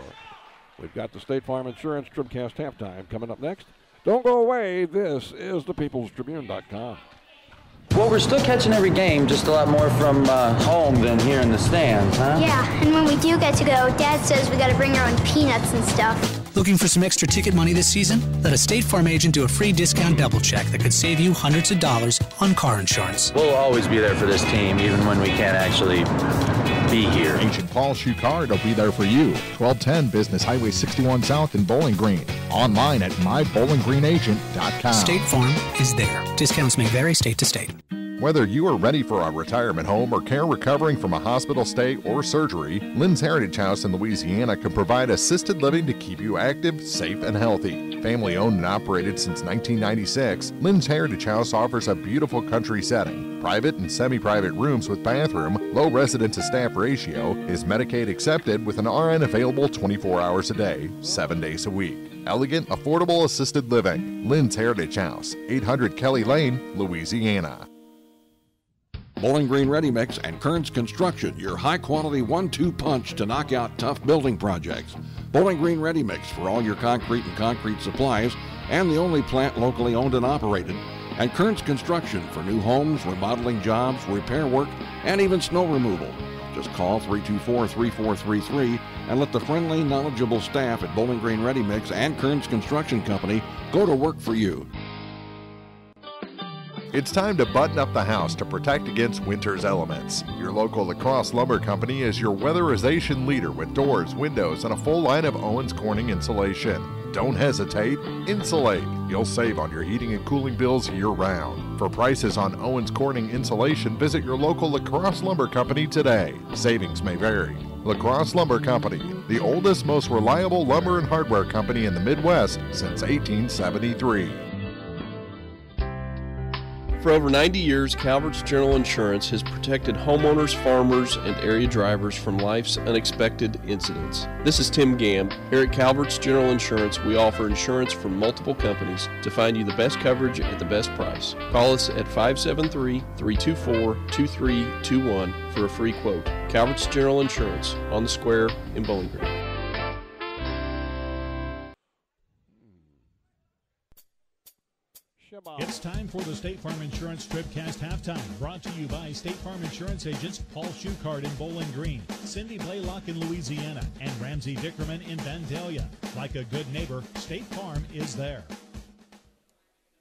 We've got the State Farm Insurance TribCast halftime coming up next. Don't go away. This is thepeoplestribune.com. Well, we're still catching every game, just a lot more from home than here in the stands, huh? Yeah, and when we do get to go, Dad says we gotta bring our own peanuts and stuff. Looking for some extra ticket money this season? Let a State Farm agent do a free discount double check that could save you hundreds of dollars on car insurance. We'll always be there for this team, even when we can't actually be here. Agent Paul Schuchard will be there for you. 1210 Business Highway 61 South in Bowling Green. Online at mybowlinggreenagent.com. State Farm is there. Discounts may vary state to state. Whether you are ready for a retirement home or care recovering from a hospital stay or surgery, Lynn's Heritage House in Louisiana can provide assisted living to keep you active, safe, and healthy. Family owned and operated since 1996, Lynn's Heritage House offers a beautiful country setting, private and semi-private rooms with bathroom, low resident to staff ratio, is Medicaid accepted with an RN available 24 hours a day, 7 days a week. Elegant, affordable assisted living. Lynn's Heritage House, 800 Kelly Lane, Louisiana. Bowling Green Ready Mix and Kearns Construction, your high-quality 1-2 punch to knock out tough building projects. Bowling Green Ready Mix for all your concrete and concrete supplies, and the only plant locally owned and operated. And Kearns Construction for new homes, remodeling jobs, repair work, and even snow removal. Just call 324-3433 and let the friendly, knowledgeable staff at Bowling Green Ready Mix and Kearns Construction Company go to work for you. It's time to button up the house to protect against winter's elements. Your local La Crosse Lumber Company is your weatherization leader with doors, windows, and a full line of Owens Corning insulation. Don't hesitate, insulate. You'll save on your heating and cooling bills year-round. For prices on Owens Corning insulation, visit your local La Crosse Lumber Company today. Savings may vary. La Crosse Lumber Company, the oldest, most reliable lumber and hardware company in the Midwest since 1873. For over 90 years, Calvert's General Insurance has protected homeowners, farmers, and area drivers from life's unexpected incidents. This is Tim Gamb. Here at Calvert's General Insurance, we offer insurance from multiple companies to find you the best coverage at the best price. Call us at 573-324-2321 for a free quote. Calvert's General Insurance on the Square in Bowling Green. It's time for the State Farm Insurance TribCast Halftime, brought to you by State Farm Insurance agents Paul Schuchard in Bowling Green, Cindy Blaylock in Louisiana, and Ramsey Dickerman in Vandalia. Like a good neighbor, State Farm is there.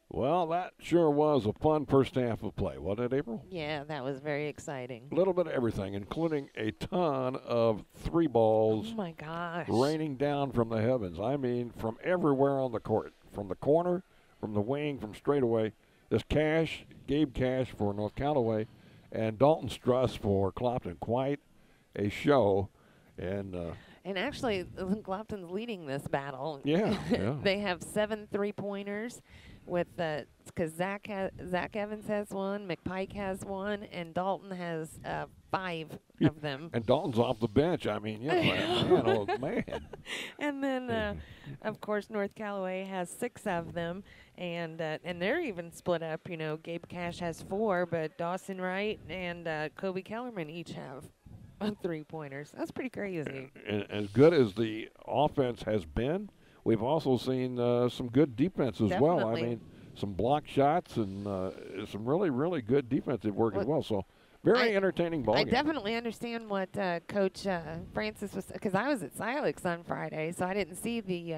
Well, that sure was a fun first half of play, wasn't it, April? Yeah, that was very exciting. A little bit of everything, including a ton of three balls. Oh, my gosh. Raining down from the heavens. I mean, from everywhere on the court, from the corner, from the wing, from straightaway. This Gabe Cash for North Callaway, and Dalton Struss for Clopton. Quite a show. And actually, Clopton's leading this battle. Yeah. They have 7 3-pointers with because Zach Evans has one, McPike has one, and Dalton has 5 of them. And Dalton's off the bench. I mean, man. And then, of course, North Callaway has 6 of them, and they're even split up. You know, Gabe Cash has 4, but Dawson Wright and Kobe Kellerman each have 3-pointers. That's pretty crazy. And as good as the offense has been, we've also seen some good defense as well. I mean, some block shots and some really, really good defensive work as well. So very entertaining ball game. I definitely understand what Coach Francis was, because I was at Silex on Friday, so I didn't see the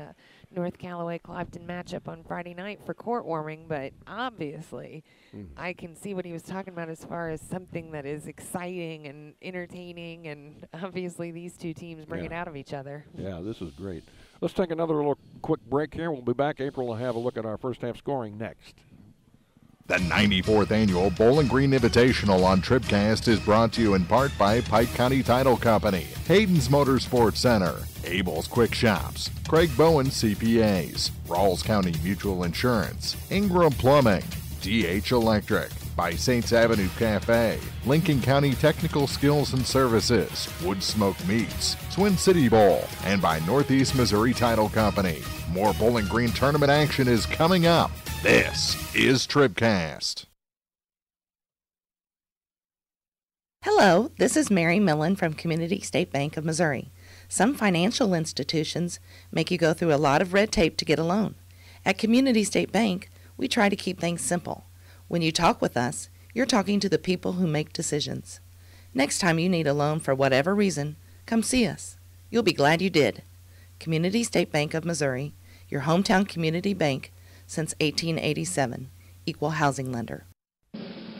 North Callaway-Clopton matchup on Friday night for court warming, but obviously I can see what he was talking about as far as something that is exciting and entertaining, and obviously these two teams bring it out of each other. Yeah, this is great. Let's take another little quick break here. We'll be back, April, and have a look at our first half scoring next. The 94th Annual Bowling Green Invitational on TribCast is brought to you in part by Pike County Title Company, Hayden's Motorsports Center, Abel's Quick Shops, Craig Bowen CPAs, Rawls County Mutual Insurance, Ingram Plumbing, DH Electric, by Saints Avenue Cafe, Lincoln County Technical Skills and Services, Wood Smoke Meats, Twin City Bowl, and by Northeast Missouri Title Company. More Bowling Green tournament action is coming up. This is TribCast. Hello, this is Mary Millen from Community State Bank of Missouri. Some financial institutions make you go through a lot of red tape to get a loan. At Community State Bank, we try to keep things simple. When you talk with us, You're talking to the people who make decisions. Next time you need a loan for whatever reason, come see us. You'll be glad you did. Community State Bank of Missouri, your hometown community bank since 1887. Equal housing lender.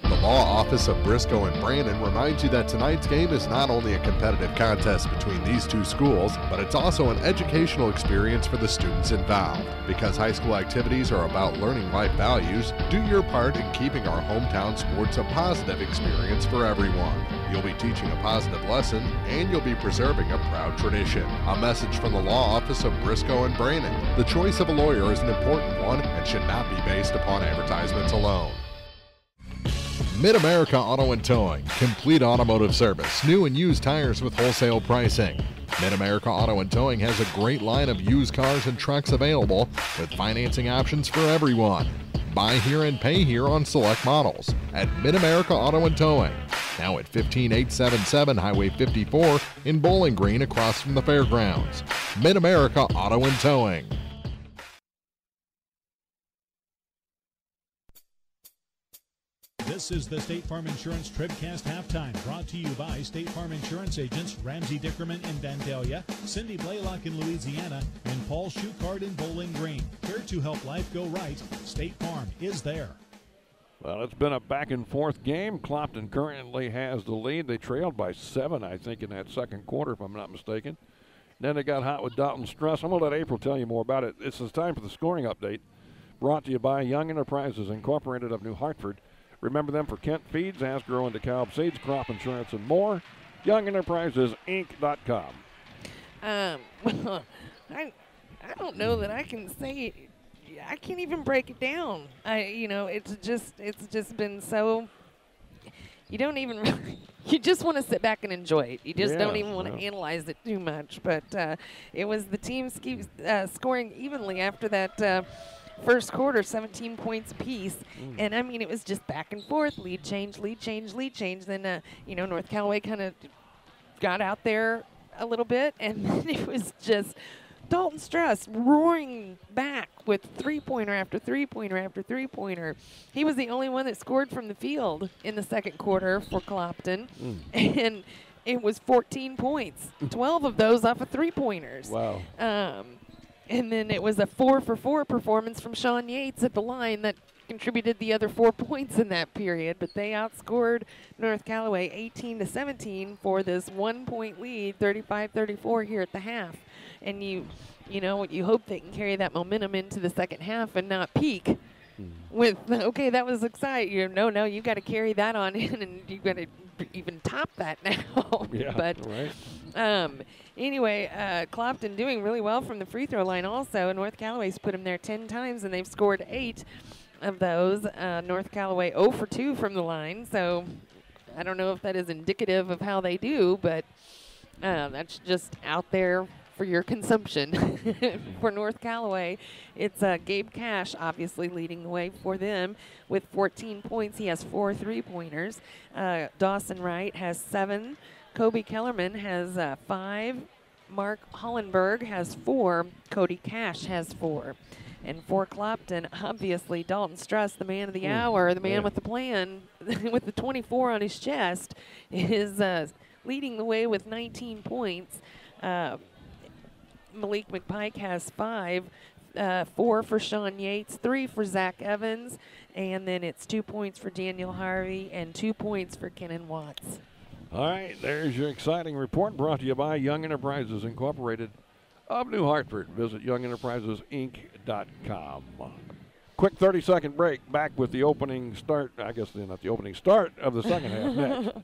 The Law Office of Briscoe and Brandon reminds you that tonight's game is not only a competitive contest between these two schools, but it's also an educational experience for the students involved. Because high school activities are about learning life values, do your part in keeping our hometown sports a positive experience for everyone. You'll be teaching a positive lesson, and you'll be preserving a proud tradition. A message from the Law Office of Briscoe and Brandon. The choice of a lawyer is an important one and should not be based upon advertisements alone. Mid-America Auto and Towing, complete automotive service, new and used tires with wholesale pricing. Mid-America Auto and Towing has a great line of used cars and trucks available with financing options for everyone. Buy here and pay here on select models at Mid-America Auto and Towing. Now at 15877 Highway 54 in Bowling Green across from the fairgrounds. Mid-America Auto and Towing. This is the State Farm Insurance TribCast Halftime, brought to you by State Farm Insurance agents Ramsey Dickerman in Vandalia, Cindy Blaylock in Louisiana, and Paul Schuchard in Bowling Green. Here to help life go right, State Farm is there. Well, it's been a back-and-forth game. Clopton currently has the lead. They trailed by 7, I think, in that second quarter, if I'm not mistaken. Then they got hot with Dalton Struss. I'm going to let April tell you more about it. It's time for the scoring update, brought to you by Young Enterprises Incorporated of New Hartford. Remember them for Kent Feeds, Asgrow and DeKalb Seeds, crop insurance, and more. YoungEnterprisesInc.com. Well, I don't know that I can say. I can't even break it down. It's just been so. You don't even. You just want to sit back and enjoy it. You just don't even want to analyze it too much. But it was the team scoring evenly after that. First quarter, 17 points apiece. And, I mean, it was just back and forth, lead change, lead change, lead change. Then, North Callaway kind of got out there a little bit, and then it was just Dalton Struss roaring back with three-pointer after three-pointer after three-pointer. He was the only one that scored from the field in the second quarter for Clopton, and it was 14 points, 12 of those off of three-pointers. Wow. And then it was a 4-for-4 performance from Sean Yates at the line that contributed the other 4 points in that period. But they outscored North Callaway 18-17 for this 1-point lead, 35-34 here at the half. And you hope they can carry that momentum into the second half and not peak with, okay, that was exciting. No, you got to carry that on in, and you got to even top that now. Yeah, but right. Anyway, Clopton doing really well from the free throw line also. North Callaway's put them there 10 times, and they've scored 8 of those. North Callaway 0 for 2 from the line. So I don't know if that is indicative of how they do, but that's just out there for your consumption. For North Callaway, it's Gabe Cash obviously leading the way for them with 14 points. He has 4 3-pointers. Dawson Wright has 7. Kobe Kellerman has 5. Mark Hollenberg has 4. Cody Cash has 4. And for Clopton, obviously, Dalton Struss, the man of the hour, the man with the plan, with the 24 on his chest, is leading the way with 19 points. Malik McPike has 5. 4 for Sean Yates, 3 for Zach Evans, and then it's 2 points for Daniel Harvey and 2 points for Kenan Watts. All right, there's your exciting report brought to you by Young Enterprises Incorporated of New Hartford. Visit YoungEnterprisesInc.com. Quick 30-second break. Back with the opening start. I guess not the opening start of the second half next.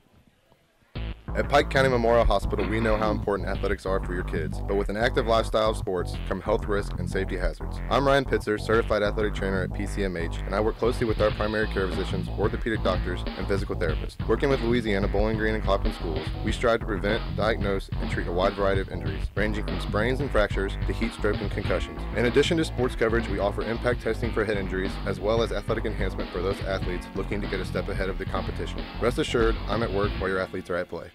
At Pike County Memorial Hospital, we know how important athletics are for your kids, but with an active lifestyle of sports come health risks and safety hazards. I'm Ryan Pitzer, certified athletic trainer at PCMH, and I work closely with our primary care physicians, orthopedic doctors, and physical therapists. Working with Louisiana, Bowling Green, and Clopton schools, we strive to prevent, diagnose, and treat a wide variety of injuries, ranging from sprains and fractures to heat stroke and concussions. In addition to sports coverage, we offer impact testing for head injuries, as well as athletic enhancement for those athletes looking to get a step ahead of the competition. Rest assured, I'm at work while your athletes are at play.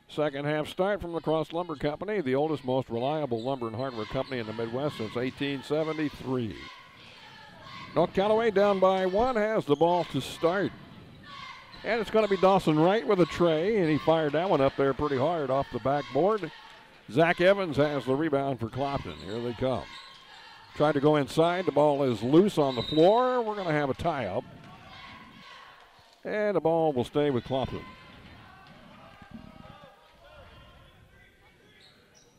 Second half start from La Crosse Lumber Company, the oldest, most reliable lumber and hardware company in the Midwest since 1873. North Callaway down by 1 has the ball to start. And it's going to be Dawson Wright with a tray, and he fired that one up there pretty hard off the backboard. Zach Evans has the rebound for Clopton. Here they come. Tried to go inside. The ball is loose on the floor. We're going to have a tie-up. And the ball will stay with Clopton.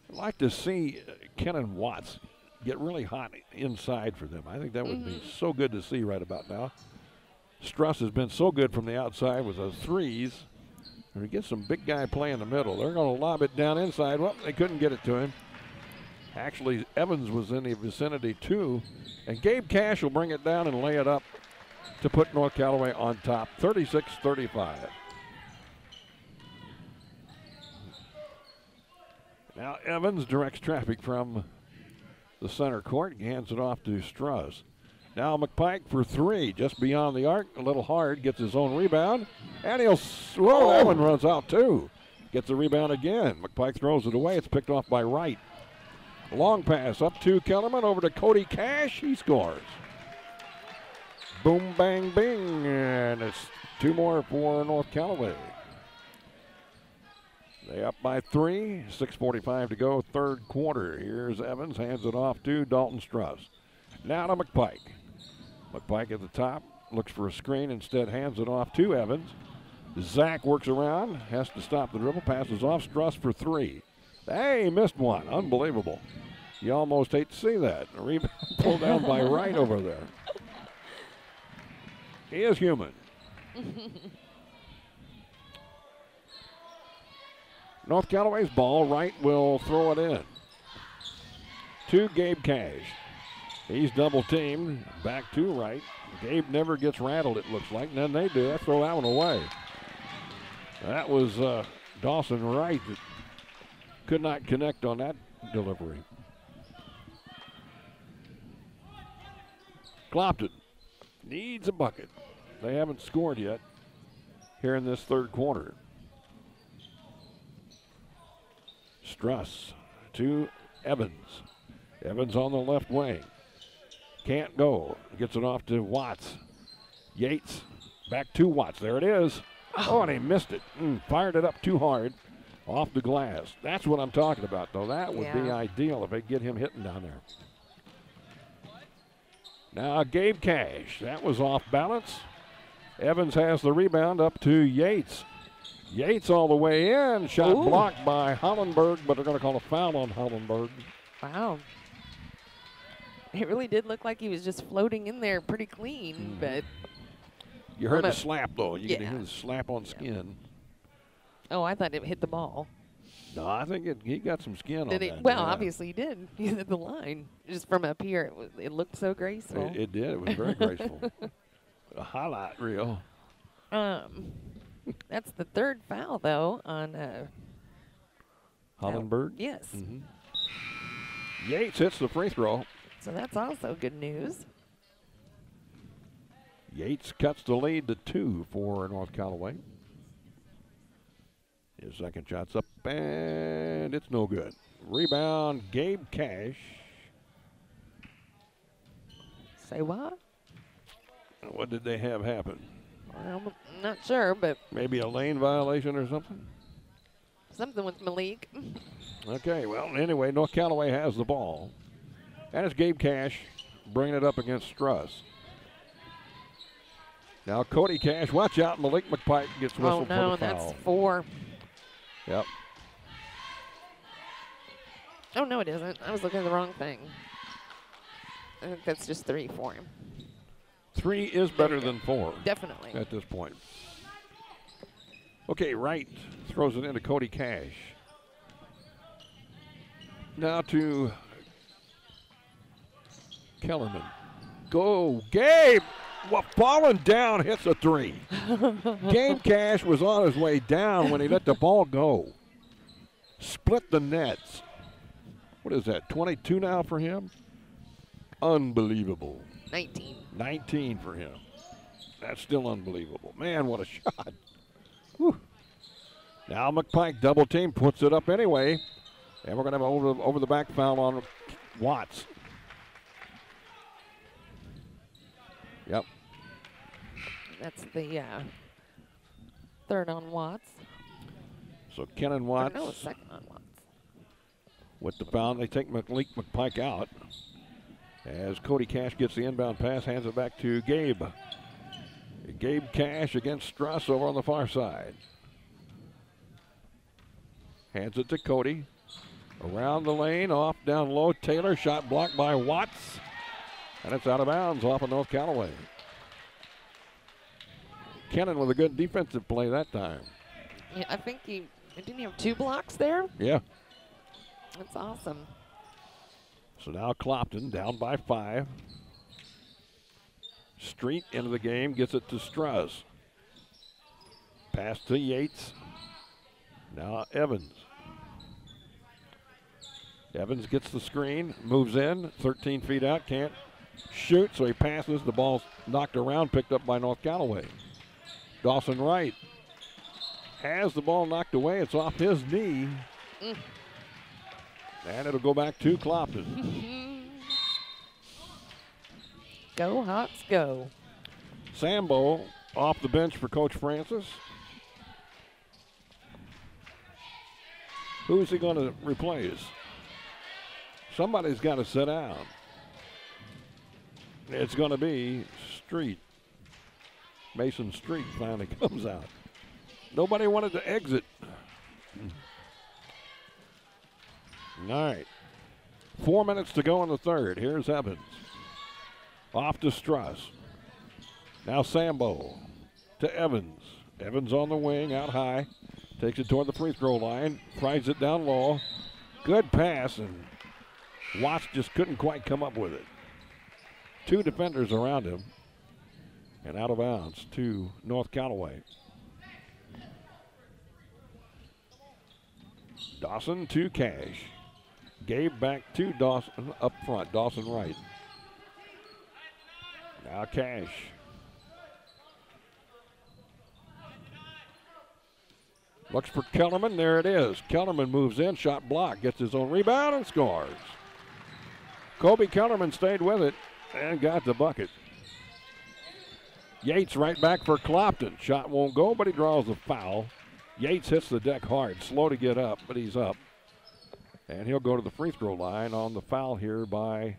I'd like to see Kenan Watts get really hot inside for them. I think that would be so good to see right about now. Struss has been so good from the outside with those threes. And we get some big guy play in the middle. They're going to lob it down inside. Well, they couldn't get it to him. Actually, Evans was in the vicinity too. And Gabe Cash will bring it down and lay it up to put North Callaway on top, 36-35. Now Evans directs traffic from the center court. He hands it off to Struss. Now McPike for three, just beyond the arc, a little hard, gets his own rebound, and that one runs out too. Gets the rebound again. McPike throws it away. It's picked off by Wright. Long pass up to Kellerman, over to Cody Cash. He scores. Boom, bang, bing, and it's two more for North Callaway. They up by three, 6:45 to go, third quarter. Here's Evans, hands it off to Dalton Struss. Now to McPike. McPike at the top, looks for a screen, instead hands it off to Evans. Zach works around, has to stop the dribble, passes off, Struss for three. Hey, he missed one, unbelievable. You almost hate to see that. A rebound pulled down by Wright over there. He is human. North Callaway's ball, Wright will throw it in. To Gabe Cash. He's double teamed, back to Wright. Gabe never gets rattled, it looks like, and then they do. They throw that one away. That was Dawson Wright that could not connect on that delivery. Clopton needs a bucket. They haven't scored yet here in this third quarter. Struss to Evans. Evans on the left wing. Can't go. Gets it off to Watts. Yates back to Watts. There it is. Oh, and he missed it. Fired it up too hard off the glass. That's what I'm talking about, though. That would be ideal if they get him hitting down there. Now Gabe Cash. That was off balance. Evans has the rebound up to Yates. Yates all the way in. Shot blocked by Hollenberg, but they're going to call a foul on Hollenberg. Wow. It really did look like he was just floating in there pretty clean, but. You heard the slap, though. You can hear the slap on skin. Oh, I thought it hit the ball. No, I think he got some skin on that. Well, obviously he did. He hit the line. Just from up here, it looked so graceful. It did. It was very graceful. A highlight reel. That's the third foul, though, on Hollenberg? Yes. Yates hits the free throw. So that's also good news. Yates cuts the lead to 2 for North Callaway. His second shot's up, and it's no good. Rebound, Gabe Cash. Say what? What did they have happen? I'm not sure, but. Maybe a lane violation or something? Something with Malik. Okay, well, anyway, North Callaway has the ball. And it's Gabe Cash bringing it up against Struss. Now Cody Cash, watch out, Malik McPike gets whistled for the foul. Oh, no, that's 4. Yep. Oh, no, it isn't. I was looking at the wrong thing. I think that's just 3 for him. 3 is better than 4. Definitely. At this point. Okay, Wright throws it into Cody Cash. Now to Kellerman. Go, Gabe! Falling down, hits a 3. Gabe Cash was on his way down when he let the ball go. Split the nets. What is that, 22 now for him? Unbelievable. 19 for him. That's still unbelievable. Man, what a shot. Whew. Now McPike double team, puts it up anyway. And we're going to have an over the back foul on Watts. Yep. That's the Third on Watts. So Kenan Watts. No, second on Watts. With the foul, they take Malik McPike out. As Cody Cash gets the inbound pass, hands it back to Gabe. Gabe Cash against Struss over on the far side. Hands it to Cody. Around the lane, off down low. Taylor, shot blocked by Watts. And it's out of bounds off of North Callaway. Kennan with a good defensive play that time. Yeah, I think didn't he have 2 blocks there? Yeah. That's awesome. So now Clopton down by 5. Street into the game, gets it to Struss. Pass to Yates. Now Evans. Evans gets the screen, moves in, 13 feet out, can't shoot, so he passes. The ball's knocked around, picked up by North Callaway. Dawson Wright has the ball knocked away. It's off his knee. And it'll go back to Clopton. Go Hawks, go. Sambo off the bench for Coach Francis. Who's he going to replace? Somebody's got to sit down. It's going to be Street. Mason Street finally comes out. Nobody wanted to exit. All right. 4 minutes to go in the third. Here's Evans. Off to Struss. Now Sambo to Evans. Evans on the wing, out high. Takes it toward the free throw line. Fries it down low. Good pass, and Watts just couldn't quite come up with it. 2 defenders around him. And out of bounds to North Callaway. Dawson to Cash. Gabe back to Dawson up front. Dawson Wright. Now Cash. Looks for Kellerman. There it is. Kellerman moves in. Shot blocked. Gets his own rebound and scores. Kobe Kellerman stayed with it and got the bucket. Yates right back for Clopton. Shot won't go, but he draws a foul. Yates hits the deck hard. Slow to get up, but he's up. And he'll go to the free throw line on the foul here by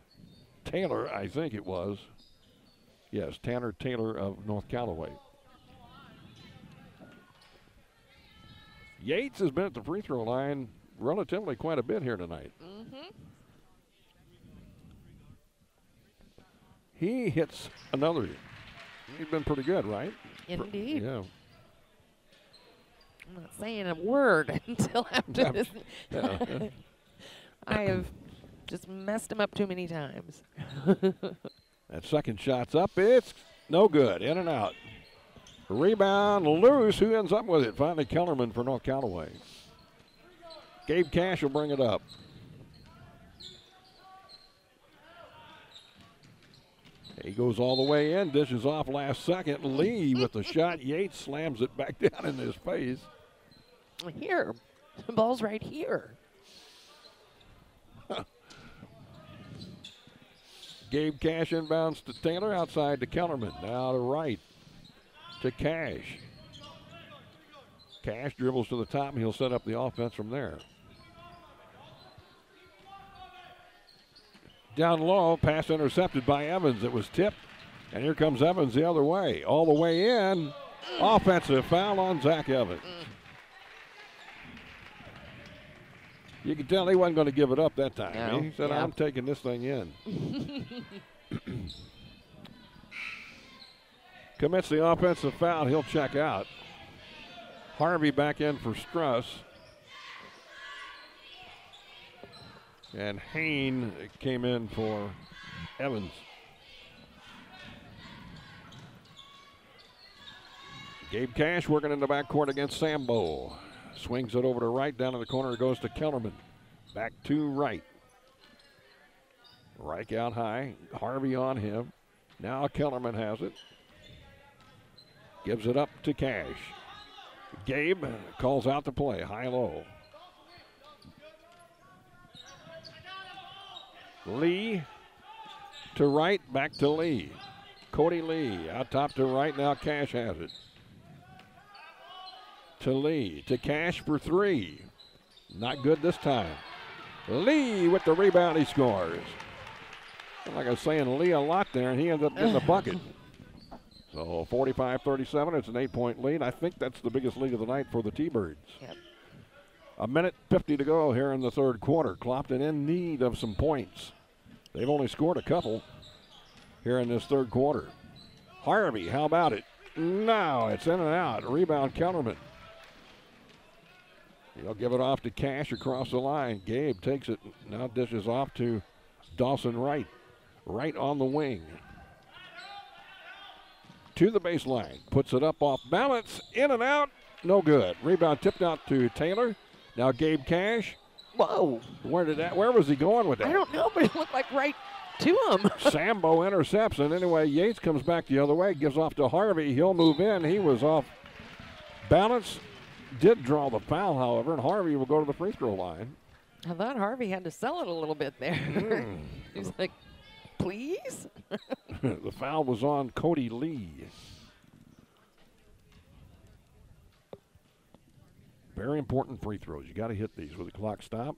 Taylor, I think it was. Yes, Tanner Taylor of North Callaway. Yates has been at the free throw line relatively quite a bit here tonight. He hits another. He's been pretty good, right? Indeed. Yeah. I'm not saying a word until after this. Yeah. I have just messed him up too many times. That second shot's up. It's no good. In and out. Rebound loose. Who ends up with it? Finally Kellerman for North Callaway. Gabe Cash will bring it up. He goes all the way in, dishes off last second. Lee with the shot. Yates slams it back down in his face. Here. The ball's right here. Gabe Cash inbounds to Taylor, outside to Kellerman. Now to Wright, to Cash. Cash dribbles to the top, and he'll set up the offense from there. Down low, pass intercepted by Evans. It was tipped, and here comes Evans the other way. All the way in, offensive foul on Zach Evans. You could tell he wasn't going to give it up that time. No. He said, I'm taking this thing in. Commits the offensive foul. He'll check out. Harvey back in for Struss. And Hain came in for Evans. Gabe Cash working in the backcourt against Sambo. Swings it over to Wright. Down in the corner it goes to Kellerman. Back to Wright. Reich out high. Harvey on him. Now Kellerman has it. Gives it up to Cash. Gabe calls out the play. High-low. Lee to Wright. Back to Lee. Cody Lee out top to Wright. Now Cash has it. to Lee, to Cash for three. Not good this time. Lee with the rebound, he scores. Like I was saying, Lee a lot there, and he ends up getting the bucket. So 45-37, it's an 8-point lead. I think that's the biggest lead of the night for the T-Birds. Yep. A minute 50 to go here in the third quarter. Clopton in need of some points. They've only scored a couple here in this third quarter. Harvey, how about it? No, it's in and out. Rebound, Kellerman. He'll give it off to Cash across the line. Gabe takes it, now dishes off to Dawson Wright. Right on the wing. To the baseline. Puts it up off balance. In and out. No good. Rebound tipped out to Taylor. Now Gabe Cash. Whoa. Where was he going with that? I don't know, but it looked like right to him. Sambo intercepts, and anyway, Yates comes back the other way, gives off to Harvey. He'll move in. He was off balance. Did draw the foul, however, and Harvey will go to the free throw line. I thought Harvey had to sell it a little bit there. He's like, please? The foul was on Cody Lee. Very important free throws. You got to hit these with the clock stop.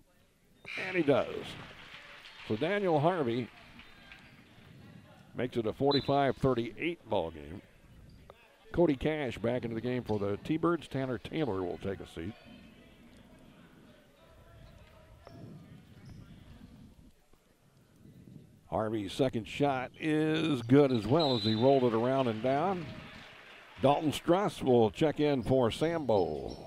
And he does. So Daniel Harvey makes it a 45-38 ball game. Cody Cash back into the game for the T-Birds. Tanner Taylor will take a seat. Harvey's second shot is good as well as he rolled it around and down. Dalton Struss will check in for Sambo.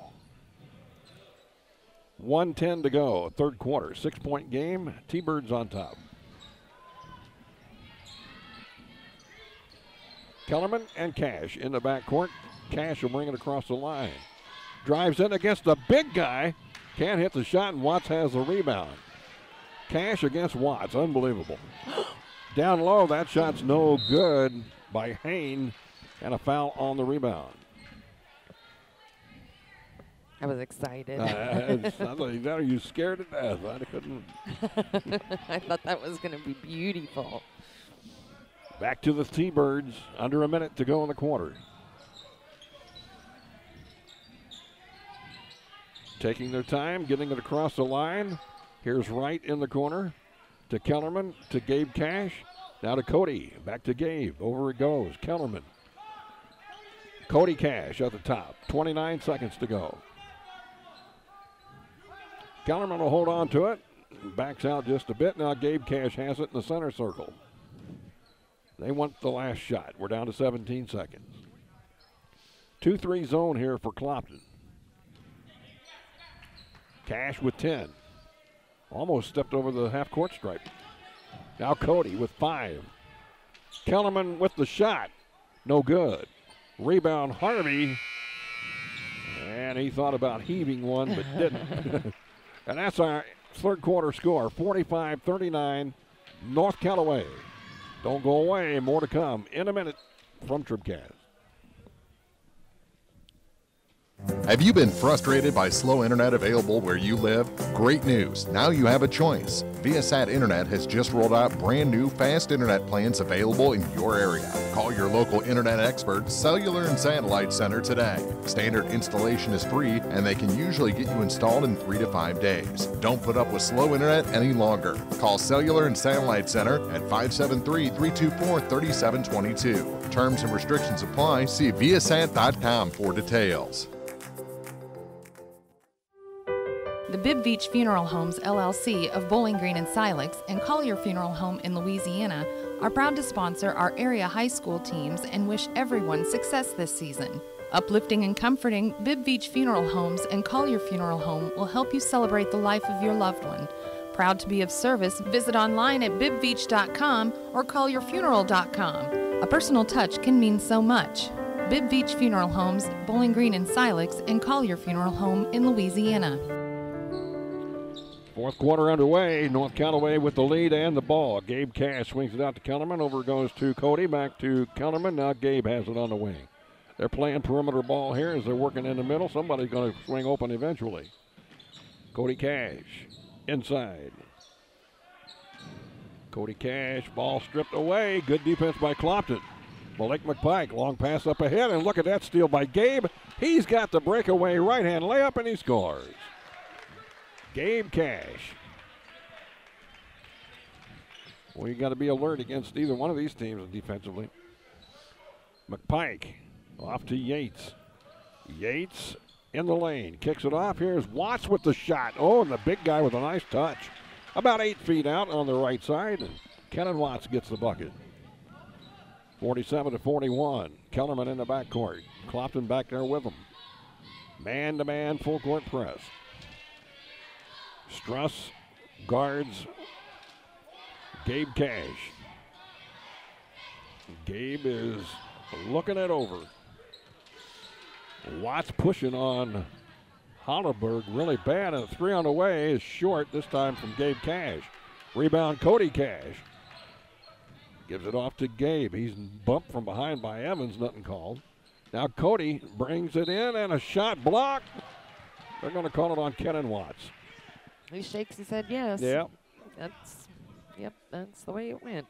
1:10 to go, third quarter, 6-point game. T-Birds on top. Kellerman and Cash in the backcourt. Cash will bring it across the line. Drives in against the big guy. Can't hit the shot, and Watts has the rebound. Cash against Watts, unbelievable. Down low, that shot's no good by Hain, and a foul on the rebound. I was excited. Are you scared to death? I couldn't. I thought that was going to be beautiful. Back to the T-Birds. Under a minute to go in the quarter. Taking their time, getting it across the line. Here's Wright in the corner to Kellerman, to Gabe Cash. Now to Cody. Back to Gabe. Over it goes. Kellerman. Cody Cash at the top. 29 seconds to go. Kellerman will hold on to it. Backs out just a bit. Now Gabe Cash has it in the center circle. They want the last shot. We're down to 17 seconds. 2-3 zone here for Clopton. Cash with 10. Almost stepped over the half-court stripe. Now Cody with 5. Kellerman with the shot. No good. Rebound Harvey. And he thought about heaving one, but didn't. And that's our third quarter score, 45-39, North Callaway. Don't go away, more to come in a minute from TribCast. Have you been frustrated by slow internet available where you live? Great news. Now you have a choice. Viasat Internet has just rolled out brand new fast internet plans available in your area. Call your local internet expert, Cellular and Satellite Center today. Standard installation is free, and they can usually get you installed in 3 to 5 days. Don't put up with slow internet any longer. Call Cellular and Satellite Center at 573-324-3722. Terms and restrictions apply. See Viasat.com for details. The Bibb Beach Funeral Homes LLC of Bowling Green and Silex and Collier Funeral Home in Louisiana are proud to sponsor our area high school teams and wish everyone success this season. Uplifting and comforting, Bibb Beach Funeral Homes and Collier Funeral Home will help you celebrate the life of your loved one. Proud to be of service, visit online at bibbbeach.com or collierfuneral.com. A personal touch can mean so much. Bibb Beach Funeral Homes, Bowling Green and Silex, and Collier Funeral Home in Louisiana. Fourth quarter underway. North Callaway with the lead and the ball. Gabe Cash swings it out to Kellerman. Over goes to Cody. Back to Kellerman. Now Gabe has it on the wing. They're playing perimeter ball here as they're working in the middle. Somebody's going to swing open eventually. Cody Cash inside. Cody Cash, ball stripped away. Good defense by Clopton. Malik McPike, long pass up ahead, and look at that steal by Gabe. He's got the breakaway right-hand layup, and he scores. Gabe Cash. Well, you got to be alert against either one of these teams defensively. McPike off to Yates. Yates in the lane, kicks it off. Here's Watts with the shot. Oh, and the big guy with a nice touch. About 8 feet out on the right side, and Kenan Watts gets the bucket. 47-41. Kellerman in the backcourt. Clopton back there with him. Man-to-man full court press. Struss guards Gabe Cash. Gabe is looking it over. Watts pushing on Hollenberg really bad, and a 3 on the way is short, this time from Gabe Cash. Rebound Cody Cash. Gives it off to Gabe. He's bumped from behind by Evans, nothing called. Now Cody brings it in, and a shot blocked. They're going to call it on Kenan Watts. He shakes his head yes. Yep. That's the way it went.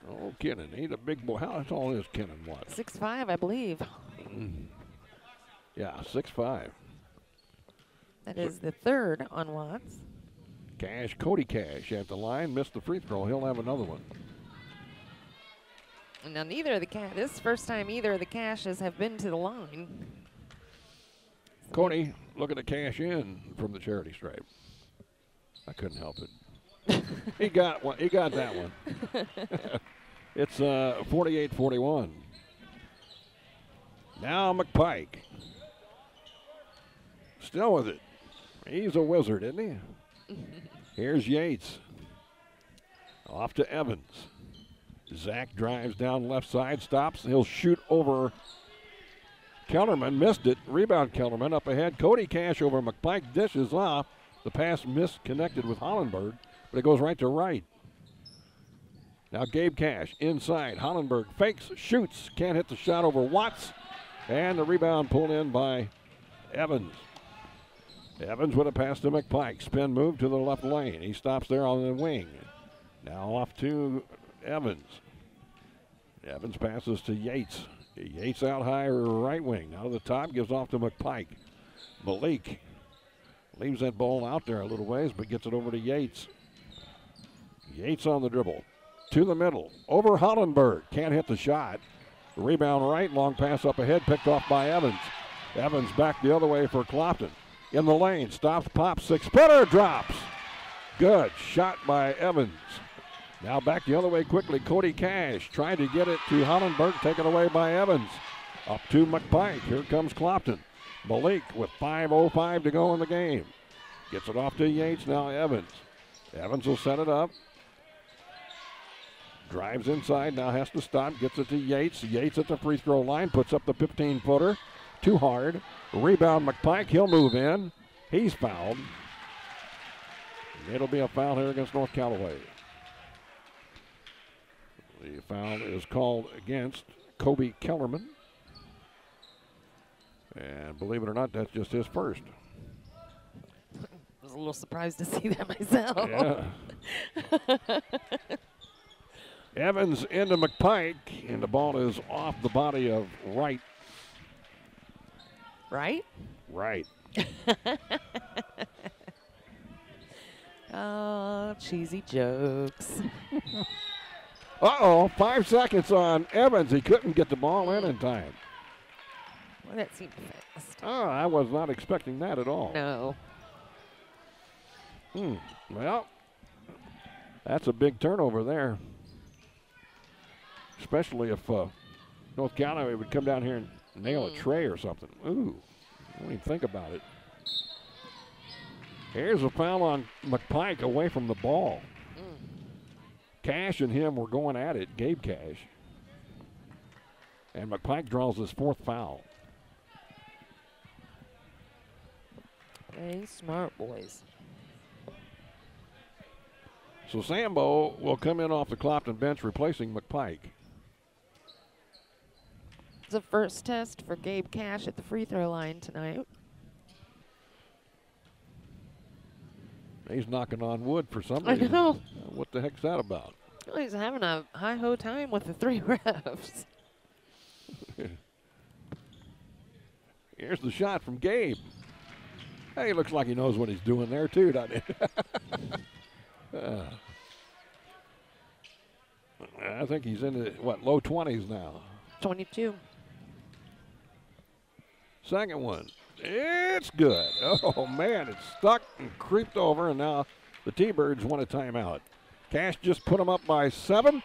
Oh, Kenan, he's a big boy. How tall is Kenan Watts? 6'5", I believe. Yeah, 6'5". That is the third on Watts. Cash, Cody Cash at the line, missed the free throw. He'll have another one. Now neither of the this is the first time either of the Cashes have been to the line. Cody looking to cash in from the charity stripe. I couldn't help it. He got one. He got that one. It's 48-41. Now McPike. Still with it. He's a wizard, isn't he? Here's Yates. Off to Evans. Zach drives down left side, stops. He'll shoot over Kellerman. Missed it. Rebound Kellerman up ahead. Cody Cash over McPike. Dishes off. The pass misconnected with Hollenberg, but it goes right to right. Now Gabe Cash inside. Hollenberg fakes, shoots. Can't hit the shot over Watts. And the rebound pulled in by Evans. Evans with a pass to McPike. Spin move to the left lane. He stops there on the wing. Now off to Evans. Evans passes to Yates. Yates out high right wing. Now to the top, gives off to McPike. Malik leaves that ball out there a little ways, but gets it over to Yates. Yates on the dribble. To the middle. Over Hollenberg. Can't hit the shot. Rebound right. Long pass up ahead. Picked off by Evans. Evans back the other way for Clopton. In the lane. Stops, pops. 6-footer. Drops. Good shot by Evans. Now back the other way quickly. Cody Cash trying to get it to Hollenberg. Taken away by Evans. Up to McPike. Here comes Clopton. Malik with 5:05 to go in the game. Gets it off to Yates. Now Evans. Evans will set it up. Drives inside. Now has to stop. Gets it to Yates. Yates at the free throw line. Puts up the 15-footer. Too hard. Rebound McPike. He'll move in. He's fouled. It'll be a foul here against North Callaway. The foul is called against Kobe Kellerman. And believe it or not, that's just his first. I was a little surprised to see that myself. Yeah. Evans into McPike, and the ball is off the body of Wright. Right? Right. Oh, cheesy jokes. Uh-oh, 5 seconds on Evans. He couldn't get the ball in time. Well, that seemed fast. Oh, I was not expecting that at all. No. Well, that's a big turnover there. Especially if North Carolina would come down here and nail a tray or something. Ooh, I don't even think about it. Here's a foul on McPike away from the ball. Cash and him were going at it, Gabe Cash. And McPike draws his 4th foul. Hey, smart boys. So Sambo will come in off the Clopton bench replacing McPike. It's a first test for Gabe Cash at the free throw line tonight. He's knocking on wood for some reason. I know. What the heck's that about? Oh, he's having a hi-ho time with the 3 refs. Here's the shot from Gabe. Hey, looks like he knows what he's doing there, too, doesn't he? I think he's in the, low 20s now. 22. Second one. It's good. Oh, man, it's stuck and creeped over, and now the T-Birds want a timeout. Cash just put them up by 7.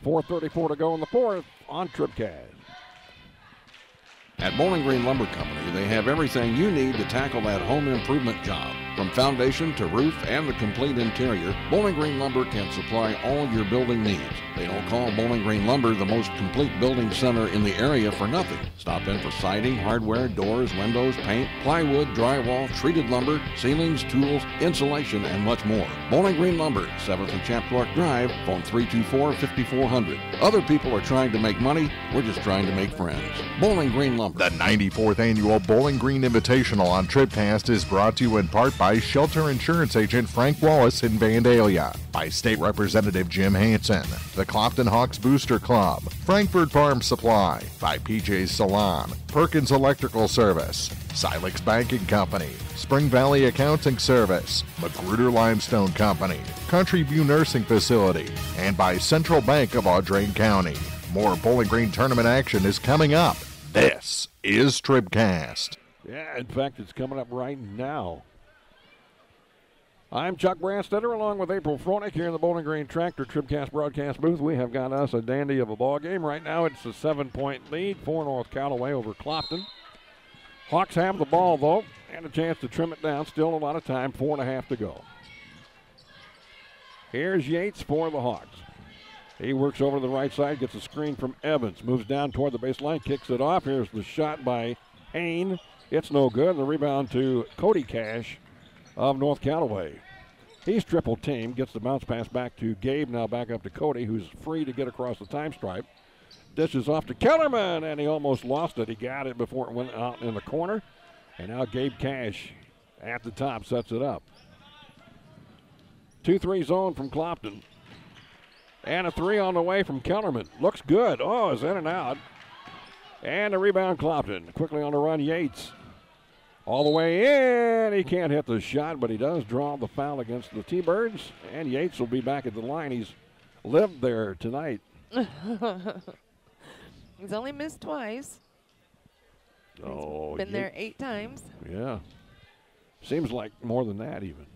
4:34 to go in the fourth on TribCast. At Bowling Green Lumber Company, they have everything you need to tackle that home improvement job. From foundation to roof and the complete interior, Bowling Green Lumber can supply all your building needs. They don't call Bowling Green Lumber the most complete building center in the area for nothing. Stop in for siding, hardware, doors, windows, paint, plywood, drywall, treated lumber, ceilings, tools, insulation, and much more. Bowling Green Lumber, 7th and Chapdork Drive, phone 324-5400. Other people are trying to make money, we're just trying to make friends. Bowling Green Lumber. The 94th Annual Bowling Green Invitational on TribCast is brought to you in part by Shelter Insurance Agent Frank Wallace in Vandalia, by State Representative Jim Hansen, the Clopton Hawks Booster Club, Frankfurt Farm Supply, by PJ's Salon, Perkins Electrical Service, Silex Banking Company, Spring Valley Accounting Service, Magruder Limestone Company, Country View Nursing Facility, and by Central Bank of Audrain County. More Bowling Green tournament action is coming up. This is TribCast. Yeah, in fact, it's coming up right now. I'm Chuck Branstetter along with April Froelich here in the Bowling Green Tractor TribCast broadcast booth. We have got us a dandy of a ball game. Right now it's a 7-point lead for North Callaway over Clopton. Hawks have the ball, though, and a chance to trim it down. Still a lot of time, 4.5 to go. Here's Yates for the Hawks. He works over to the right side, gets a screen from Evans, moves down toward the baseline, kicks it off. Here's the shot by Hain. It's no good. The rebound to Cody Cash of North Callaway. He's triple teamed, gets the bounce pass back to Gabe, now back up to Cody, who's free to get across the time stripe. Dishes off to Kellerman, and he almost lost it. He got it before it went out in the corner. And now Gabe Cash at the top sets it up. 2-3 zone from Clopton. And a 3 on the way from Kellerman. Looks good. Oh, it's in and out. And a rebound, Clopton. Quickly on the run, Yates. All the way in. He can't hit the shot, but he does draw the foul against the T-Birds. And Yates will be back at the line. He's lived there tonight. He's only missed twice. Oh, He's been there 8 times. Yeah. Seems like more than that even.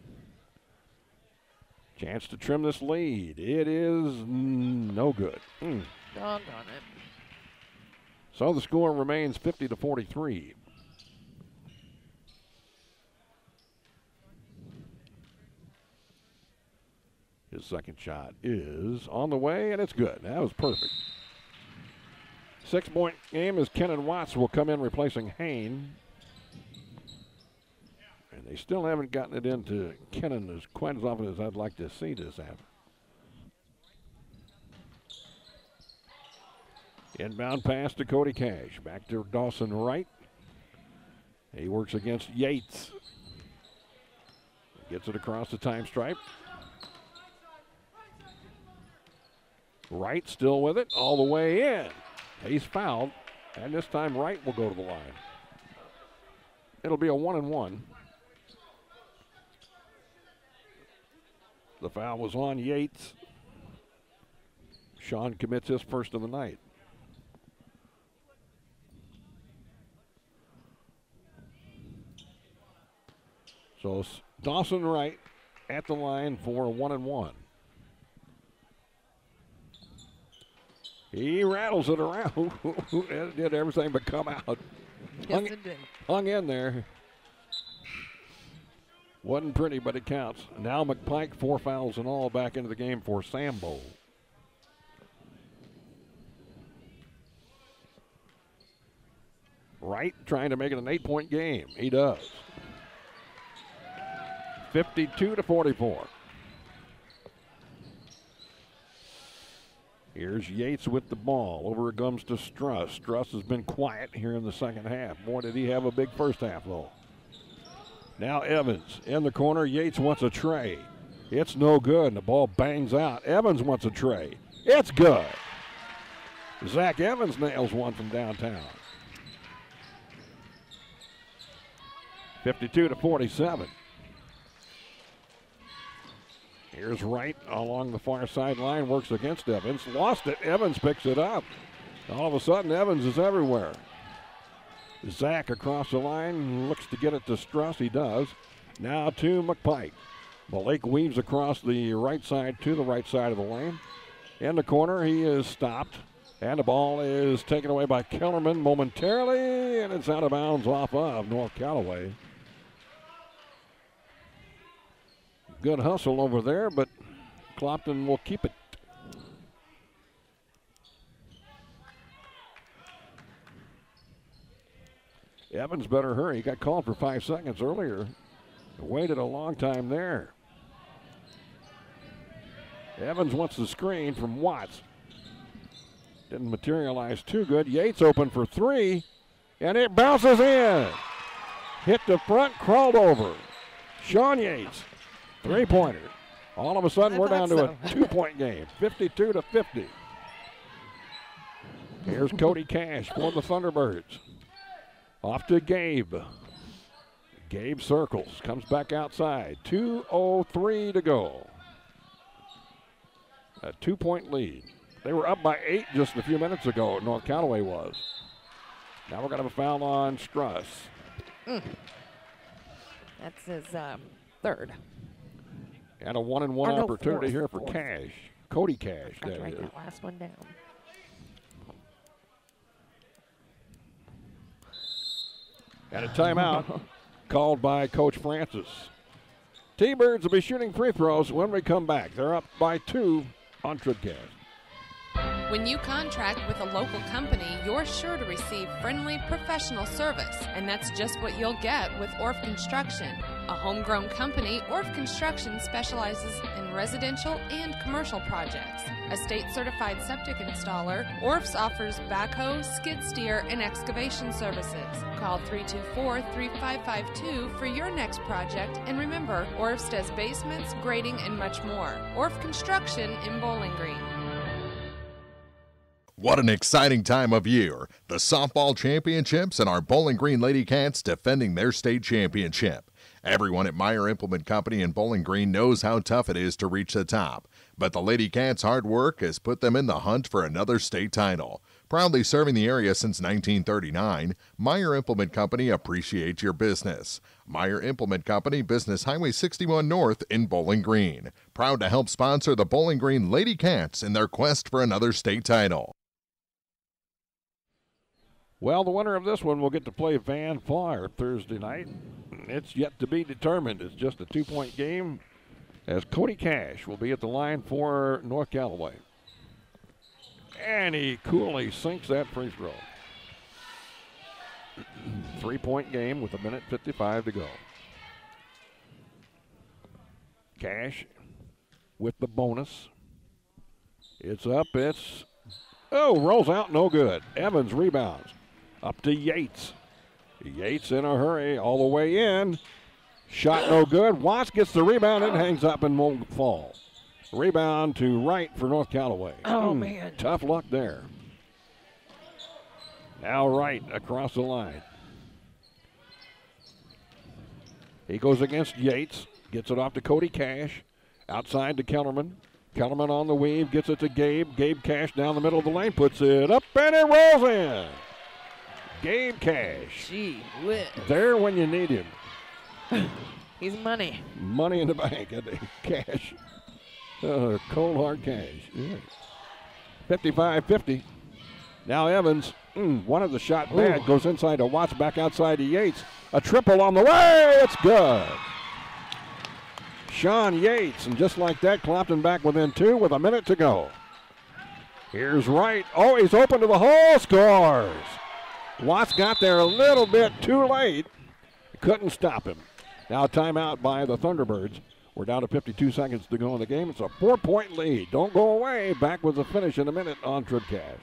Chance to trim this lead. It is no good. Doggone it. So the score remains 50-43. His second shot is on the way, and it's good. That was perfect. 6-point game as Kennan Watts will come in replacing Hain. And they still haven't gotten it into Kennan as quite as often as I'd like to see this happen. Inbound pass to Cody Cash. Back to Dawson Wright. He works against Yates. Gets it across the time stripe. Wright still with it all the way in. He's fouled, and this time Wright will go to the line. It'll be a 1-and-1. The foul was on Yates. Sean commits his first of the night. So Dawson Wright at the line for a 1-and-1. He rattles it around. It did everything but come out. Yes, it did. Hung in there. Wasn't pretty, but it counts. Now McPike, 4 fouls and all, back into the game for Sambo. Wright trying to make it an 8-point game. He does. 52-44. Here's Yates with the ball. Over it comes to Struss. Struss has been quiet here in the second half. Boy, did he have a big first half, though. Now Evans in the corner. Yates wants a tray. It's no good, and the ball bangs out. Evans wants a tray. It's good. Zach Evans nails one from downtown. 52-47. Here's Wright along the far sideline, works against Evans. Lost it. Evans picks it up. All of a sudden, Evans is everywhere. Zach across the line, looks to get it to Struss. He does. Now to McPike. Malik weaves across the right side to the right side of the lane. In the corner, he is stopped. And the ball is taken away by Kellerman momentarily, and it's out of bounds off of North Callaway. Good hustle over there, but Clopton will keep it. Evans better hurry. He got called for 5 seconds earlier. Waited a long time there. Evans wants the screen from Watts. Didn't materialize too good. Yates open for three, and it bounces in. Hit the front, crawled over. Sean Yates, three-pointer. All of a sudden, we're down to a 2-point game, 52-50. Here's Cody Cash for the Thunderbirds. Off to Gabe. Gabe circles, comes back outside. 2:03 to go. A 2-point lead. They were up by 8 just a few minutes ago, North Callaway was. Now we're going to have a foul on Struss. That's his third. And a 1-and-1 opportunity here for Cash. Cody Cash, that write is. that last one down. And a timeout called by Coach Francis. T-Birds will be shooting free throws when we come back. They're up by 2 on TribCast. When you contract with a local company, you're sure to receive friendly, professional service, and that's just what you'll get with Orff Construction. A homegrown company, Orff Construction specializes in residential and commercial projects. A state-certified septic installer, Orff's offers backhoe, skid steer, and excavation services. Call 324-3552 for your next project, and remember, Orff's does basements, grading, and much more. Orff Construction in Bowling Green. What an exciting time of year. The softball championships and our Bowling Green Lady Cats defending their state championship. Everyone at Meyer Implement Company in Bowling Green knows how tough it is to reach the top. But the Lady Cats' hard work has put them in the hunt for another state title. Proudly serving the area since 1939, Meyer Implement Company appreciates your business. Meyer Implement Company, Business Highway 61 North in Bowling Green. Proud to help sponsor the Bowling Green Lady Cats in their quest for another state title. Well, the winner of this one will get to play Van Far Thursday night. It's yet to be determined. It's just a 2-point game as Cody Cash will be at the line for North Callaway. And he coolly sinks that free throw. 3-point game with 1:55 to go. Cash with the bonus. It's up, rolls out, no good. Evans rebounds. Up to Yates. Yates in a hurry, all the way in. Shot no good. Watts gets the rebound and hangs up and won't fall. Rebound to Wright for North Callaway. Oh, man. Tough luck there. Now Wright across the line. He goes against Yates. Gets it off to Cody Cash. Outside to Kellerman. Kellerman on the weave. Gets it to Gabe. Gabe Cash down the middle of the lane. Puts it up and it rolls in. Gabe Cash. Gee whiz. There when you need him. He's money. Money in the bank. Cash. Cold hard cash. Yeah. 55-50. Now Evans wanted the shot bad. Goes inside to Watts, back outside to Yates. A triple on the way. It's good. Sean Yates. And just like that, Clopton back within 2 with a minute to go. Here's Wright. Oh, he's open to the hole. Scores. Watts got there a little bit too late. Couldn't stop him. Now timeout by the Thunderbirds. We're down to 52 seconds to go in the game. It's a 4-point lead. Don't go away. Back with the finish in a minute on TribCast.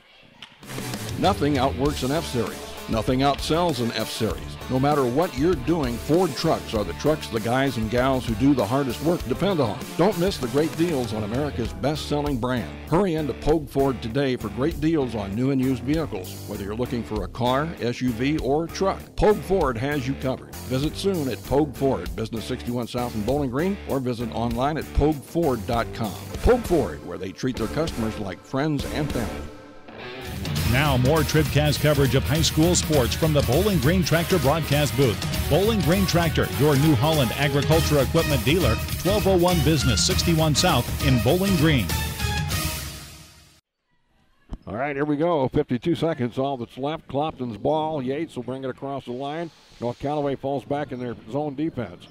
Nothing outworks an F-Series. Nothing outsells an F-Series. No matter what you're doing, Ford trucks are the trucks the guys and gals who do the hardest work depend on. Don't miss the great deals on America's best-selling brand. Hurry into Pogue Ford today for great deals on new and used vehicles. Whether you're looking for a car, SUV, or truck, Pogue Ford has you covered. Visit soon at Pogue Ford, Business 61 South in Bowling Green, or visit online at PogueFord.com. Pogue Ford, where they treat their customers like friends and family. Now more TribCast coverage of high school sports from the Bowling Green Tractor broadcast booth. Bowling Green Tractor, your New Holland agriculture equipment dealer, 1201 Business 61 South in Bowling Green. All right, here we go. 52 seconds, all that's left. Clopton's ball. Yates will bring it across the line. North Callaway falls back in their zone defense.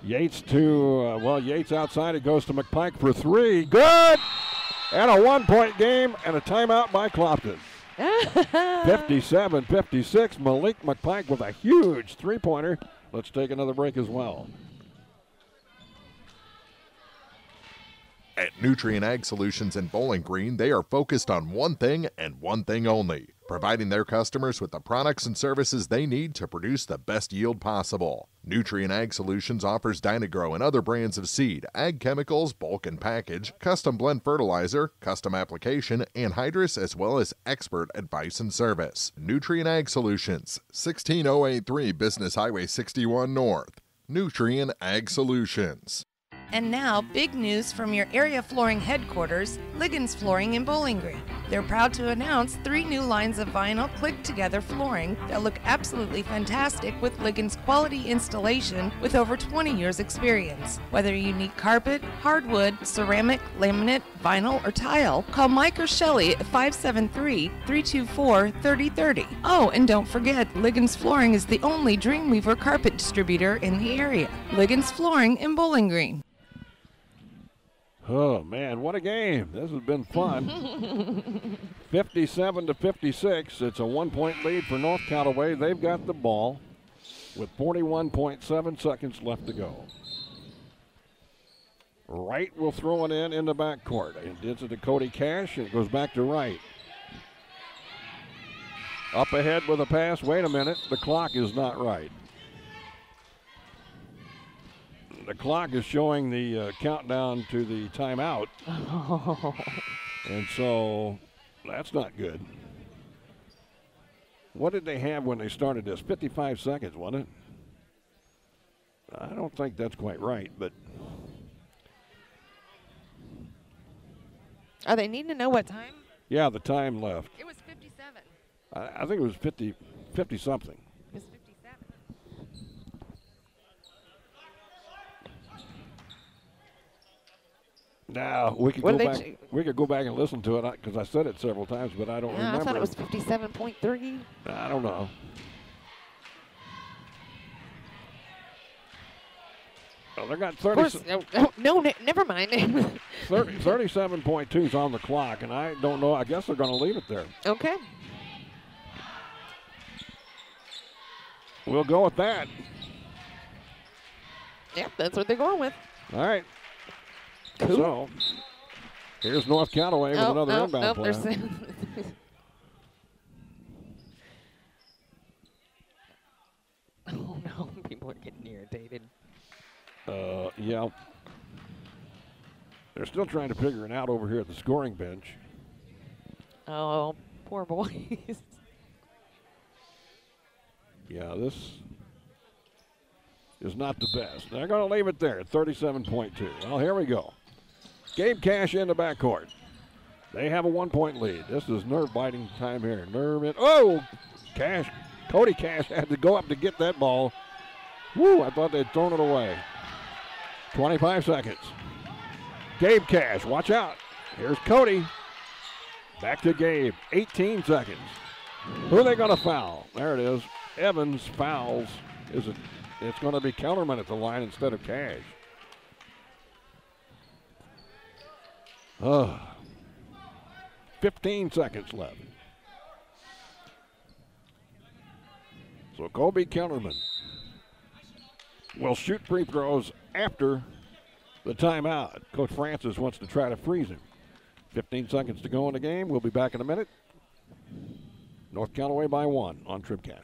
Yates Yates outside. It goes to McPike for three. Good! And a one-point game and a timeout by Clopton. 57-56. Malik McPike with a huge three-pointer. Let's take another break as well. At Nutrient Ag Solutions in Bowling Green, they are focused on one thing and one thing only, providing their customers with the products and services they need to produce the best yield possible. Nutrient Ag Solutions offers Dynagrow and other brands of seed, ag chemicals, bulk and package, custom blend fertilizer, custom application, anhydrous, as well as expert advice and service. Nutrient Ag Solutions, 16083 Business Highway 61 North. Nutrient Ag Solutions. And now, big news from your area flooring headquarters, Liggins Flooring in Bowling Green. They're proud to announce 3 new lines of vinyl click-together flooring that look absolutely fantastic with Liggins quality installation with over 20 years experience. Whether you need carpet, hardwood, ceramic, laminate, vinyl, or tile, call Mike or Shelley at 573-324-3030. Oh, and don't forget, Liggins Flooring is the only Dreamweaver carpet distributor in the area. Liggins Flooring in Bowling Green. Oh, man, what a game. This has been fun. 57-56. It's a one-point lead for North Callaway. They've got the ball with 41.7 seconds left to go. Wright will throw it in the backcourt. It gets it to Cody Cash, and it goes back to Wright. Up ahead with a pass. Wait a minute. The clock is not right. The clock is showing the countdown to the timeout. And so that's not good. What did they have when they started this? 55 seconds, wasn't it? I don't think that's quite right, but. Are they needing to know what time? Yeah, the time left. It was 57. I think it was 50 something. It was 57. Now we could go back and listen to it because I said it several times, but I don't remember. I thought it was 57.3. I don't know. Well, they got 30. No, never mind. 37.2 is on the clock, and I don't know. I guess they're going to leave it there. Okay. We'll go with that. Yep, that's what they're going with. All right. Cool. So, here's North Callaway with another inbound play. Oh, no. People are getting irritated. Yeah. They're still trying to figure it out over here at the scoring bench. Oh, poor boys. Yeah, this is not the best. They're going to leave it there at 37.2. Well, here we go. Gabe Cash in the backcourt. They have a one-point lead. This is nerve-biting time here. Cody Cash had to go up to get that ball. Woo, I thought they'd thrown it away. 25 seconds. Gabe Cash, watch out. Here's Cody. Back to Gabe. 18 seconds. Who are they going to foul? There it is. Evans fouls. It's going to be Kellerman at the line instead of Cash. 15 seconds left. So Kobe Kellerman will shoot free throws after the timeout. Coach Francis wants to try to freeze him. 15 seconds to go in the game. We'll be back in a minute. North Callaway by 1 on TribCast.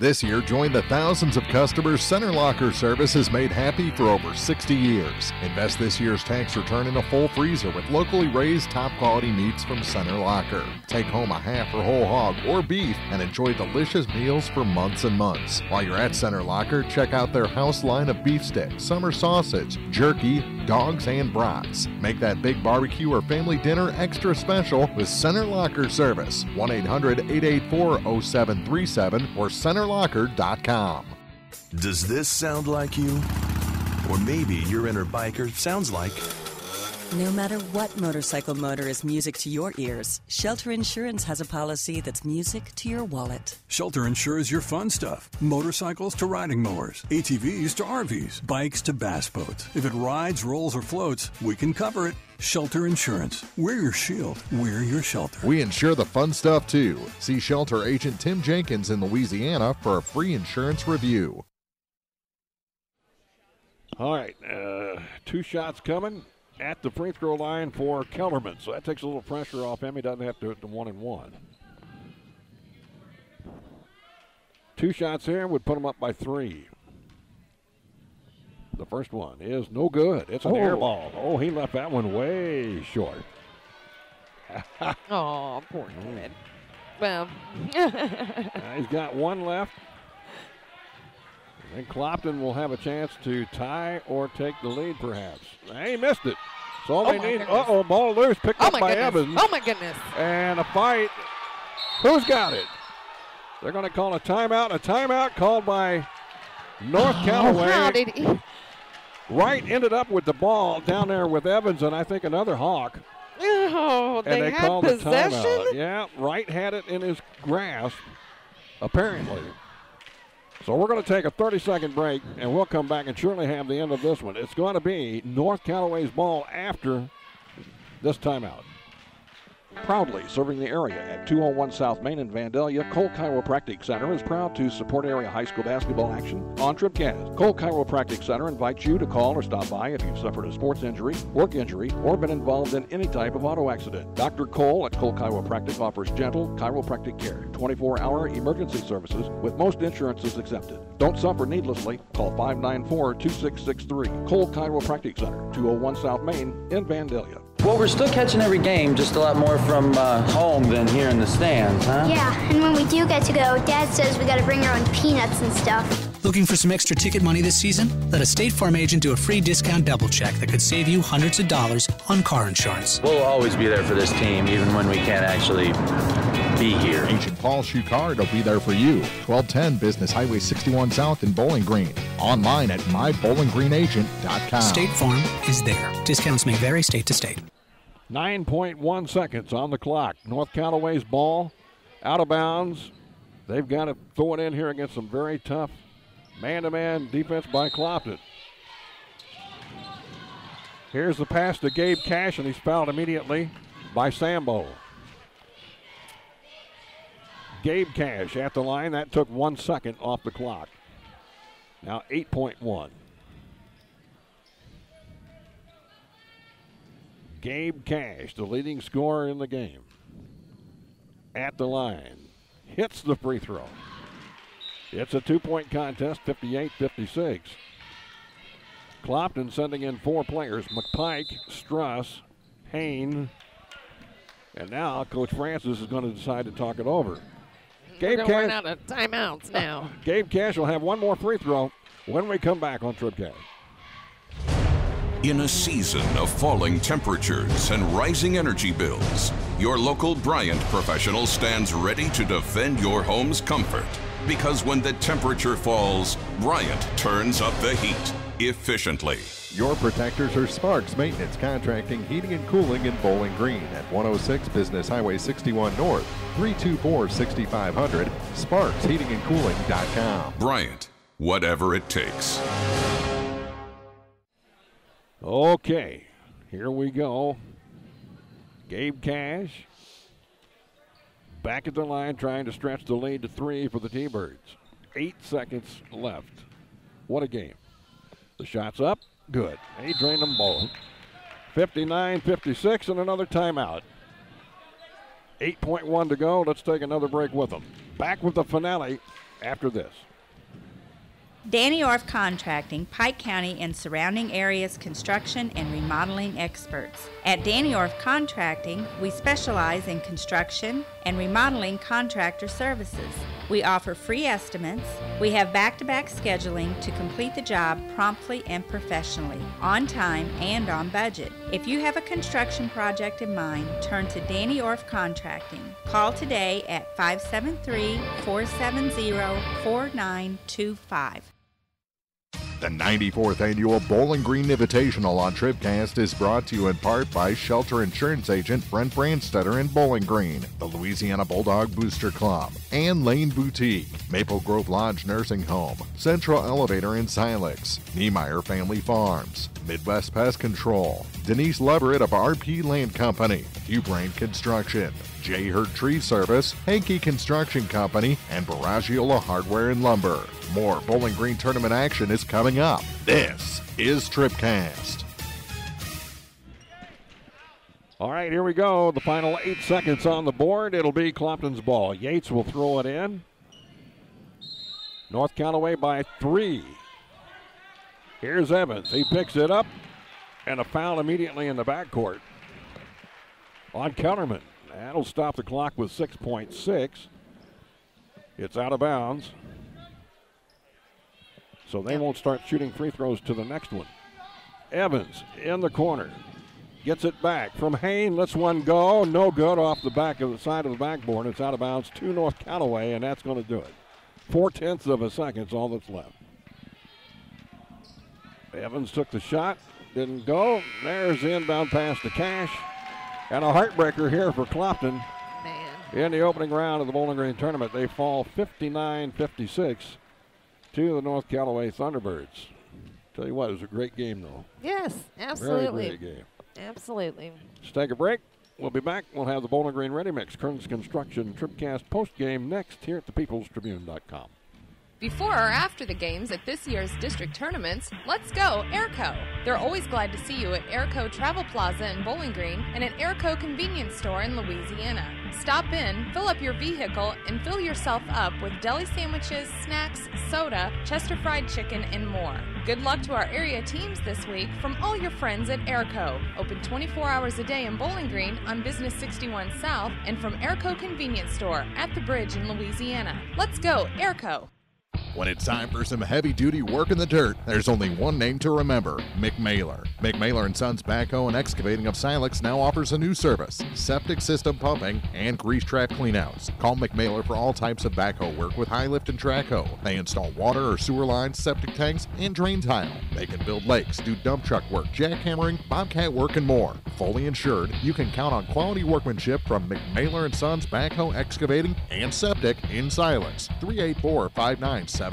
This year, join the thousands of customers Center Locker service has made happy for over 60 years. Invest this year's tax return in a full freezer with locally raised top-quality meats from Center Locker. Take home a half or whole hog or beef and enjoy delicious meals for months and months. While you're at Center Locker, check out their house line of beef sticks, summer sausage, jerky, dogs, and brats. Make that big barbecue or family dinner extra special with Center Locker service. 1-800-884-0737 or centerlocker.com. Does this sound like you? Or maybe your inner biker sounds like... No matter what motorcycle motor is music to your ears, Shelter Insurance has a policy that's music to your wallet. Shelter insures your fun stuff. Motorcycles to riding mowers, ATVs to RVs, bikes to bass boats. If it rides, rolls, or floats, we can cover it. Shelter Insurance. We're your shield. We're your shelter. We insure the fun stuff, too. See Shelter Agent Tim Jenkins in Louisiana for a free insurance review. All right, 2 shots coming at the free throw line for Kellerman. So that takes a little pressure off him. He doesn't have to hit the 1-and-1. 2 shots here would put him up by 3. The first one is no good. It's an air ball. Oh, he left that one way short. Oh, poor kid. Well. He's got 1 left. And Clopton will have a chance to tie or take the lead, perhaps. He missed it. So all they need. Uh-oh, ball loose, picked up by Evans. Oh, my goodness. And a fight. Who's got it? They're going to call a timeout. A timeout called by North Callaway. How did he? Wright ended up with the ball down there with Evans and I think another Hawk. Oh, and they had called possession? a timeout. Yeah, Wright had it in his grasp, apparently. So we're going to take a 30-second break, and we'll come back and surely have the end of this one. It's going to be North Callaway's ball after this timeout. Proudly serving the area at 201 South Main in Vandalia, Cole Chiropractic Center is proud to support area high school basketball action on TribCast. Cole Chiropractic Center invites you to call or stop by if you've suffered a sports injury, work injury, or been involved in any type of auto accident. Dr. Cole at Cole Chiropractic offers gentle chiropractic care, 24-hour emergency services with most insurances accepted. Don't suffer needlessly. Call 594-2663. Cole Chiropractic Center, 201 South Main in Vandalia. Well, we're still catching every game, just a lot more from home than here in the stands, huh? Yeah, and when we do get to go, Dad says we gotta bring our own peanuts and stuff. Looking for some extra ticket money this season? Let a State Farm agent do a free discount double check that could save you hundreds of dollars on car insurance. We'll always be there for this team, even when we can't actually be here. Agent Paul Schuchard will be there for you. 1210 Business Highway 61 South in Bowling Green. Online at mybowlinggreenagent.com. State Farm is there. Discounts may vary state to state. 9.1 seconds on the clock. North Callaway's ball out of bounds. They've got to throw it in here against some very tough man-to-man defense by Clopton. Here's the pass to Gabe Cash, and he's fouled immediately by Sambo. Gabe Cash at the line. That took 1 second off the clock. Now 8.1. Gabe Cash, the leading scorer in the game. At the line. Hits the free throw. It's a 2-point contest, 58-56. Clopton sending in 4 players. McPike, Struss, Hain. And now Coach Francis is going to decide to talk it over. We're going to run out of timeouts now. Gabe Cash will have 1 more free throw when we come back on TribCast. In a season of falling temperatures and rising energy bills, your local Bryant professional stands ready to defend your home's comfort. Because when the temperature falls, Bryant turns up the heat efficiently. Your protectors are Sparks Maintenance Contracting, Heating and Cooling in Bowling Green at 106 Business Highway 61 North, 324-6500, sparksheatingandcooling.com. Bryant, whatever it takes. Okay, here we go. Gabe Cash back at the line trying to stretch the lead to 3 for the T-Birds. 8 seconds left. What a game. The shot's up. Good. He drained them both. 59-56 and another timeout. 8.1 to go. Let's take another break with them. Back with the finale after this. Danny Orff Contracting, Pike County and surrounding areas construction and remodeling experts. At Danny Orff Contracting, we specialize in construction and remodeling contractor services. We offer free estimates. We have back-to-back scheduling to complete the job promptly and professionally, on time and on budget. If you have a construction project in mind, turn to Danny Orff Contracting. Call today at 573-470-4925. The 94th Annual Bowling Green Invitational on TribCast is brought to you in part by Shelter Insurance Agent Brent Brandstetter in Bowling Green, the Louisiana Bulldog Booster Club, and Lane Boutique, Maple Grove Lodge Nursing Home, Central Elevator in Silex, Niemeyer Family Farms, Midwest Pest Control, Denise Leverett of RP Land Company, Hubrain Construction, J. Hurd Tree Service, Hankey Construction Company, and Baragiola Hardware and Lumber. More Bowling Green tournament action is coming up. This is TribCast. All right, here we go. The final 8 seconds on the board. It'll be Clopton's ball. Yates will throw it in. North Callaway by 3. Here's Evans. He picks it up, and a foul immediately in the backcourt on Kellerman. That'll stop the clock with 6.6. It's out of bounds. So they won't start shooting free throws to the next one. Evans in the corner. Gets it back from Hain. Lets one go. No good off the back of the side of the backboard. It's out of bounds to North Callaway, and that's going to do it. 0.4 of a second is all that's left. Evans took the shot. Didn't go. There's the inbound pass to Cash. And a heartbreaker here for Clopton. Man. In the opening round of the Bowling Green tournament, they fall 59-56 to the North Callaway Thunderbirds. Tell you what, it was a great game, though. Yes, absolutely. Very great game. Absolutely. Let's take a break. We'll be back. We'll have the Bowling Green Ready Mix, Kearns Construction, TribCast postgame next here at thepeoplestribune.com. Before or after the games at this year's district tournaments, let's go Airco. They're always glad to see you at Airco Travel Plaza in Bowling Green and at Airco Convenience Store in Louisiana. Stop in, fill up your vehicle, and fill yourself up with deli sandwiches, snacks, soda, Chester fried chicken, and more. Good luck to our area teams this week from all your friends at Airco. Open 24 hours a day in Bowling Green on Business 61 South and from Airco Convenience Store at the Bridge in Louisiana. Let's go Airco. When it's time for some heavy-duty work in the dirt, there's only one name to remember, McMailer. McMailer & Sons Backhoe and Excavating of Silex now offers a new service, septic system pumping and grease trap cleanouts. Call McMailer for all types of backhoe work with high lift and track hoe. They install water or sewer lines, septic tanks, and drain tile. They can build lakes, do dump truck work, jackhammering, bobcat work, and more. Fully insured, you can count on quality workmanship from McMailer & Sons Backhoe, Excavating, and Septic in Silex. 384-5978.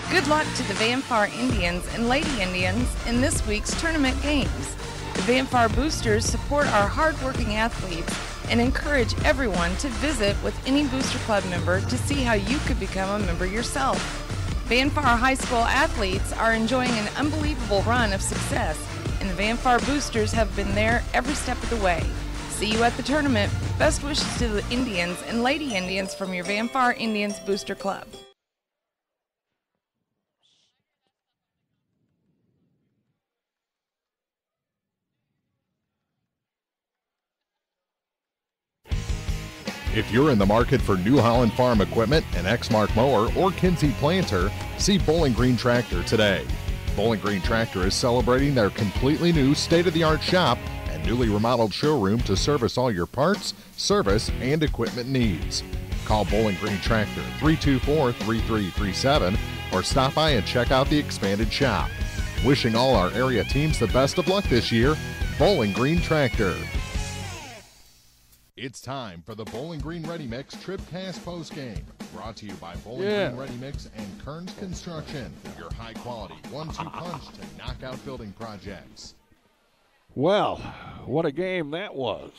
Good luck to the Van Far Indians and Lady Indians in this week's tournament games. The Van Far Boosters support our hard-working athletes and encourage everyone to visit with any Booster Club member to see how you could become a member yourself. Van Far High School athletes are enjoying an unbelievable run of success, and the Van Far Boosters have been there every step of the way. See you at the tournament. Best wishes to the Indians and Lady Indians from your Van Far Indians Booster Club. If you're in the market for New Holland Farm equipment, an Exmark mower, or Kinsey planter, see Bowling Green Tractor today. Bowling Green Tractor is celebrating their completely new state-of-the-art shop and newly remodeled showroom to service all your parts, service, and equipment needs. Call Bowling Green Tractor 324-3337 or stop by and check out the expanded shop. Wishing all our area teams the best of luck this year, Bowling Green Tractor. It's time for the Bowling Green Ready Mix TribCast postgame. Brought to you by Bowling Green Ready Mix and Kearns Construction. Your high-quality one-two punch to knock out building projects. Well, what a game that was.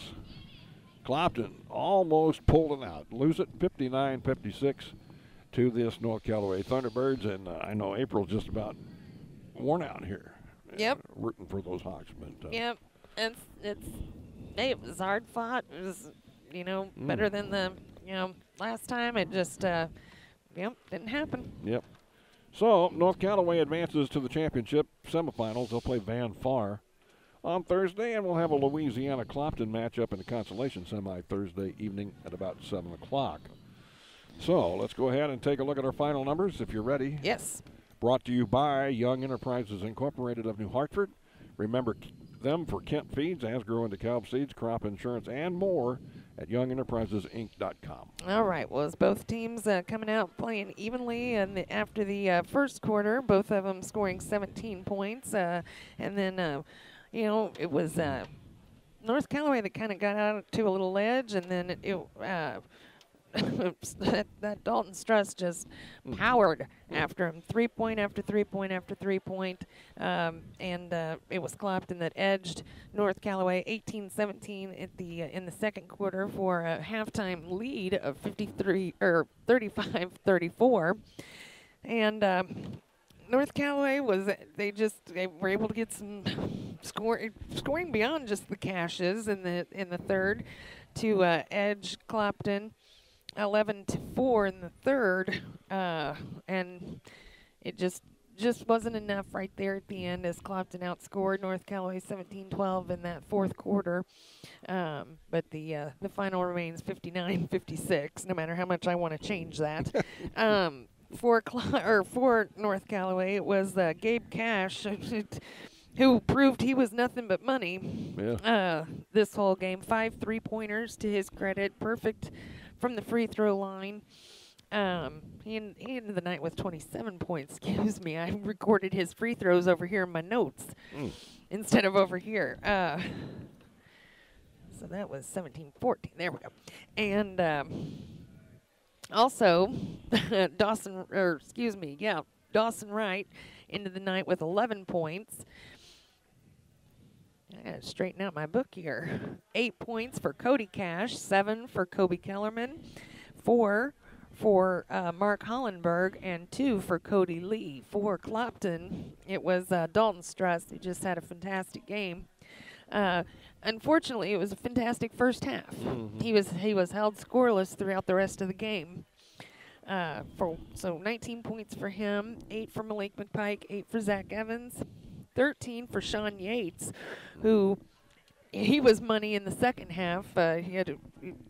Clopton almost pulled it out. Lose it 59-56 to this North Callaway Thunderbirds. And I know April's just about worn out here. Yep. Rooting for those Hawks. But, yep. It's Hey, it was hard fought. It was, better than the, last time. It just, didn't happen. Yep. So, North Callaway advances to the championship semifinals. They'll play Van Far on Thursday, and we'll have a Louisiana Clopton matchup in the consolation semi Thursday evening at about 7 o'clock. So, let's go ahead and take a look at our final numbers if you're ready. Yes. Brought to you by Young Enterprises Incorporated of New Hartford. Remember them for Kent Feeds, Asgrow and DeKalb Seeds, crop insurance, and more at YoungEnterprisesInc.com. All right. Well, as both teams coming out playing evenly, and after the first quarter, both of them scoring 17 points, and then it was North Callaway that kind of got out to a little ledge, and then that Dalton Struss just powered after him, 3-point after 3-point after 3-point, and it was Clopton that edged North Callaway 18-17 at in the second quarter for a halftime lead of 35-34, and North Callaway they were able to get some scoring beyond just the cashes in the third to edge Clopton 11-4 in the third, and it just wasn't enough right there at the end as Clopton outscored North Callaway 17-12 in that fourth quarter. But the final remains 59-56, no matter how much I want to change that. For North Callaway, it was Gabe Cash who proved he was nothing but money. Yeah. This whole game, 5 3-pointers to his credit, perfect from the free throw line. He ended the night with 27 points. Excuse me, I recorded his free throws over here in my notes instead of over here. So that was 17-14. There we go. And also, Dawson Wright ended the night with 11 points. I gotta straighten out my book here. 8 points for Cody Cash, 7 for Kobe Kellerman, 4 for Mark Hollenberg, and 2 for Cody Lee. For Clopton, it was Dalton Struss, who just had a fantastic game. Unfortunately, it was a fantastic first half. He was held scoreless throughout the rest of the game. So 19 points for him, 8 for Malik McPike, 8 for Zach Evans, 13 for Sean Yates, who he was money in the second half. He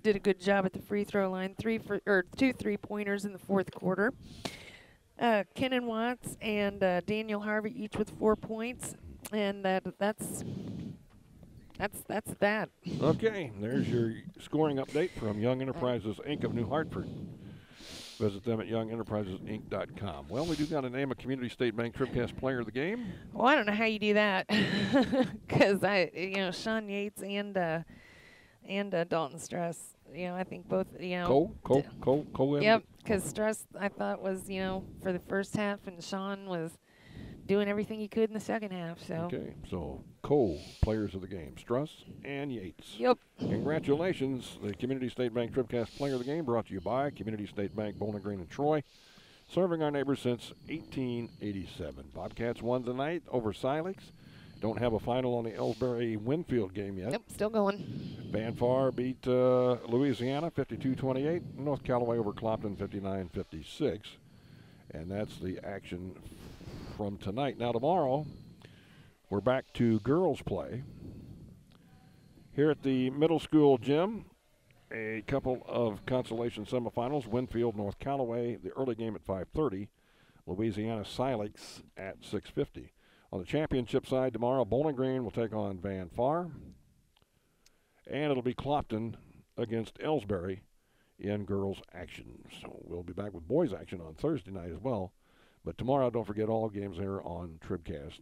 did a good job at the free throw line, 2 3-pointers in the fourth quarter. Kenan Watts and Daniel Harvey each with 4 points, and that's that. Okay, there's your scoring update from Young Enterprises Inc. of New Hartford. Visit them at YoungEnterprisesInc.com. Well, we do got to name a Community State Bank TribCast player of the game. Well, I don't know how you do that, because Sean Yates and Dalton Struss. I think both. Cole. Yep, because Struss I thought was for the first half, and Sean was doing everything he could in the second half. So. Okay, so Cole, players of the game, Struss and Yates. Yep. Congratulations, the Community State Bank TribCast player of the game, brought to you by Community State Bank, Bowling Green and Troy, serving our neighbors since 1887. Bobcats won tonight over Silex. Don't have a final on the Ellsbury-Winfield game yet. Yep, still going. Van Far beat Louisiana 52-28. North Callaway over Clopton 59-56. And that's the action from tonight. Now tomorrow, we're back to girls play. Here at the middle school gym, a couple of consolation semifinals. Winfield, North Callaway, the early game at 5:30. Louisiana Silex at 6:50. On the championship side tomorrow, Bowling Green will take on Van Far. And it'll be Clopton against Ellsbury in girls action. So we'll be back with boys action on Thursday night as well. But tomorrow, don't forget, all games there on TribCast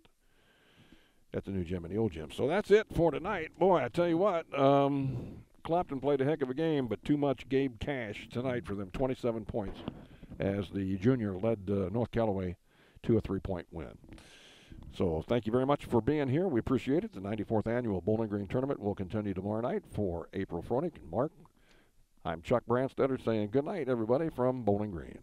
at the new gym and the old gym. So that's it for tonight. Boy, I tell you what, Clopton played a heck of a game, but too much Gabe Cash tonight for them, 27 points, as the junior led North Callaway to a 3-point win. So thank you very much for being here. We appreciate it. The 94th Annual Bowling Green Tournament will continue tomorrow night. For April Froenig and Mark, I'm Chuck Branstetter saying good night, everybody, from Bowling Green.